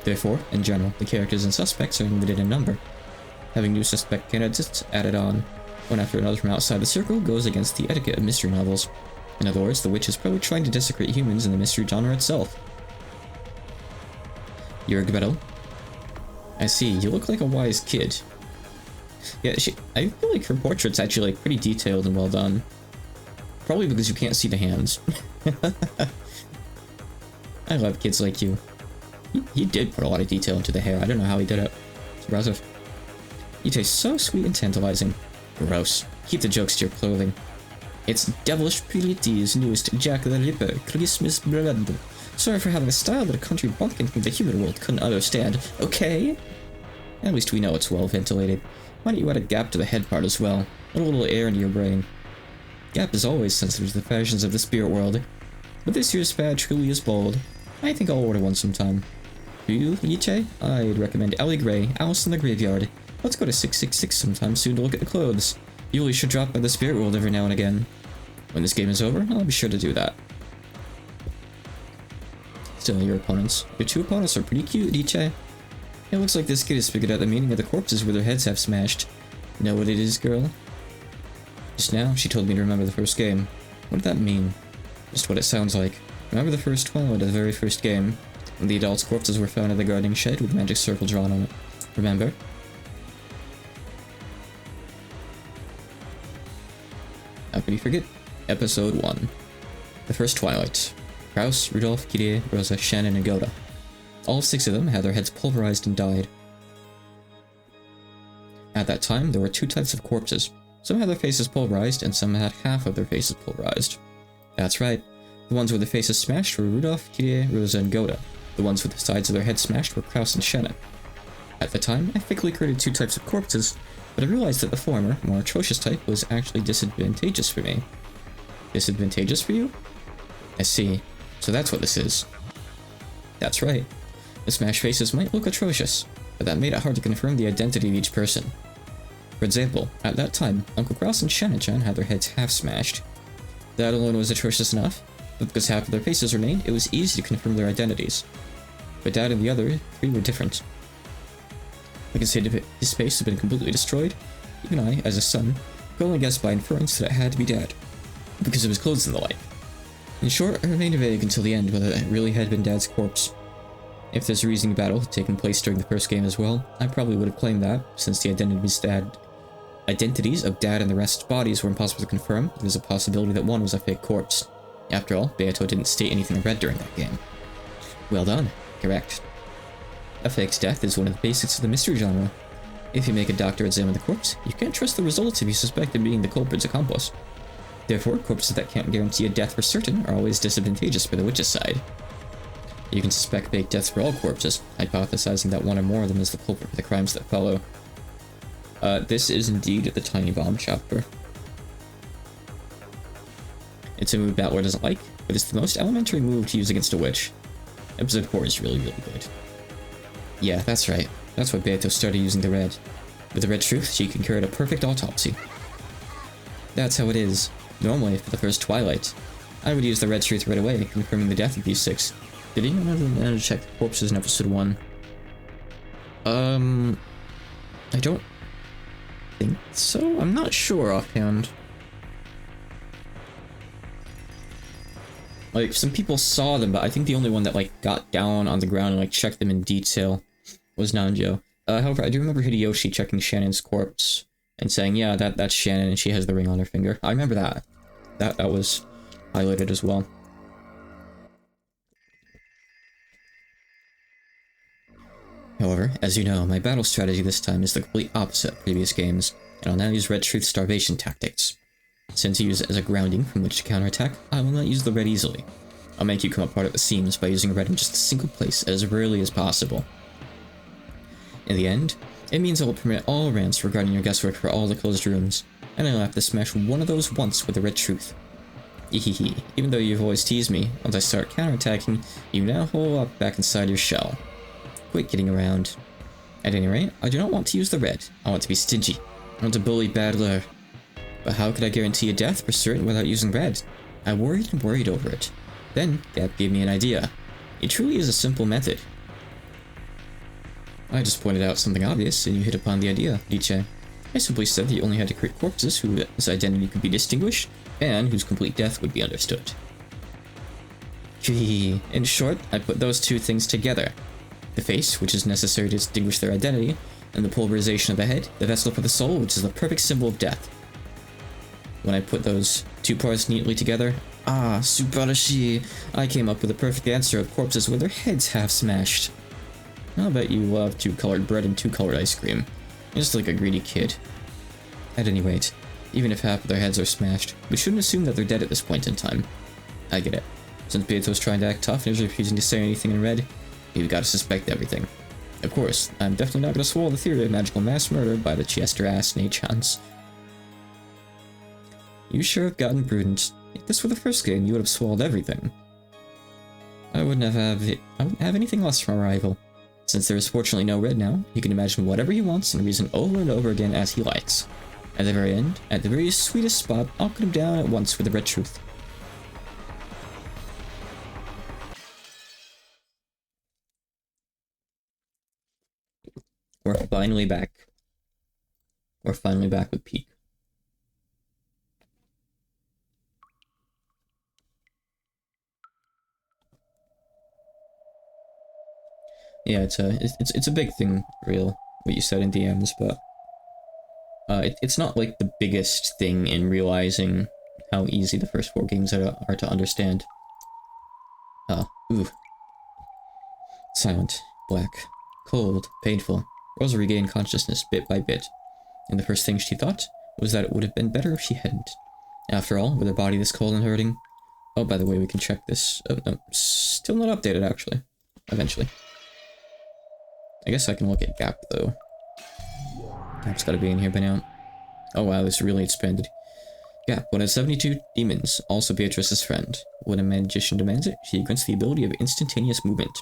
Therefore, in general, the characters and suspects are limited in number. Having new suspect candidates added on, one after another from outside the circle, goes against the etiquette of mystery novels. In other words, the witch is probably trying to desecrate humans in the mystery genre itself. Yurgbetel. I see, you look like a wise kid. Yeah, I feel like her portrait's actually like pretty detailed and well done. Probably because you can't see the hands. I love kids like you. He did put a lot of detail into the hair. I don't know how he did it. It's impressive. You taste so sweet and tantalizing. Gross. Keep the jokes to your clothing. It's Devilish Pretty's newest Jack the Ripper Christmas bread. Sorry for having a style that a country bumpkin from the human world couldn't understand, okay? At least we know it's well ventilated. Why don't you add a gap to the head part as well? Let a little air into your brain. Gap is always sensitive to the fashions of the spirit world. But this year's fad truly is bold. I think I'll order one sometime. For you, Nietzsche? I'd recommend Ellie Gray, Alice in the Graveyard. Let's go to 666 sometime soon to look at the clothes. You really should drop by the spirit world every now and again. When this game is over, I'll be sure to do that. Still, your opponents. Your 2 opponents are pretty cute, Nietzsche. It looks like this kid has figured out the meaning of the corpses where their heads have smashed. Know what it is, girl? Just now, she told me to remember the first game. What did that mean? Just what it sounds like. Remember the first twilight of the very first game, when the adults' corpses were found in the gardening shed with a magic circle drawn on it. Remember? How could you forget? Episode 1. The First Twilight. Kraus, Rudolph, Kirie, Rosa, Shannon, and Goda. All 6 of them had their heads pulverized and died. At that time, there were 2 types of corpses. Some had their faces pulverized, and some had half of their faces pulverized. That's right. The ones with their faces smashed were Rudolph, Kirie, Rosa, and Goda. The ones with the sides of their heads smashed were Kraus and Shannon. At the time, I quickly created 2 types of corpses, but I realized that the former, more atrocious type was actually disadvantageous for me. Disadvantageous for you? I see. So that's what this is. That's right. The smashed faces might look atrocious, but that made it hard to confirm the identity of each person. For example, at that time, Uncle Kraus and Shannon-chan had their heads half smashed. That alone was atrocious enough, but because half of their faces remained, it was easy to confirm their identities. But Dad and the other 3 were different. I can say that if his face had been completely destroyed, even I, as a son, could only guess by inference that it had to be Dad, because of his clothes and the like. In short, I remained vague until the end whether it really had been Dad's corpse. If this reasoning battle had taken place during the first game as well, I probably would have claimed that, since the identities of Dad and the rest's bodies were impossible to confirm, there was a possibility that one was a fake corpse. After all, Beato didn't state anything red during that game. Well done. Correct. A fake's death is one of the basics of the mystery genre. If you make a doctor examine the corpse, you can't trust the results if you suspect it being the culprit's accomplice. Therefore, corpses that can't guarantee a death for certain are always disadvantageous for the witch's side. You can suspect fake deaths for all corpses, hypothesizing that one or more of them is the culprit for the crimes that follow. This is indeed the Tiny Bomb chapter. It's a move Battler doesn't like, but it's the most elementary move to use against a witch. Episode 4 is really good. Yeah, that's right. That's why Beato started using the red. With the red truth, she can carry out a perfect autopsy. That's how it is. Normally, for the first Twilight, I would use the red truth right away, confirming the death of these 6. Did anyone ever check the corpses in episode 1? I don't think so? I'm not sure offhand. Like, some people saw them, but I think the only one that, like, got down on the ground and, like, checked them in detail was Nanjo. However, I do remember Hideyoshi checking Shannon's corpse and saying, yeah, that's Shannon and she has the ring on her finger. I remember that. That was highlighted as well. However, as you know, my battle strategy this time is the complete opposite of previous games, and I'll now use Red Truth starvation tactics. Since you use it as a grounding from which to counterattack, I will not use the red easily. I'll make you come apart at the seams by using red in just a single place as rarely as possible. In the end, it means I will permit all rants regarding your guesswork for all the closed rooms, and I'll have to smash one of those once with the red truth. Ehehe, even though you've always teased me, once I start counterattacking, you now hole up back inside your shell. Quit kidding around. At any rate, I do not want to use the red. I want to be stingy. I want to bully Battler. But how could I guarantee a death for certain without using red? I worried and worried over it. Then, Gap gave me an idea. It truly is a simple method. I just pointed out something obvious, and you hit upon the idea, Nietzsche. I simply said that you only had to create corpses whose identity could be distinguished, and whose complete death would be understood. Gee, in short, I put those 2 things together. The face, which is necessary to distinguish their identity, and the pulverization of the head, the vessel for the soul, which is the perfect symbol of death. When I put those 2 parts neatly together, subarashi, I came up with a perfect answer of corpses with their heads half smashed. I'll bet you love 2-colored bread and 2-colored ice cream. Just like a greedy kid. At any rate, even if half of their heads are smashed, we shouldn't assume that they're dead at this point in time. I get it. Since Beato's trying to act tough and is refusing to say anything in red, you've got to suspect everything. Of course, I'm definitely not going to swallow the theory of magical mass murder by the Chester-ass Nate-chans. You sure have gotten prudent. If this were the first game, you would have swallowed everything. I wouldn't have anything less from a rival. Since there is fortunately no red now, he can imagine whatever he wants and reason over and over again as he likes. At the very end, at the very sweetest spot, I'll put him down at once with the red truth. We're finally back. We're finally back with Peak. Yeah, it's a big thing, real, what you said in DMs, but it's not like the biggest thing in realizing how easy the first 4 games are to understand. Ooh. Silent, black, cold, painful. Rosa regained consciousness bit by bit, and the first thing she thought was that it would have been better if she hadn't. After all, with her body this cold and hurting... Oh, by the way, we can check this. Oh, no, still not updated, actually. Eventually. I guess I can look at Gap, though. Gap's gotta be in here by now. Oh wow, this really expanded. Gap, one of 72 demons, also Beatrice's friend. When a magician demands it, she grants the ability of instantaneous movement.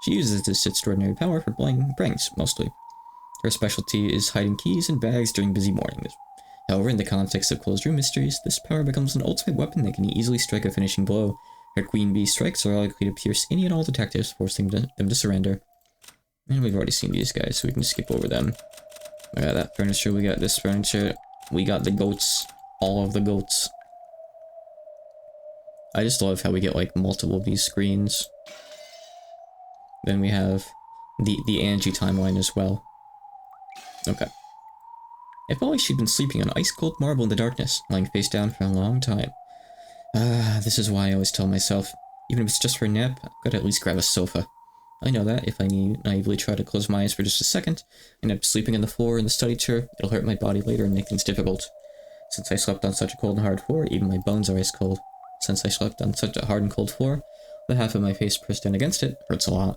She uses this extraordinary power for playing pranks, mostly. Her specialty is hiding keys in bags during busy mornings. However, in the context of closed room mysteries, this power becomes an ultimate weapon that can easily strike a finishing blow. Her queen bee strikes are likely to pierce any and all detectives, forcing them to surrender. And we've already seen these guys, so we can skip over them. We got that furniture, we got this furniture, we got the goats, all of the goats. I just love how we get like multiple of these screens. Then we have the Angie timeline as well. Okay. It felt like she'd been sleeping on ice-cold marble in the darkness, lying face down for a long time. This is why I always tell myself, even if it's just for a nap, I've got to at least grab a sofa. I know that if I naively try to close my eyes for just a second, and end up sleeping on the floor in the study chair, it'll hurt my body later and make things difficult. Since I slept on such a cold and hard floor, even my bones are ice cold. Since I slept on such a hard and cold floor, the half of my face pressed in against it hurts a lot.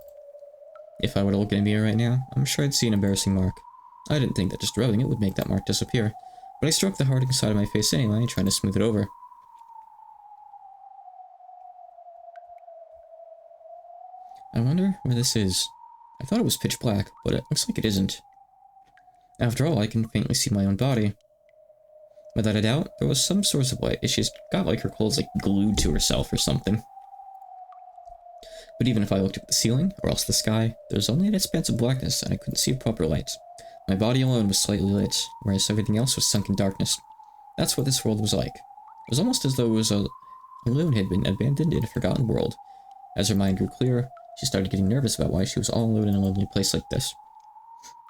If I were to look in a mirror right now, I'm sure I'd see an embarrassing mark. I didn't think that just rubbing it would make that mark disappear, but I stroked the hardening side of my face anyway, trying to smooth it over. I wonder where this is. I thought it was pitch black, but it looks like it isn't. After all, I can faintly see my own body. Without a doubt, there was some source of light. She's got like her clothes like glued to herself or something. But even if I looked at the ceiling, or else the sky, there was only an expanse of blackness and I couldn't see a proper light. My body alone was slightly lit, whereas everything else was sunk in darkness. That's what this world was like. It was almost as though it was a loon had been abandoned in a forgotten world. As her mind grew clearer, she started getting nervous about why she was all alone in a lonely place like this.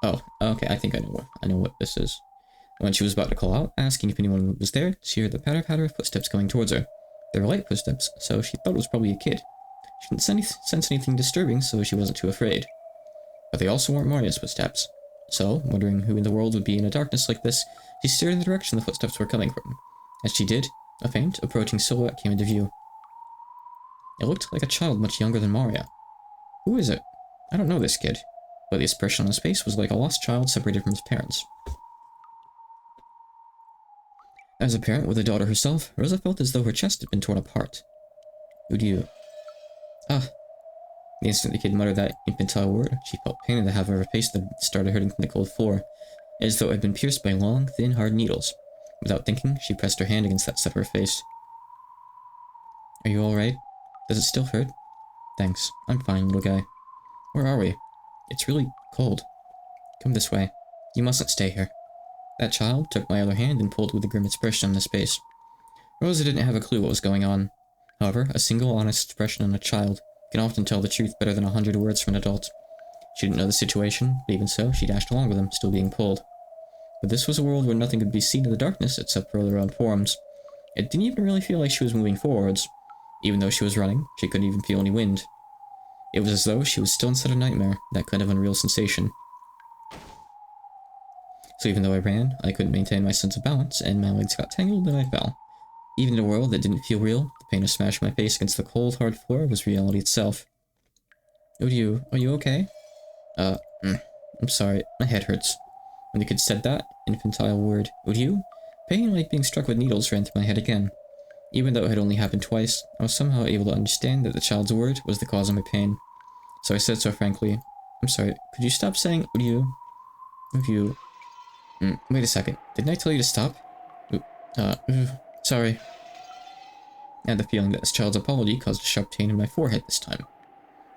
Oh, okay, I think I know what this is. When she was about to call out, asking if anyone was there, she heard the patter-patter of footsteps coming towards her. They were light footsteps, so she thought it was probably a kid. She didn't sense anything disturbing, so she wasn't too afraid. But they also weren't Maria's footsteps. So, wondering who in the world would be in a darkness like this, she stared in the direction the footsteps were coming from. As she did, a faint, approaching silhouette came into view. It looked like a child much younger than Maria. Who is it? I don't know this kid, but the expression on his face was like a lost child separated from his parents. As a parent with a daughter herself, Rosa felt as though her chest had been torn apart. Who do you... Ah. The instant the kid muttered that infantile word, she felt pain in the half of her face that started hurting from the cold floor, as though it had been pierced by long, thin, hard needles. Without thinking, she pressed her hand against that side of her face. Are you alright? Does it still hurt? Thanks. I'm fine, little guy. Where are we? It's really cold. Come this way. You mustn't stay here. That child took my other hand and pulled with a grim expression on his face. Rosa didn't have a clue what was going on. However, a single honest expression on a child can often tell the truth better than 100 words from an adult. She didn't know the situation, but even so, she dashed along with him, still being pulled. But this was a world where nothing could be seen in the darkness except for their own forms. It didn't even really feel like she was moving forwards. Even though she was running, she couldn't even feel any wind. It was as though she was still inside a nightmare, that kind of unreal sensation. So even though I ran, I couldn't maintain my sense of balance, and my legs got tangled and I fell. Even in a world that didn't feel real, the pain of smashing my face against the cold, hard floor was reality itself. Are you okay? I'm sorry, my head hurts. When the kid said that infantile word, Uryu, pain like being struck with needles ran through my head again. Even though it had only happened twice, I was somehow able to understand that the child's word was the cause of my pain. So I said so frankly, I'm sorry, could you stop saying Uryu? Uryu. Wait a second, didn't I tell you to stop? Sorry. I had the feeling that this child's apology caused a sharp pain in my forehead this time.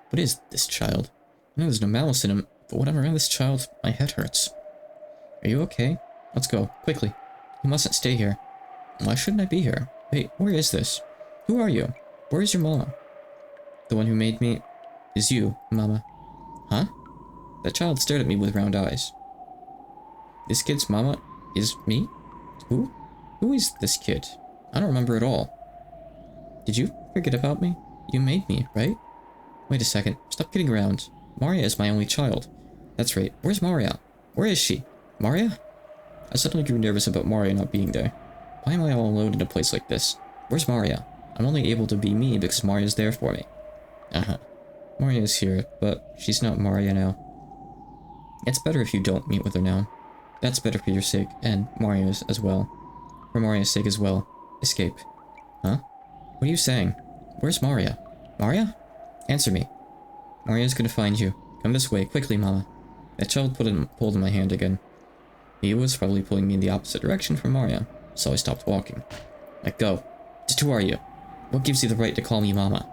What is this child? I know there's no malice in him, but when I'm around this child, my head hurts. Are you okay? Let's go, quickly. You mustn't stay here. Why shouldn't I be here? Wait, where is this? Who are you? Where is your mama? The one who made me is you, Mama. Huh? That child stared at me with round eyes. This kid's mama is me? Who? Who is this kid? I don't remember at all. Did you forget about me? You made me, right? Wait a second. Stop kidding around. Maria is my only child. That's right. Where's Maria? Where is she? Maria? I suddenly grew nervous about Maria not being there. Why am I all alone in a place like this? Where's Maria? I'm only able to be me because Maria's there for me. Maria is here, but she's not Maria now. It's better if you don't meet with her now. That's better for your sake, and Maria's as well. For Maria's sake as well. Escape. Huh? What are you saying? Where's Maria? Maria? Answer me. Maria's gonna find you. Come this way, quickly, Mama. That child pulled in my hand again. He was probably pulling me in the opposite direction from Maria, so I stopped walking. Let go. Just who are you? What gives you the right to call me Mama?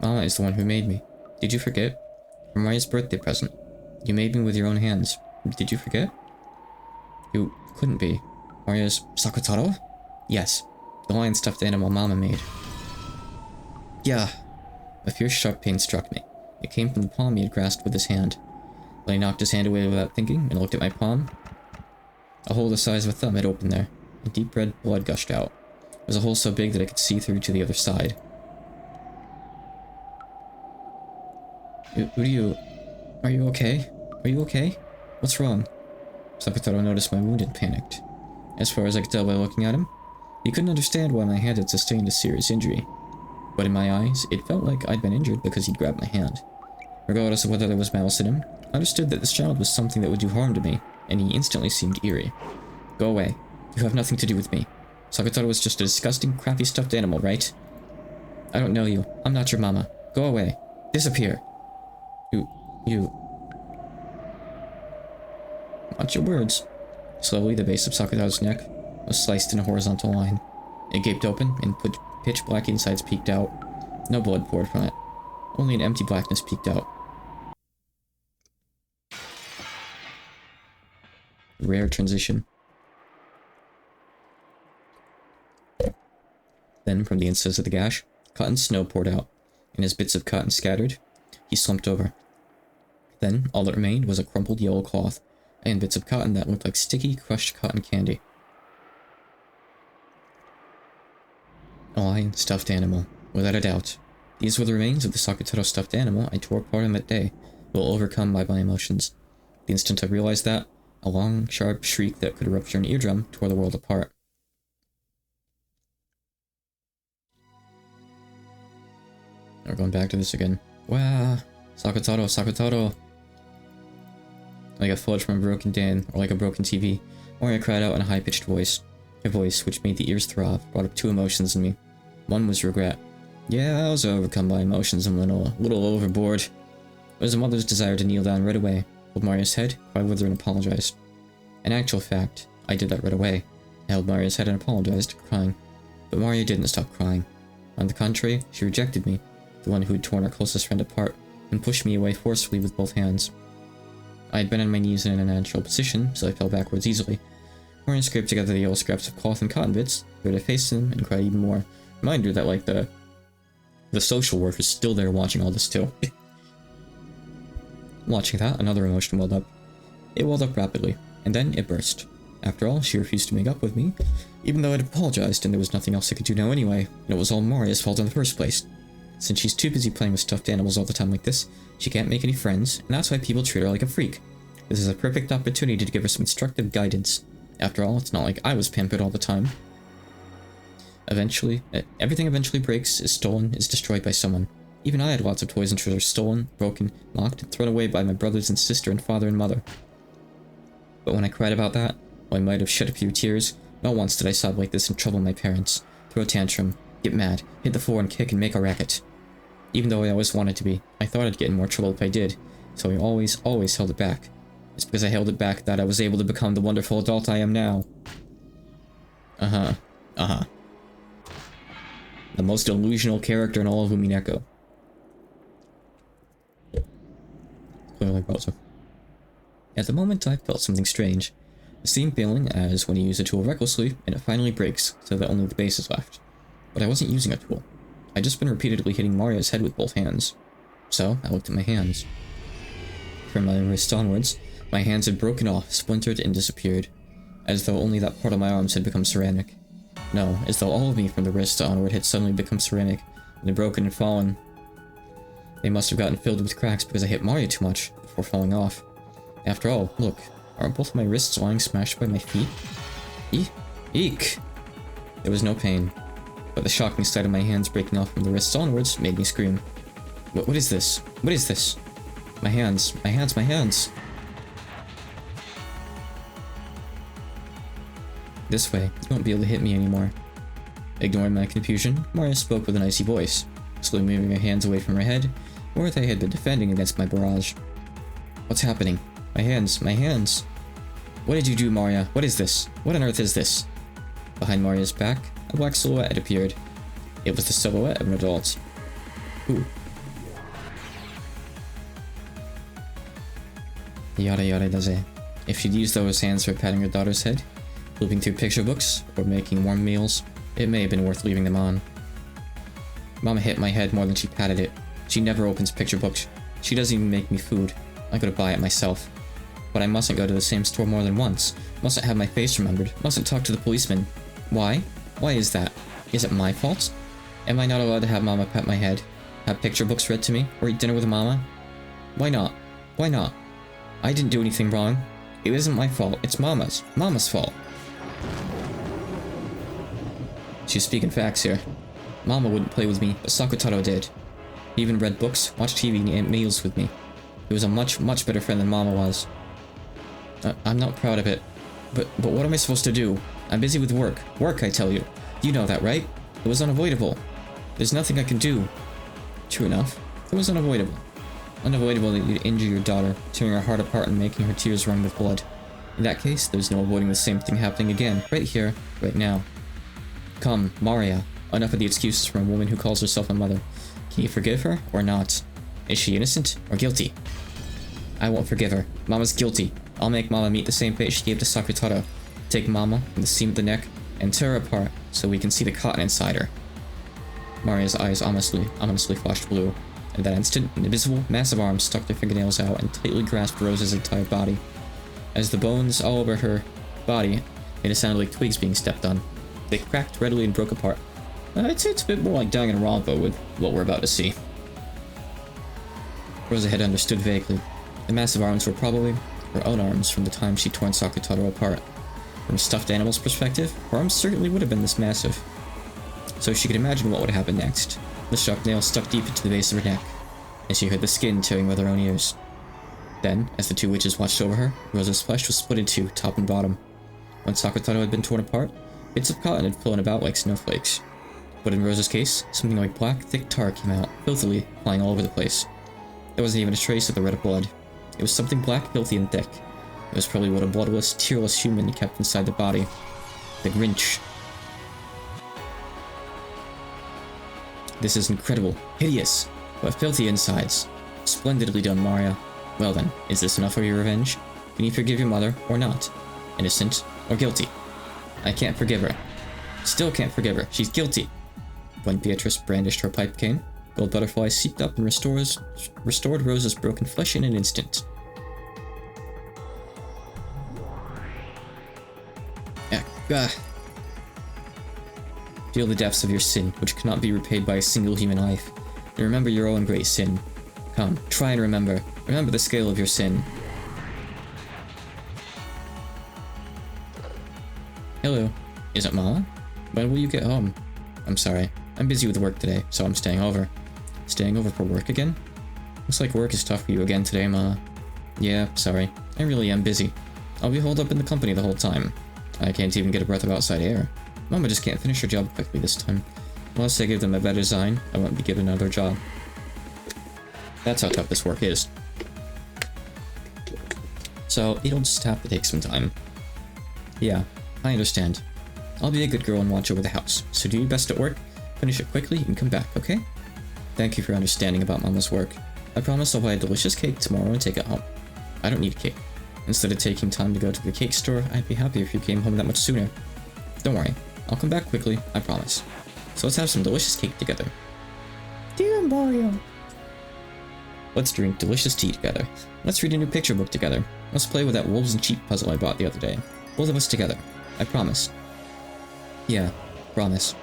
Mama is the one who made me. Did you forget? For Maria's birthday present. You made me with your own hands. Did you forget? You couldn't be. Maria's Sakutaro? Yes. The lion stuffed animal Mama made. Yeah. A fierce sharp pain struck me. It came from the palm he had grasped with his hand. When I knocked his hand away without thinking and looked at my palm, a hole the size of a thumb had opened there, and deep red blood gushed out. It was a hole so big that I could see through to the other side. Who do you... Are you okay? Are you okay? What's wrong? Sakutaro noticed my wound and panicked. As far as I could tell by looking at him, he couldn't understand why my hand had sustained a serious injury. But in my eyes, it felt like I'd been injured because he'd grabbed my hand. Regardless of whether there was malice in him, I understood that this child was something that would do harm to me, and he instantly seemed eerie. Go away. You have nothing to do with me. Sakutaro was just a disgusting, crappy stuffed animal, right? I don't know you. I'm not your mama. Go away. Disappear. You... Watch your words. Slowly, the base of Sakutaro's neck was sliced in a horizontal line. It gaped open, and pitch black insides peeked out. No blood poured from it. Only an empty blackness peeked out. Rare transition. Then, from the insides of the gash, cotton snow poured out, and as bits of cotton scattered, he slumped over. Then, all that remained was a crumpled yellow cloth, and bits of cotton that looked like sticky, crushed cotton candy. A lion stuffed animal, without a doubt. These were the remains of the Sakutaro stuffed animal I tore apart on that day, well overcome by my emotions. The instant I realized that, a long, sharp shriek that could rupture an eardrum tore the world apart. We're going back to this again. Wow, Sakutaro, Sakutaro. Like a flood from a broken dam, or like a broken TV, Moria cried out in a high-pitched voice. A voice which made the ears throb, brought up two emotions in me. One was regret. Yeah, I was overcome by emotions and went a little overboard. It was a mother's desire to kneel down right away, hold Maria's head, cry with her and apologize. In actual fact, I did that right away. I held Maria's head and apologized, crying. But Maria didn't stop crying. On the contrary, she rejected me, the one who had torn our closest friend apart, and pushed me away forcefully with both hands. I had been on my knees in an unnatural position, so I fell backwards easily. Maria scraped together the yellow scraps of cloth and cotton bits, threw her face in, and cried even more. Reminder that, like, the social worker is still there watching all this too. Watching that, another emotion welled up. It welled up rapidly, and then it burst. After all, she refused to make up with me, even though I'd apologized and there was nothing else I could do now anyway, and it was all Maria's fault in the first place. Since she's too busy playing with stuffed animals all the time like this, she can't make any friends, and that's why people treat her like a freak. This is a perfect opportunity to give her some instructive guidance. After all, it's not like I was pampered all the time. Everything eventually breaks, is stolen, is destroyed by someone. Even I had lots of toys and treasures stolen, broken, mocked, and thrown away by my brothers and sister and father and mother. But when I cried about that, while I might have shed a few tears, not once did I sob like this and trouble my parents, throw a tantrum, get mad, hit the floor and kick and make a racket. Even though I always wanted to be, I thought I'd get in more trouble if I did, so I always held it back. It's because I held it back that I was able to become the wonderful adult I am now. The most delusional character in all of Umineko. Clearly Rosa. At the moment, I felt something strange. The same feeling as when you use a tool recklessly and it finally breaks so that only the base is left. But I wasn't using a tool. I'd just been repeatedly hitting Maria's head with both hands. So, I looked at my hands. From my wrist onwards, my hands had broken off, splintered, and disappeared, as though only that part of my arms had become ceramic. No, as though all of me from the wrist onward had suddenly become ceramic, and had broken and fallen. They must have gotten filled with cracks because I hit Mario too much before falling off. After all, look, aren't both my wrists lying smashed by my feet? Eek! There was no pain, but the shocking sight of my hands breaking off from the wrists onwards made me scream. What is this? What is this? My hands, my hands, my hands! This way, you won't be able to hit me anymore. Ignoring my confusion, Maria spoke with an icy voice, slowly moving her hands away from her head, where they had been defending against my barrage. What's happening? My hands, my hands! What did you do, Maria? What is this? What on earth is this? Behind Maria's back, a black silhouette had appeared. It was the silhouette of an adult. Who? Yada yada daze. If she'd used those hands for patting her daughter's head, flipping through picture books, or making warm meals, it may have been worth leaving them on. Mama hit my head more than she patted it. She never opens picture books. She doesn't even make me food. I go to buy it myself. But I mustn't go to the same store more than once. Mustn't have my face remembered. Mustn't talk to the policeman. Why? Why is that? Is it my fault? Am I not allowed to have Mama pet my head? Have picture books read to me? Or eat dinner with Mama? Why not? Why not? I didn't do anything wrong. It isn't my fault. It's Mama's. Mama's fault. She's speaking facts here. Mama wouldn't play with me, but Sakutaro did. He even read books, watched TV, and ate meals with me. He was a much, much better friend than Mama was. I'm not proud of it. But what am I supposed to do? I'm busy with work. Work, I tell you. You know that, right? It was unavoidable. There's nothing I can do. True enough. It was unavoidable. Unavoidable that you'd injure your daughter, tearing her heart apart and making her tears run with blood. In that case, there's no avoiding the same thing happening again, right here, right now. Come, Maria. Enough of the excuses from a woman who calls herself a mother. Can you forgive her, or not? Is she innocent, or guilty? I won't forgive her. Mama's guilty. I'll make Mama meet the same fate she gave to Sakutaro. Take Mama from the seam of the neck, and tear her apart so we can see the cotton inside her. Maria's eyes ominously flashed blue. At that instant, an invisible, massive arm stuck their fingernails out and tightly grasped Rose's entire body. As the bones all over her body made it sound like twigs being stepped on, they cracked readily and broke apart. I'd say it's a bit more like Danganronpa with what we're about to see. Rosa had understood vaguely. The massive arms were probably her own arms from the time she torn Sakutaro apart. From a stuffed animal's perspective, her arms certainly would have been this massive. So she could imagine what would happen next. The sharp nail stuck deep into the base of her neck, and she heard the skin tearing with her own ears. Then, as the two witches watched over her, Rosa's flesh was split in two, top and bottom. When Sakutaro had been torn apart, bits of cotton had flown about like snowflakes. But in Rosa's case, something like black, thick tar came out, filthily, flying all over the place. There wasn't even a trace of the red blood. It was something black, filthy, and thick. It was probably what a bloodless, tearless human kept inside the body. The Grinch. This is incredible, hideous, but filthy insides. Splendidly done, Maria. Well then, is this enough for your revenge? Can you forgive your mother, or not? Innocent, or guilty? I can't forgive her. Still can't forgive her. She's guilty. When Beatrice brandished her pipe cane, gold butterflies seeped up and restored Rosa's broken flesh in an instant. Feel the depths of your sin, which cannot be repaid by a single human life. And remember your own great sin. Come, try and remember. Remember the scale of your sin. Hello. Is it Mama? When will you get home? I'm sorry. I'm busy with work today, so I'm staying over. Staying over for work again? Looks like work is tough for you again today, Ma. Yeah, sorry. I really am busy. I'll be holed up in the company the whole time. I can't even get a breath of outside air. Mama just can't finish her job quickly this time. Unless I give them a better design, I won't be given another job. That's how tough this work is. So, it'll just have to take some time. Yeah, I understand. I'll be a good girl and watch over the house, so do your best at work, finish it quickly, and come back, okay? Thank you for understanding about Mama's work. I promise I'll buy a delicious cake tomorrow and take it home. I don't need a cake. Instead of taking time to go to the cake store, I'd be happy if you came home that much sooner. Don't worry, I'll come back quickly, I promise. So let's have some delicious cake together. Dear Mario. Let's drink delicious tea together. Let's read a new picture book together. Let's play with that wolves and sheep puzzle I bought the other day. Both of us together. I promise. Yeah, Promise.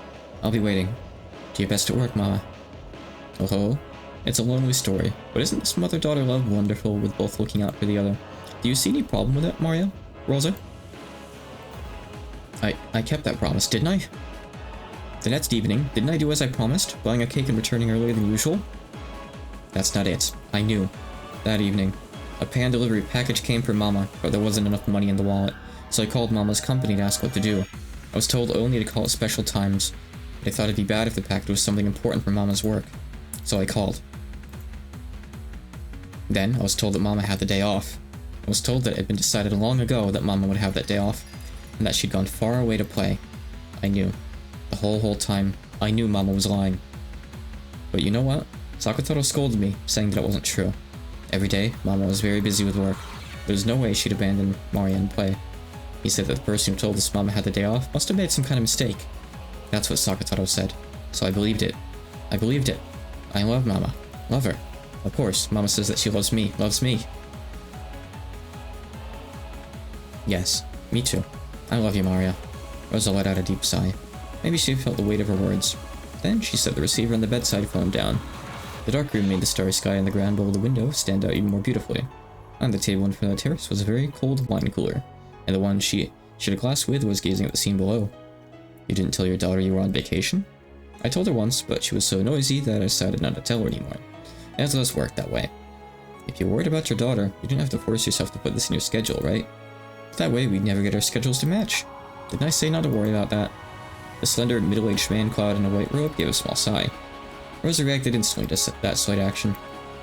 I'll be waiting. Do your best at work, Mama. Oh, it's a lonely story, but isn't this mother-daughter love wonderful with both looking out for the other? Do you see any problem with it, Mario? Rosa? I kept that promise, didn't I? The next evening, didn't I do as I promised, buying a cake and returning earlier than usual? That's not it. I knew. That evening, a pan delivery package came for Mama, but there wasn't enough money in the wallet, so I called Mama's company to ask what to do. I was told only to call at special times, but I thought it'd be bad if the package was something important for Mama's work, so I called. Then, I was told that Mama had the day off. I was told that it had been decided long ago that Mama would have that day off, and that she'd gone far away to play. I knew. The whole time, I knew Mama was lying. But you know what? Sakataro scolded me, saying that it wasn't true. Every day, Mama was very busy with work. There's no way she'd abandon Mario and play. He said that the person who told us Mama had the day off must have made some kind of mistake. That's what Sakataro said, so I believed it. I believed it. I love Mama. Love her. Of course, Mama says that she loves me. Loves me. Yes, me too. I love you, Mario. Rosa let out a deep sigh. Maybe she felt the weight of her words. Then she set the receiver on the bedside phone down. The dark room made the starry sky and the ground below the window stand out even more beautifully. On the table in front of the terrace was a very cold wine cooler, and the one she shared a glass with was gazing at the scene below. You didn't tell your daughter you were on vacation? I told her once, but she was so noisy that I decided not to tell her anymore. It does work that way. If you're worried about your daughter, you don't have to force yourself to put this in your schedule, right? That way we'd never get our schedules to match. Didn't I say not to worry about that? The slender, middle-aged man clad in a white robe gave a small sigh. Rosa reacted instantly to that slight action.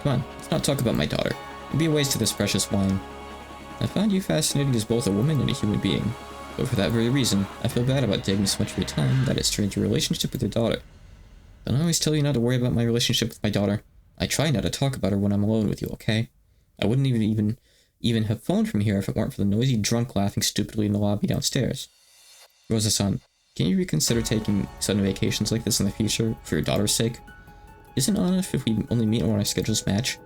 Come on, let's not talk about my daughter. It'd be a waste of this precious wine. I find you fascinating as both a woman and a human being. But for that very reason, I feel bad about taking so much of your time that it strains your relationship with your daughter. Don't I always tell you not to worry about my relationship with my daughter? I try not to talk about her when I'm alone with you, okay? I wouldn't even have phoned from here if it weren't for the noisy drunk laughing stupidly in the lobby downstairs. Rosa-san, can you reconsider taking sudden vacations like this in the future for your daughter's sake? Isn't it enough if we only meet when our schedules match?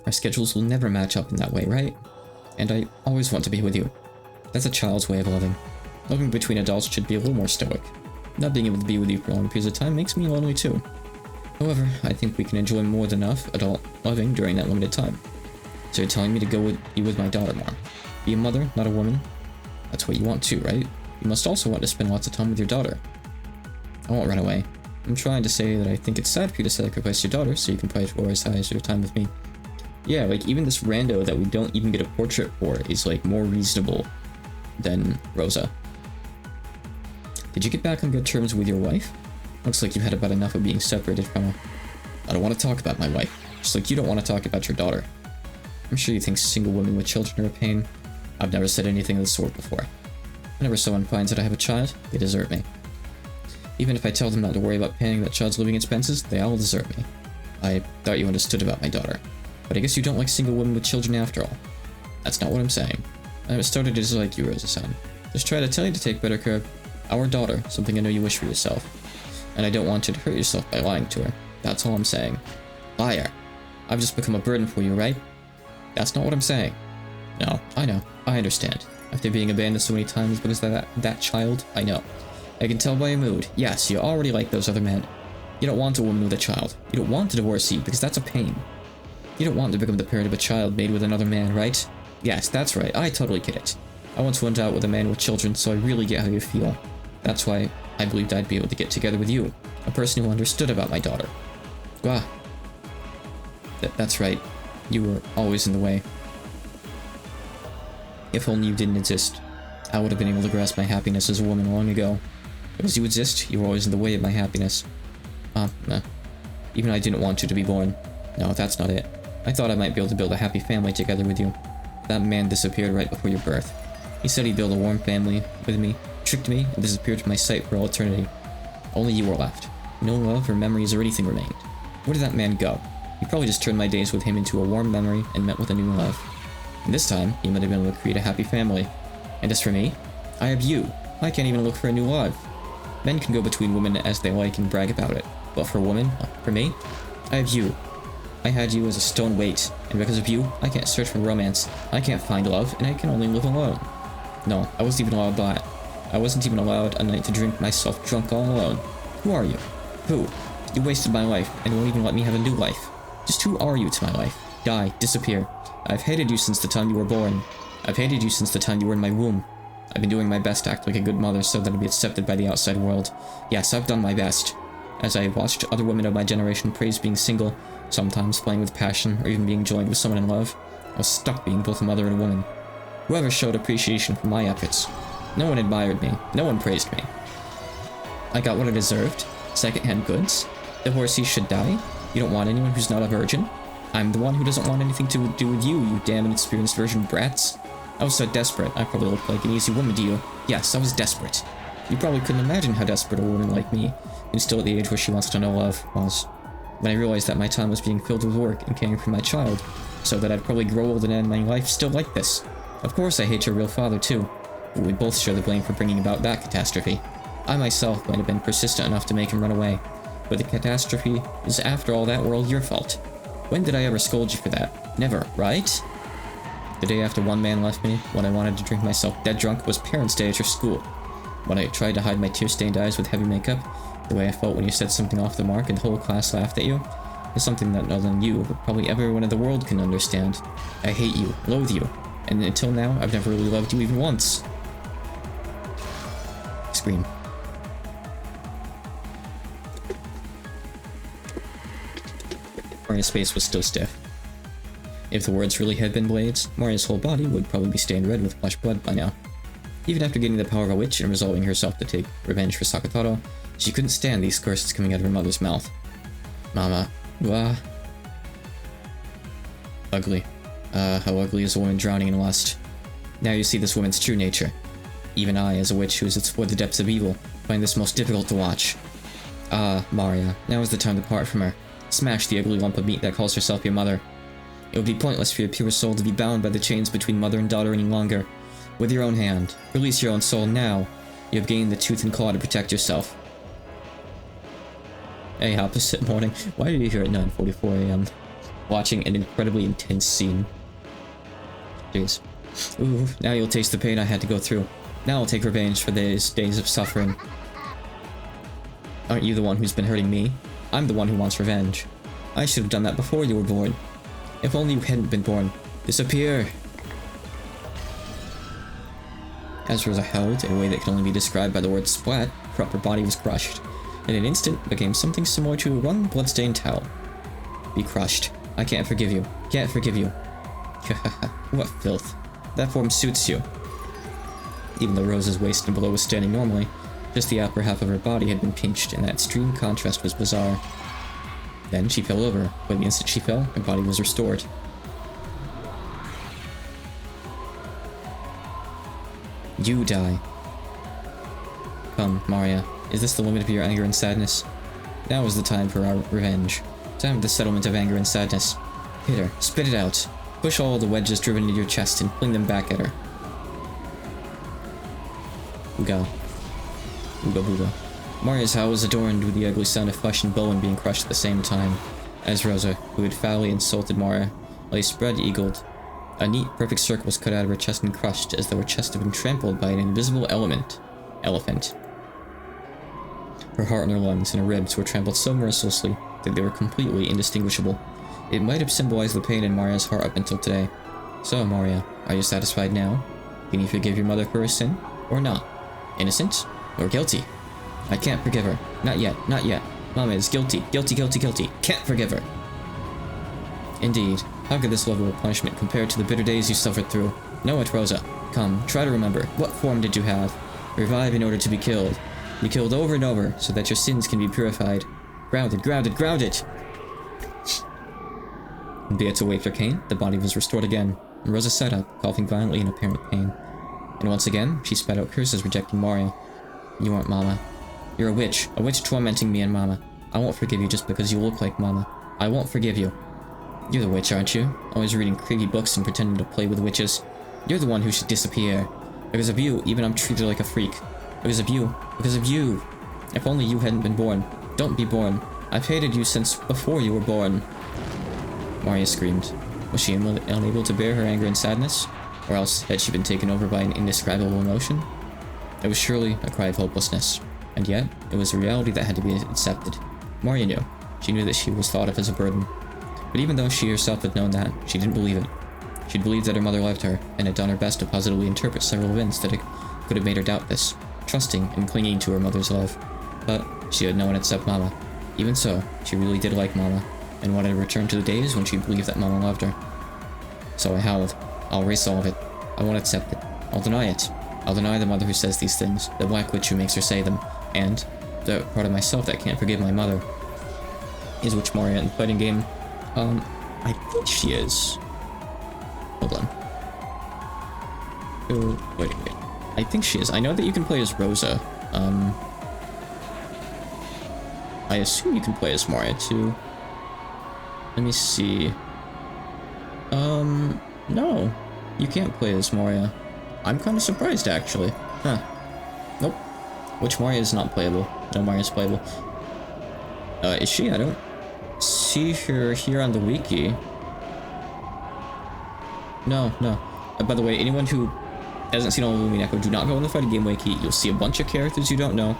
Our schedules will never match up in that way, right? And I always want to be with you. That's a child's way of loving. Loving between adults should be a little more stoic. Not being able to be with you for long periods of time makes me lonely too. However, I think we can enjoy more than enough adult loving during that limited time. So you're telling me to be with my daughter more. Be a mother, not a woman? That's what you want too, right? You must also want to spend lots of time with your daughter. I won't run away. I'm trying to say that I think it's sad for you to sacrifice your daughter so you can prioritize your time with me. Yeah, like even this rando that we don't even get a portrait for is like more reasonable than Rosa. Did you get back on good terms with your wife? Looks like you've had about enough of being separated from her. I don't want to talk about my wife, just like you don't want to talk about your daughter. I'm sure you think single women with children are a pain. I've never said anything of the sort before. Whenever someone finds out I have a child, they desert me. Even if I tell them not to worry about paying that child's living expenses, they all desert me. I thought you understood about my daughter, but I guess you don't like single women with children after all. That's not what I'm saying. I haven't started to dislike you, Rosa-san. Just try to tell you to take better care of our daughter, something I know you wish for yourself. And I don't want you to hurt yourself by lying to her. That's all I'm saying. Liar. I've just become a burden for you, right? That's not what I'm saying. No, I know. I understand. After being abandoned so many times because of that child, I know. I can tell by your mood. Yes, you already like those other men. You don't want a woman with a child. You don't want a divorcee because that's a pain. You don't want to become the parent of a child made with another man, right? Yes, that's right. I totally get it. I once went out with a man with children, so I really get how you feel. That's why I believed I'd be able to get together with you, a person who understood about my daughter. Ah. That's right. You were always in the way. If only you didn't exist, I would have been able to grasp my happiness as a woman long ago. Because you exist, you were always in the way of my happiness. No. Even I didn't want you to be born. No, that's not it. I thought I might be able to build a happy family together with you. That man disappeared right before your birth. He said he'd build a warm family with me, tricked me, and disappeared from my sight for all eternity. Only you were left. No love or memories or anything remained. Where did that man go? He probably just turned my days with him into a warm memory and met with a new love. And this time, he might have been able to create a happy family. And as for me, I have you. I can't even look for a new love. Men can go between women as they like and brag about it. But for a woman, for me, I have you. I had you as a stone weight, and because of you, I can't search for romance, I can't find love, and I can only live alone. No, I wasn't even allowed that. I wasn't even allowed a night to drink myself drunk all alone. Who are you? Who? You wasted my life, and won't even let me have a new life. Just who are you to my life? Die, disappear. I've hated you since the time you were born. I've hated you since the time you were in my womb. I've been doing my best to act like a good mother so that I'll be accepted by the outside world. Yes, I've done my best. As I watched other women of my generation praise being single, sometimes playing with passion, or even being joined with someone in love, I was stuck being both a mother and a woman. Whoever showed appreciation for my efforts. No one admired me. No one praised me. I got what I deserved. Second-hand goods. The horsey should die. You don't want anyone who's not a virgin. I'm the one who doesn't want anything to do with you, you damn inexperienced virgin brats. I was so desperate, I probably looked like an easy woman to you. Yes, I was desperate. You probably couldn't imagine how desperate a woman like me, and still at the age where she wants to know love, was. When I realized that my time was being filled with work and caring for my child, so that I'd probably grow old and end my life still like this. Of course I hate your real father too, but we both share the blame for bringing about that catastrophe. I myself might have been persistent enough to make him run away, but the catastrophe is, after all that, were all your fault. When did I ever scold you for that? Never, right? The day after one man left me, when I wanted to drink myself dead drunk, was Parents' Day at your school. When I tried to hide my tear-stained eyes with heavy makeup, the way I felt when you said something off the mark and the whole class laughed at you, is something that not only you, but probably everyone in the world can understand. I hate you, loathe you, and until now, I've never really loved you even once. Scream. Maria's face was still stiff. If the words really had been blades, Maria's whole body would probably be stained red with flesh blood by now. Even after getting the power of a witch and resolving herself to take revenge for Sakataro, she couldn't stand these curses coming out of her mother's mouth. Mama. Ugly. How ugly is a woman drowning in lust. Now you see this woman's true nature. Even I, as a witch who has explored the depths of evil, find this most difficult to watch. Maria, now is the time to part from her. Smash the ugly lump of meat that calls herself your mother. It would be pointless for your pure soul to be bound by the chains between mother and daughter any longer. With your own hand, release your own soul now. You have gained the tooth and claw to protect yourself. Hey, opposite morning. Why are you here at 9:44 AM? Watching an incredibly intense scene. Jeez. Ooh, now you'll taste the pain I had to go through. Now I'll take revenge for these days of suffering. Aren't you the one who's been hurting me? I'm the one who wants revenge. I should have done that before you were born. If only you hadn't been born. Disappear! As Rosa howled in a way that can only be described by the word splat, her upper body was crushed. In an instant, became something similar to a wrung, blood-stained towel. Be crushed. I can't forgive you. Can't forgive you. What filth. That form suits you. Even though Rosa's waist and below was standing normally, just the upper half of her body had been pinched, and that extreme contrast was bizarre. Then she fell over, but the instant she fell, her body was restored. You die. Come, Maria. Is this the limit of your anger and sadness? Now is the time for our revenge. Time for the settlement of anger and sadness. Hit her. Spit it out. Push all the wedges driven into your chest and fling them back at her. Ooga. Ooga booga. Maria's howl was adorned with the ugly sound of flesh and bone being crushed at the same time, as Rosa, who had foully insulted Maria, lay spread-eagled. A neat, perfect circle was cut out of her chest and crushed, as though her chest had been trampled by an invisible elephant. Her heart and her lungs and her ribs were trampled so mercilessly that they were completely indistinguishable. It might have symbolized the pain in Maria's heart up until today. So, Maria, are you satisfied now? Can you forgive your mother for her sin, or not? Innocent, or guilty? I can't forgive her. Not yet, not yet. Mama is guilty, guilty, guilty, guilty. Can't forgive her. Indeed, how could this level of punishment compare to the bitter days you suffered through? Know it, Rosa. Come, try to remember. What form did you have? Revive in order to be killed. Be killed over and over, so that your sins can be purified. Grounded, grounded, grounded! Via to wave her cane, the body was restored again, and Rosa sat up, coughing violently in apparent pain. And once again, she spat out curses rejecting Maria. You aren't Mama. You're a witch tormenting me and Mama. I won't forgive you just because you look like Mama. I won't forgive you. You're the witch, aren't you? Always reading creepy books and pretending to play with witches. You're the one who should disappear. Because of you, even I'm treated like a freak. Because of you. Because of you. If only you hadn't been born. Don't be born. I've hated you since before you were born. Maria screamed. Was she unable to bear her anger and sadness? Or else had she been taken over by an indescribable emotion? It was surely a cry of hopelessness, and yet it was a reality that had to be accepted. Moria knew. She knew that she was thought of as a burden. But even though she herself had known that, she didn't believe it. She'd believed that her mother loved her, and had done her best to positively interpret several events that could have made her doubt this, trusting and clinging to her mother's love. But she had no one except Mama. Even so, she really did like Mama, and wanted to return to the days when she believed that Mama loved her. So I howled. I'll erase all of it. I won't accept it. I'll deny it. I'll deny the mother who says these things, the Black Witch who makes her say them, and the part of myself that can't forgive my mother. Is Witch Moria in the fighting game? I think she is. Hold on. Oh, wait. I think she is. I know that you can play as Rosa. I assume you can play as Moria too. Let me see. No. You can't play as Moria. I'm kind of surprised, actually. Huh. Nope. Witch Moria is not playable. No, Moria is playable. Is she? I don't see her here on the wiki. No. By the way, anyone who hasn't seen all of Umineko, do not go on the fighting game wiki. You'll see a bunch of characters you don't know.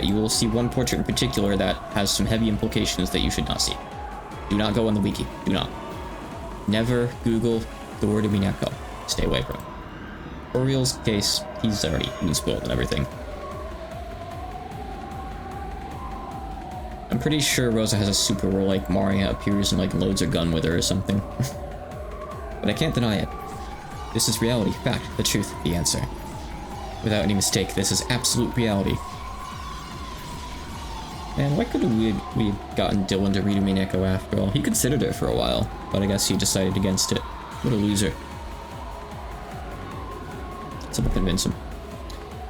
You will see one portrait in particular that has some heavy implications that you should not see. Do not go on the wiki. Do not. Never Google the word Umineko. Stay away from it. Oriel's case, he's already been spoiled and everything. I'm pretty sure Rosa has a super where like Moria appears and like loads a gun with her or something. But I can't deny it. This is reality, fact, the truth, the answer. Without any mistake, this is absolute reality. Man, why couldn't we have gotten Dylan to read Umineko after all? He considered it for a while, but I guess he decided against it. What a loser. Someone convince him.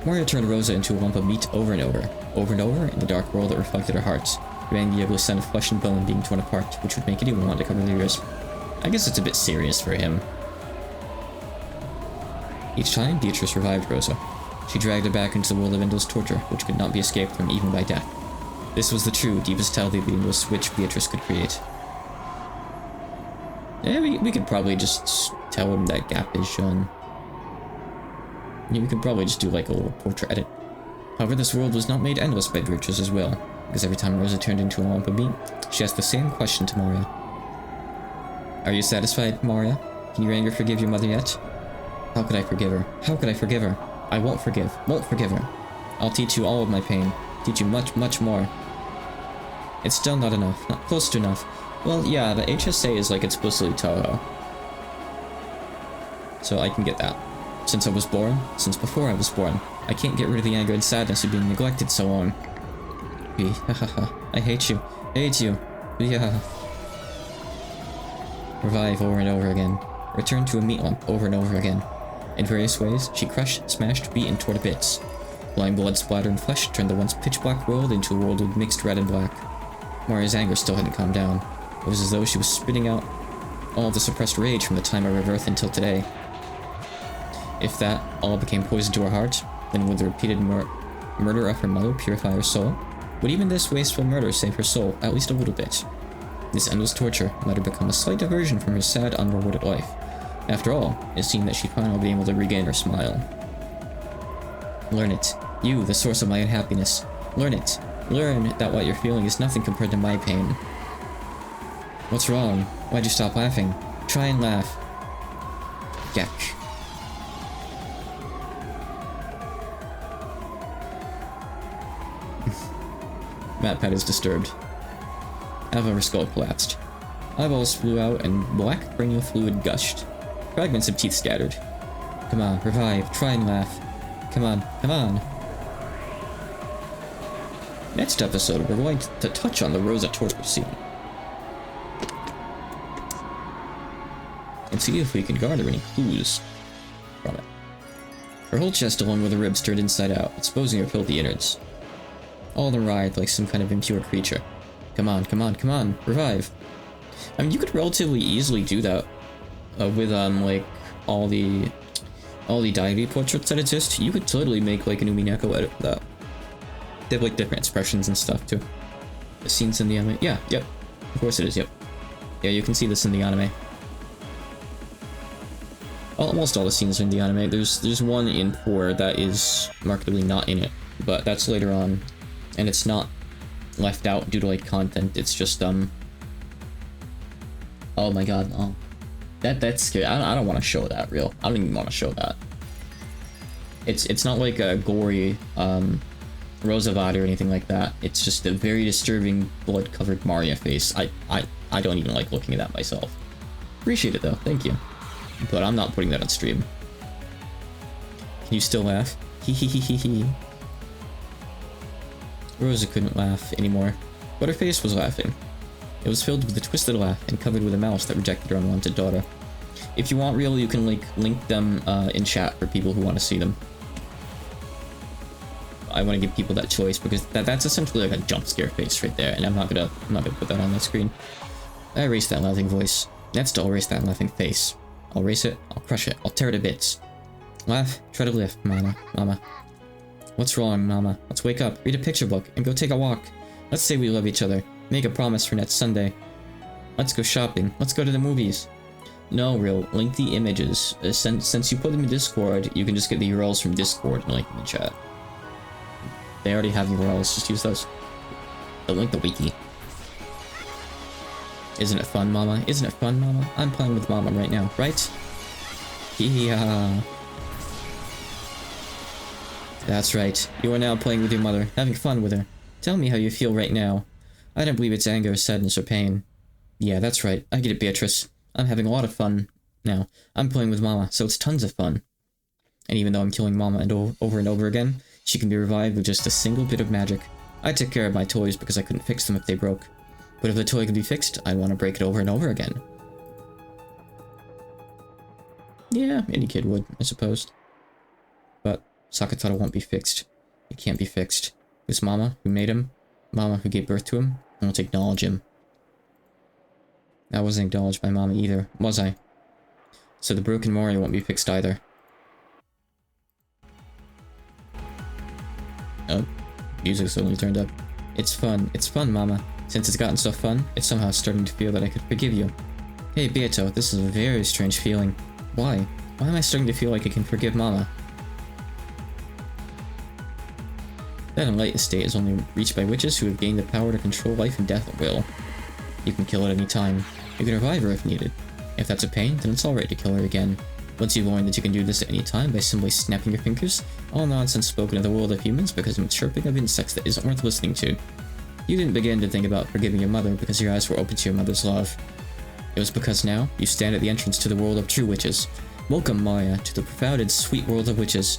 Moria turned Rosa into a lump of meat over and over in the dark world that reflected her heart, demanding the ugly scent of flesh and bone being torn apart, which would make anyone want to cover their ears. I guess it's a bit serious for him. Each time, Beatrice revived Rosa. She dragged her back into the world of endless torture, which could not be escaped from even by death. This was the true, deepest tale of the endless which Beatrice could create. Yeah, we could probably just tell him that gap is shown. Yeah, we could probably just do like a little portrait edit. However, this world was not made endless by Beatrice's will, because every time Rosa turned into a lump of meat, she asked the same question to Moria. Are you satisfied, Moria? Can your anger forgive your mother yet? How could I forgive her? How could I forgive her? I won't forgive her. I'll teach you all of my pain. Teach you much, much more. It's still not enough. Not close to enough. Well, yeah, the HSA is like explicitly Toho. So I can get that. Since I was born, since before I was born, I can't get rid of the anger and sadness of being neglected so long. I hate you. I hate you. Yeah. Revive over and over again. Return to a meat lump over and over again. In various ways, she crushed, smashed, beat, and tore to bits. Blind blood splatter and flesh turned the once pitch-black world into a world with mixed red and black. Moria's anger still hadn't calmed down. It was as though she was spitting out all the suppressed rage from the time of her birth until today. If that all became poison to her heart, then would the repeated murder of her mother purify her soul? Would even this wasteful murder save her soul, at least a little bit? This endless torture might have become a slight diversion from her sad, unrewarded life. After all, it seemed that she'd finally be able to regain her smile. Learn it. You, the source of my unhappiness. Learn it. Learn that what you're feeling is nothing compared to my pain. What's wrong? Why'd you stop laughing? Try and laugh. Yuck. MatPat is disturbed. Half of her skull collapsed. Eyeballs flew out and black cranial fluid gushed. Fragments of teeth scattered. Come on, revive. Try and laugh. Come on, come on. Next episode, we're going to touch on the Rosa torture scene. And see if we can garner any clues from it. Her whole chest along with her ribs turned inside out, exposing her filthy innards. All of them writhed like some kind of impure creature. Come on, come on, come on, revive. I mean, you could relatively easily do that with like all the deity portraits that exist. You could totally make like an Umineko edit for that. They have like different expressions and stuff too. The scenes in the anime, yeah, yep, of course it is, yep. Yeah, you can see this in the anime. almost all the scenes are in the anime. There's one in 4 that is markedly not in it, but that's later on, and it's not left out due to like content. It's just oh my god, oh, that's scary. I don't want to show that real. I don't even want to show that. It's not like a gory Rosavad or anything like that. It's just a very disturbing blood-covered Maria face. I don't even like looking at that myself. Appreciate it though, thank you. But I'm not putting that on stream. Can you still laugh? Hee hee hee hee hee. Rosa couldn't laugh anymore, but her face was laughing. It was filled with a twisted laugh and covered with a mouse that rejected her unwanted daughter. If you want real, you can link them in chat for people who want to see them. I want to give people that choice because that's essentially like a jump scare face right there, and I'm not gonna put that on the screen. I erased that laughing voice. Next, I'll erase that laughing face. I'll erase it. I'll crush it. I'll tear it to bits. Laugh. Try to lift, Mama. Mama. What's wrong, Mama? Let's wake up, read a picture book, and go take a walk. Let's say we love each other. Make a promise for next Sunday. Let's go shopping. Let's go to the movies. No, real. Link the images. Since you put them in Discord, you can just get the URLs from Discord and link them in chat. They already have URLs. Just use those. They'll link the wiki. Isn't it fun, Mama? Isn't it fun, Mama? I'm playing with Mama right now, right? Yeah. That's right. You are now playing with your mother, having fun with her. Tell me how you feel right now. I don't believe it's anger, sadness, or pain. Yeah, that's right. I get it, Beatrice. I'm having a lot of fun now. I'm playing with Mama, so it's tons of fun. And even though I'm killing Mama over and over again, she can be revived with just a single bit of magic. I took care of my toys because I couldn't fix them if they broke. But if the toy can be fixed, I'd want to break it over and over again. Yeah, any kid would, I suppose. But Sakataro won't be fixed. It can't be fixed. It was Mama who made him, Mama who gave birth to him, and won't acknowledge him. I wasn't acknowledged by Mama either, was I? So the broken Mario won't be fixed either. Oh, music suddenly turned up. It's fun, Mama. Since it's gotten so fun, it's somehow starting to feel that I could forgive you. Hey, Beato, this is a very strange feeling. Why? Why am I starting to feel like I can forgive Mama? That enlightened state is only reached by witches who have gained the power to control life and death at will. You can kill her at any time. You can revive her if needed. If that's a pain, then it's alright to kill her again. Once you've learned that you can do this at any time by simply snapping your fingers, all nonsense spoken of the world of humans becomes a chirping of insects that isn't worth listening to. You didn't begin to think about forgiving your mother because your eyes were open to your mother's love. It was because now, you stand at the entrance to the world of true witches. Welcome, Maria, to the profound and sweet world of witches.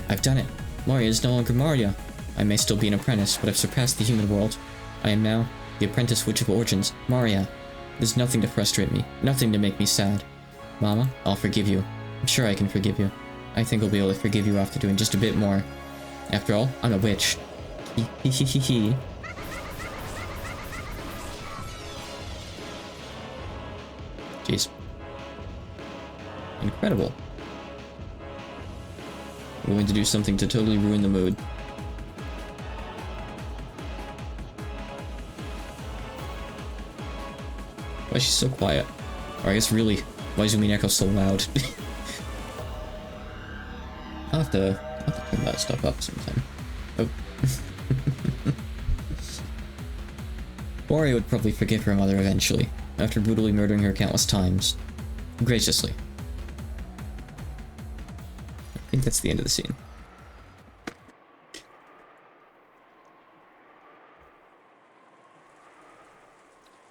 I've done it. Maria is no longer Maria. I may still be an apprentice, but I've surpassed the human world. I am now the apprentice witch of origins, Maria. There's nothing to frustrate me, nothing to make me sad. Mama, I'll forgive you. I'm sure I can forgive you. I think I'll be able to forgive you after doing just a bit more. After all, I'm a witch. Hee hee hee hee. Jeez. Incredible. We're going to do something to totally ruin the mood. Why is she so quiet? Or I guess really, why is Umineko so loud? I'll have to turn that stuff up sometime. Oh. Bori would probably forgive her mother eventually, after brutally murdering her countless times. Graciously. I think that's the end of the scene.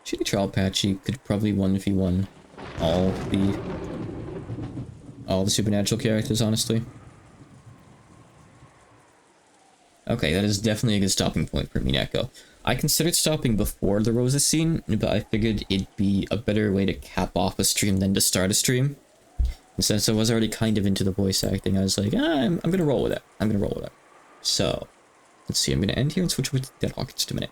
Shitty Trial Patchy could probably 1v1 all the supernatural characters, honestly. Okay, that is definitely a good stopping point for Umineko. I considered stopping before the Rosa scene, but I figured it'd be a better way to cap off a stream than to start a stream. And since I was already kind of into the voice acting, I was like, I'm gonna roll with it. I'm gonna roll with it. So, let's see, I'm gonna end here and switch over to Deadhawk in just a minute.